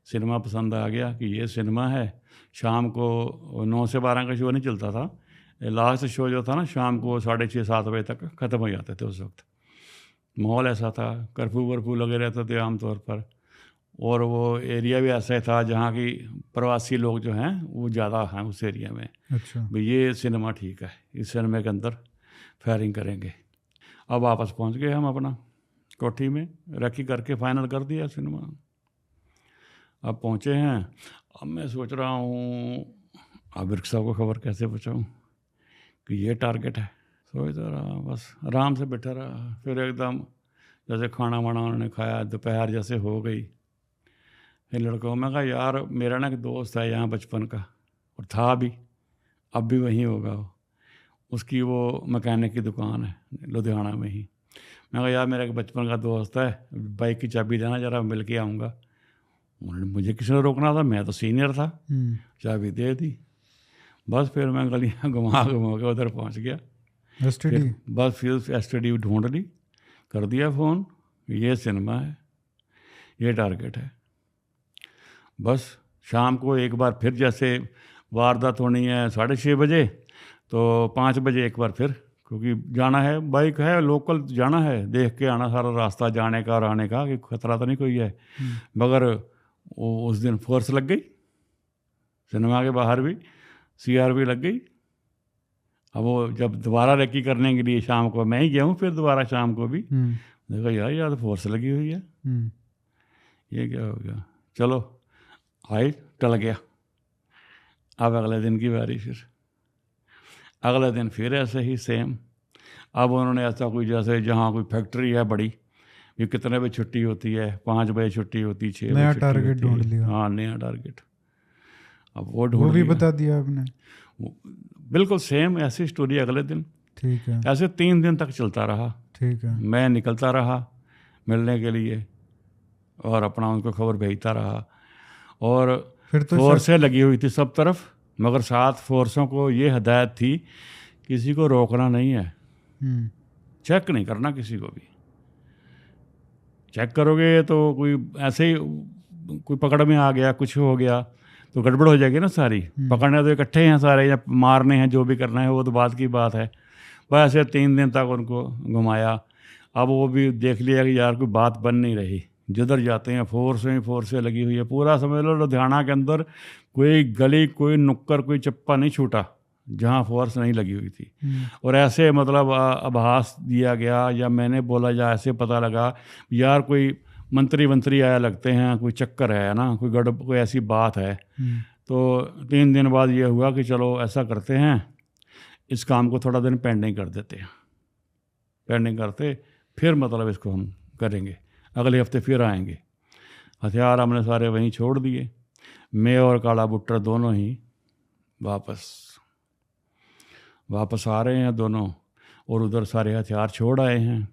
सिनेमा पसंद आ गया कि ये सिनेमा है, शाम को 9 से 12 का शो नहीं चलता था, लास्ट शो जो था ना शाम को 6:30-7 बजे तक ख़त्म हो जाते थे उस वक्त। माहौल ऐसा था, कर्फ्यू वर्फ्यू लगे रहते थे आमतौर पर, और वो एरिया भी ऐसा था जहाँ की प्रवासी लोग जो हैं वो ज़्यादा हैं उस एरिया में। अच्छा, भाई ये सिनेमा ठीक है, इस सिनेमा के अंदर फायरिंग करेंगे। अब वापस पहुँच गए हम अपना कोठी में, रेकी करके फाइनल कर दिया सिनेमा। अब पहुँचे हैं, अब मैं सोच रहा हूँ अब विर्क साहब को खबर कैसे पहुँचाऊँ कि ये टारगेट है। सोचता रहा, बस आराम से बैठा रहा। फिर एकदम जैसे खाना वाना उन्होंने खाया, दोपहर जैसे हो गई, फिर लड़कों में कहा यार मेरा ना एक दोस्त है यहाँ बचपन का, और था भी, अब भी वहीं होगा वो, उसकी वो मैकेनिक की दुकान है लुधियाना में ही। मैं कहा यार मेरा एक बचपन का दोस्त है, बाइक की चाबी देना जरा, मिल के आऊँगा। उन्होंने, मुझे किसी ने रोकना था, मैं तो सीनियर था, चाबी दे दी। बस फिर मैं गलियाँ घुमा घुमा के उधर पहुँच गया। फिर बस फिर एसटीडी ढूंढ ली, कर दिया फ़ोन, ये सिनेमा है, ये टारगेट है। बस शाम को एक बार फिर जैसे वारदात होनी है 6:30 बजे, तो 5 बजे एक बार फिर क्योंकि जाना है, बाइक है, लोकल जाना है, देख के आना सारा रास्ता जाने का और आने का, कि खतरा तो नहीं कोई है। मगर वो उस दिन फोर्स लग गई, सिनेमा के बाहर भी CRP लग गई। अब वो जब दोबारा रेकी करने के लिए शाम को मैं ही गया हूँ, फिर दोबारा शाम को भी देखो यार तो फोर्स लगी हुई है, ये क्या हो गया। चलो आई, टल गया। अब अगले दिन की बारी, फिर अगले दिन फिर ऐसे ही सेम। अब उन्होंने ऐसा कोई, जैसे जहाँ कोई फैक्ट्री है बड़ी, ये कितने बजे छुट्टी होती है, 5 बजे छुट्टी होती, 6 बजे नया छुट्टी टारगेट होती ढूंढ है। लिया। हाँ, नया टारगेट। अब वो ढूंढ भी लिया। बता दिया आपने? बिल्कुल सेम ऐसी स्टोरी अगले दिन। ठीक है। ऐसे 3 दिन तक चलता रहा। ठीक है। मैं निकलता रहा मिलने के लिए और अपना उनको खबर भेजता रहा। और फिर तो फोर्सें लगी हुई थी सब तरफ, मगर साथ फोर्सों को ये हिदायत थी किसी को रोकना नहीं है, चेक नहीं करना किसी को भी। चेक करोगे तो कोई ऐसे ही कोई पकड़ में आ गया, कुछ हो गया तो गड़बड़ हो जाएगी ना सारी। पकड़ने तो इकट्ठे हैं सारे, या मारने हैं, जो भी करना है वो तो बात की बात है। बस ऐसे 3 दिन तक उनको घुमाया। अब वो भी देख लिया कि यार कोई बात बन नहीं रही, जिधर जाते हैं फोर्सें लगी हुई है। पूरा समझ लो लुधियाना के अंदर कोई गली, कोई नुक्कर, कोई चप्पा नहीं छूटा जहाँ फोर्स नहीं लगी हुई थी। और ऐसे मतलब आभास दिया गया, या मैंने बोला, या ऐसे पता लगा यार कोई मंत्री आया लगते हैं, कोई चक्कर है ना, कोई ऐसी बात है। तो 3 दिन बाद ये हुआ कि चलो ऐसा करते हैं, इस काम को थोड़ा दिन पेंडिंग कर देते हैं। पेंडिंग करते फिर मतलब इसको हम करेंगे, अगले हफ्ते फिर आएंगे। हथियार हमने सारे वहीं छोड़ दिए, मैं और काला बुट्टर दोनों ही वापस आ रहे हैं दोनों, और उधर सारे हथियार छोड़ आए हैं।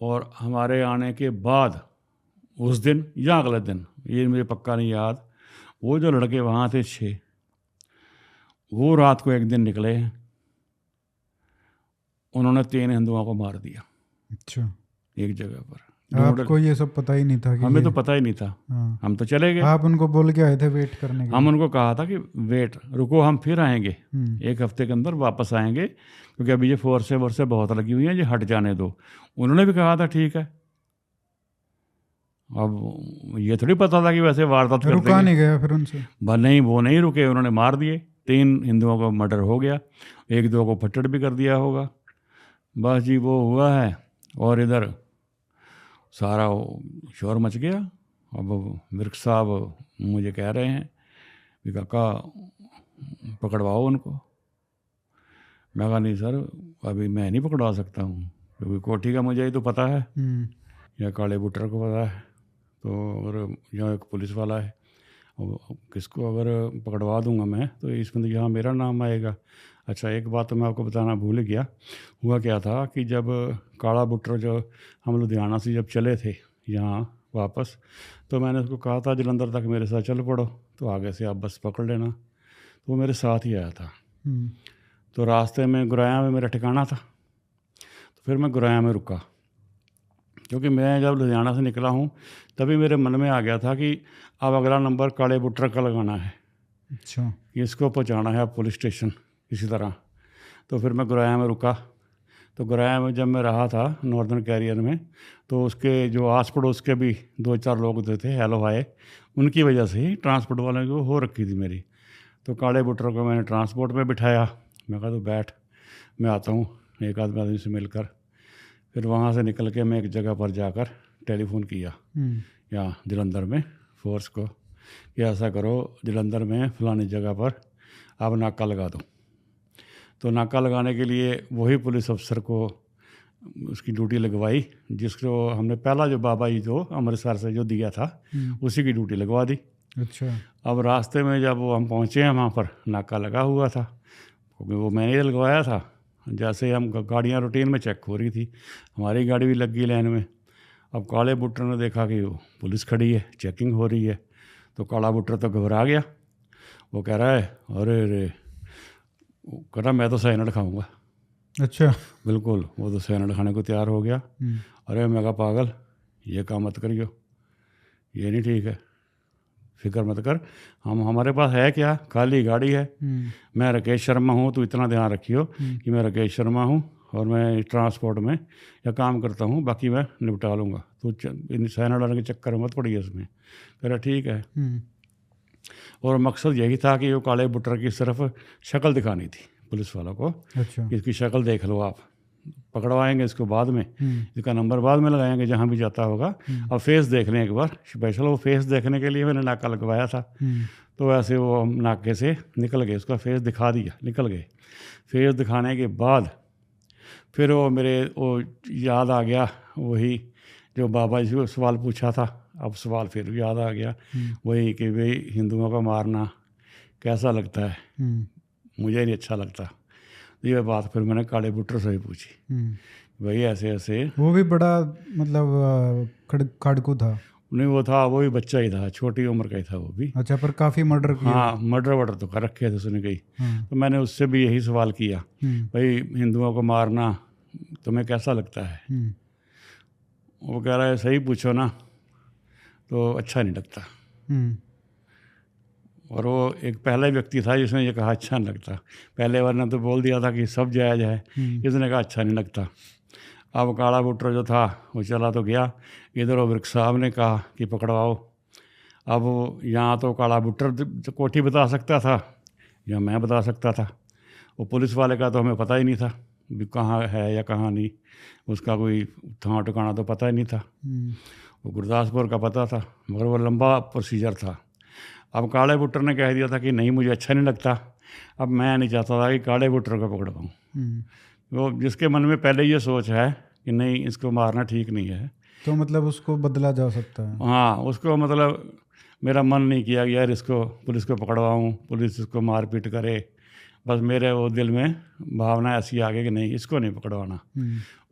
और हमारे आने के बाद उस दिन या अगले दिन, ये मुझे पक्का नहीं याद, वो जो लड़के वहाँ थे 6, वो रात को एक दिन निकले हैं, उन्होंने 3 हिंदुओं को मार दिया। अच्छा। एक जगह पर। आपको ये सब पता ही नहीं था कि हमें तो पता ही नहीं था। हाँ। हम तो चले गए। आप उनको बोल के आए थे वेट करने के? हम उनको कहा था कि वेट रुको, हम फिर आएंगे, 1 हफ्ते के अंदर वापस आएंगे, क्योंकि अभी ये फोर्सें बहुत लगी हुई हैं, ये हट जाने दो। उन्होंने भी कहा था ठीक है। अब ये थोड़ी पता था कि वैसे वारदात कर देंगे। रुका नहीं गया फिर उनसे? नहीं, वो नहीं रुके, उन्होंने मार दिए। 3 हिंदुओं का मर्डर हो गया, 1-2 को फट्टड़ भी कर दिया होगा। बस जी वो हुआ है। और इधर सारा शोर मच गया। अब विर्क साहब मुझे कह रहे हैं कि काका पकड़वाओ उनको। मैं कहा नहीं सर, अभी मैं नहीं पकड़वा सकता हूँ, क्योंकि कोठी का मुझे ही तो पता है, या काले बुट्टर को पता है। तो अगर यहाँ एक पुलिस वाला है, किसको अगर पकड़वा दूंगा मैं तो इसमें तो यहाँ मेरा नाम आएगा। अच्छा, एक बात तो मैं आपको बताना भूल गया। हुआ क्या था कि जब काला बुट्टर, जो हम लुधियाना से जब चले थे यहाँ वापस, तो मैंने उसको कहा था जलंधर तक मेरे साथ चल पड़ो, तो आगे से आप बस पकड़ लेना। तो वो मेरे साथ ही आया था। तो रास्ते में गुराया में मेरा ठिकाना था, तो फिर मैं गुराया में रुका, क्योंकि मैं जब लुधियाना से निकला हूँ तभी मेरे मन में आ गया था कि अब अगला नंबर काले बुट्टर का लगाना है। अच्छा। इसको पहुँचाना है पुलिस स्टेशन किसी तरह। तो फिर मैं गुराया में रुका। तो गुराया में जब मैं रहा था नॉर्दर्न कैरियर में, तो उसके जो आस पड़ोस के भी 2-4 लोग जो थे हेलो हाय, उनकी वजह से ही ट्रांसपोर्ट वाले को हो रखी थी मेरी। तो काले बुट्टर को मैंने ट्रांसपोर्ट में बिठाया। मैं कहा तो बैठ, मैं आता हूँ एक आदमी से मिलकर। फिर वहाँ से निकल के मैं एक जगह पर जाकर टेलीफोन किया यहाँ जलंधर में फोर्स को कि ऐसा करो, जलंधर में फलानी जगह पर आप नाका लगा दो। तो नाका लगाने के लिए वही पुलिस अफसर को उसकी ड्यूटी लगवाई, जिसको हमने पहला जो बाबा जी जो अमृतसर से जो दिया था उसी की ड्यूटी लगवा दी। अच्छा। अब रास्ते में जब हम पहुँचे हैं वहाँ पर नाका लगा हुआ था, क्योंकि वो मैंने लगवाया था। जैसे हम गाड़ियाँ रूटीन में चेक हो रही थी, हमारी गाड़ी भी लग गई लाइन में। अब काले बुट्टर ने देखा कि वो पुलिस खड़ी है, चेकिंग हो रही है, तो काला बुट्टर तो घबरा गया। वो कह रहा है अरे अरे, कह रहा मैं तो सैनड खाऊंगा। अच्छा। बिल्कुल, वो तो सैनड खाने को तैयार हो गया। अरे मैं कहा पागल, ये काम मत करियो, ये नहीं ठीक है। फिक्र मत कर, हमारे पास है क्या, खाली गाड़ी है। मैं राकेश शर्मा हूँ, तो इतना ध्यान रखियो कि मैं राकेश शर्मा हूँ और मैं ट्रांसपोर्ट में या काम करता हूँ, बाकी मैं निपटा लूँगा, तो इन साइन ऑर्डर के चक्कर में मत पड़िए इसमें। कह रहा ठीक है। और मकसद यही था कि वो काले बुटर की सिर्फ शक्ल दिखानी थी पुलिस वालों को। अच्छा। इसकी शक्ल देख लो आप, पकड़वाएंगे इसको बाद में, इसका नंबर बाद में लगाएंगे जहाँ भी जाता होगा। अब फेस देख लें एक बार, स्पेशल वो फेस देखने के लिए मैंने नाका लगवाया था। तो ऐसे वो नाके से निकल गए, उसका फेस दिखा दिया, निकल गए। फेस दिखाने के बाद फिर वो मेरे वो याद आ गया वही जो बाबा जी को सवाल पूछा था। अब सवाल फिर याद आ गया वही कि भाई हिंदुओं का मारना कैसा लगता है। मुझे नहीं अच्छा लगता। ये बात फिर मैंने काले बुटर से ही पूछी, भाई ऐसे ऐसे। वो भी बड़ा मतलब खड़कू था? नहीं, वो था, वो भी बच्चा ही था, छोटी उम्र का ही था वो भी। अच्छा, पर काफ़ी मर्डर किया? हाँ, मर्डर वर्डर तो कर रखे थे उसने कई। तो मैंने उससे भी यही सवाल किया, भाई हिंदुओं को मारना तुम्हें कैसा लगता है? वो कह रहा है सही पूछो ना तो अच्छा नहीं लगता। और वो एक पहला व्यक्ति था जिसने ये कहा अच्छा नहीं लगता। पहले वाले ने तो बोल दिया था कि सब जायज़ है, इसने कहा अच्छा नहीं लगता। अब काला बुटर जो था वो चला तो गया, इधर विर्क साहब ने कहा कि पकड़वाओ। अब यहाँ तो काला बुटर कोठी बता सकता था या मैं बता सकता था, वो पुलिस वाले का तो हमें पता ही नहीं था भी कहाँ है या कहाँ नहीं, उसका कोई थां ठिकाना तो पता ही नहीं था। वो गुरदासपुर का पता था, मगर वो लंबा प्रोसीजर था। अब काले बुटर ने कह दिया था कि नहीं मुझे अच्छा नहीं लगता। अब मैं नहीं चाहता था कि काले बुटर को पकड़वाऊँ। वो जिसके मन में पहले ये सोच है कि नहीं इसको मारना ठीक नहीं है, तो मतलब उसको बदला जा सकता है। हाँ, उसको मतलब मेरा मन नहीं किया कि यार इसको पुलिस को पकड़वाऊँ, पुलिस इसको मारपीट करे। बस मेरे वो दिल में भावना ऐसी आ गई कि नहीं इसको नहीं पकड़वाना।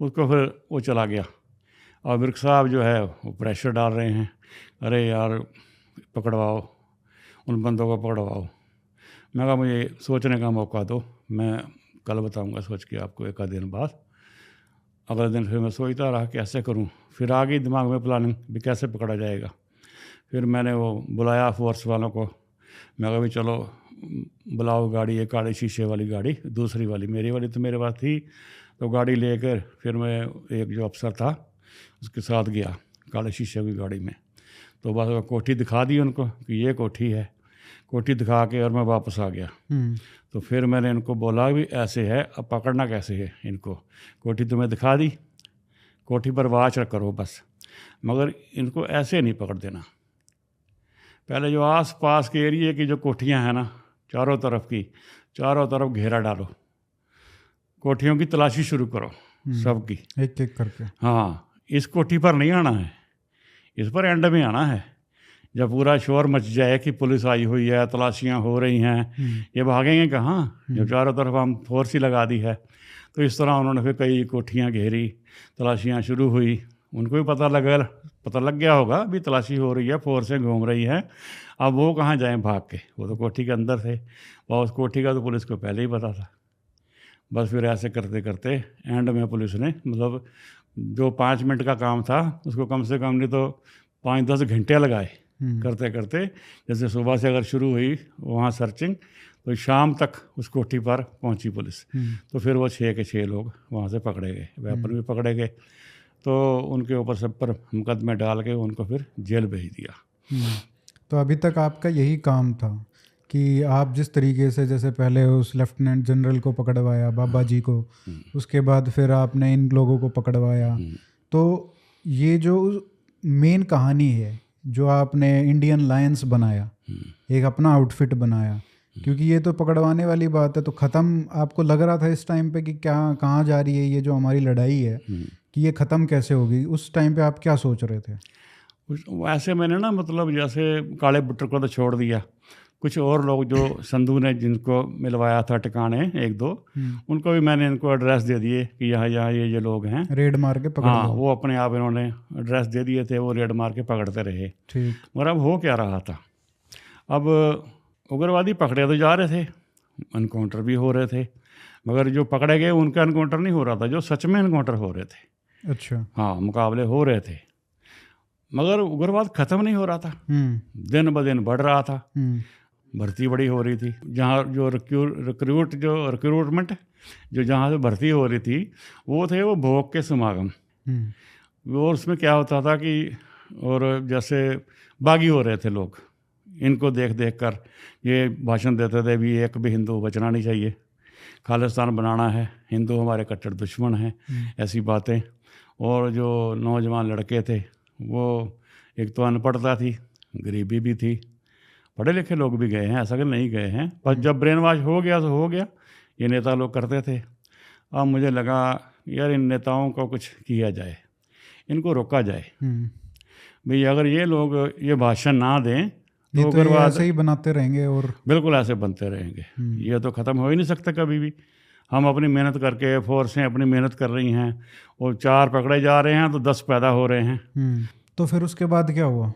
उसको फिर वो चला गया। और विर्क साहब जो है वो प्रेशर डाल रहे हैं, अरे यार पकड़वाओ, उन बंदों को पकड़वाओ। मैं कहा मुझे सोचने का मौका दो, मैं कल बताऊंगा सोच के आपको, एक आध दिन बाद। अगले दिन फिर मैं सोचता रहा कैसे करूं, फिर आ गई दिमाग में प्लानिंग भी कैसे पकड़ा जाएगा। फिर मैंने वो बुलाया फोर्स वालों को, मैं कहा भी चलो बुलाओ गाड़ी, एक काले शीशे वाली गाड़ी, दूसरी वाली मेरी वाली तो मेरे पास थी, तो गाड़ी लेकर फिर मैं एक जो अफसर था उसके साथ गया काले शीशे की गाड़ी में। तो बस कोठी दिखा दी उनको कि ये कोठी है, कोठी दिखा के और मैं वापस आ गया। तो फिर मैंने इनको बोला भी ऐसे है, अब पकड़ना कैसे है इनको? कोठी तुम्हें दिखा दी, कोठी पर वाच करो बस, मगर इनको ऐसे नहीं पकड़ देना। पहले जो आस पास के एरिए की जो कोठियाँ हैं ना, चारों तरफ की, चारों तरफ घेरा डालो, कोठियों की तलाशी शुरू करो सबकी, एक एक करके। हाँ, इस कोठी पर नहीं आना है, इस पर एंड में आना है। जब पूरा शोर मच जाए कि पुलिस आई हुई है, तलाशियां हो रही हैं, ये भागेंगे कहाँ? जब चारों तरफ हम फोर्स ही लगा दी है। तो इस तरह उन्होंने फिर कई कोठियां घेरी, तलाशियां शुरू हुई। उनको भी पता लग गया होगा भी तलाशी हो रही है, फोर्सें घूम रही हैं। अब वो कहाँ जाएं भाग के, वो तो कोठी के अंदर थे, और उस कोठी का तो पुलिस को पहले ही पता था। बस फिर ऐसे करते करते एंड में पुलिस ने मतलब जो 5 मिनट का काम था उसको कम से कम नहीं तो 5-10 घंटे लगाए करते करते। जैसे सुबह से अगर शुरू हुई वहाँ सर्चिंग, तो शाम तक उस कोठी पर पहुँची पुलिस। तो फिर वो 6 के 6 लोग वहाँ से पकड़े गए, वेपन भी पकड़े गए। तो उनके ऊपर सब पर मुकदमे डाल के उनको फिर जेल भेज दिया। तो अभी तक आपका यही काम था कि आप जिस तरीके से, जैसे पहले उस लेफ्टिनेंट जनरल को पकड़वाया, बाबा जी को, उसके बाद फिर आपने इन लोगों को पकड़वाया, तो ये जो मेन कहानी है जो आपने इंडियन लायंस बनाया, एक अपना आउटफिट बनाया, क्योंकि ये तो पकड़वाने वाली बात है, तो ख़त्म आपको लग रहा था इस टाइम पे कि क्या कहाँ जा रही है ये जो हमारी लड़ाई है, कि ये ख़त्म कैसे होगी? उस टाइम पे आप क्या सोच रहे थे? वैसे मैंने ना मतलब जैसे काले बुटर को तो छोड़ दिया, कुछ और लोग जो संधू ने जिनको मिलवाया था ठिकाने 1-2, उनको भी मैंने इनको एड्रेस दे दिए कि यहाँ यहाँ ये लोग हैं, रेड मार के पकड़ लो। वो अपने आप इन्होंने एड्रेस दे दिए थे, वो रेड मार के पकड़ते रहे। ठीक। मगर अब हो क्या रहा था, अब उग्रवादी पकड़े तो जा रहे थे, एनकाउंटर भी हो रहे थे, मगर जो पकड़े गए उनका एनकाउंटर नहीं हो रहा था, जो सच में एनकाउंटर हो रहे थे। अच्छा। हाँ, मुकाबले हो रहे थे। मगर उग्रवाद ख़त्म नहीं हो रहा था, दिन ब दिन बढ़ रहा था, भर्ती बड़ी हो रही थी। जहाँ जो रिक्रूटमेंट जो जहाँ से भर्ती हो रही थी वो थे वो भोग के समागम। और उसमें क्या होता था कि और जैसे बागी हो रहे थे लोग, इनको देख देख कर ये भाषण देते थे भी एक भी हिंदू बचना नहीं चाहिए, खालिस्तान बनाना है, हिंदू हमारे कट्टर दुश्मन हैं, ऐसी बातें। और जो नौजवान लड़के थे वो एक तो अनपढ़ता थी, गरीबी भी थी, पढ़े लिखे लोग भी गए हैं, ऐसा कि नहीं गए हैं, पर जब ब्रेन वॉश हो गया तो हो गया, ये नेता लोग करते थे। अब मुझे लगा यार इन नेताओं को कुछ किया जाए, इनको रोका जाए। भाई अगर ये लोग ये भाषण ना दें तो उग्रवाद ऐसे ही बनाते रहेंगे और बिल्कुल ऐसे बनते रहेंगे, ये तो ख़त्म हो ही नहीं सकता कभी भी। हम अपनी मेहनत करके, फोर्सें अपनी मेहनत कर रही हैं और 4 पकड़े जा रहे हैं तो 10 पैदा हो रहे हैं। तो फिर उसके बाद क्या हुआ?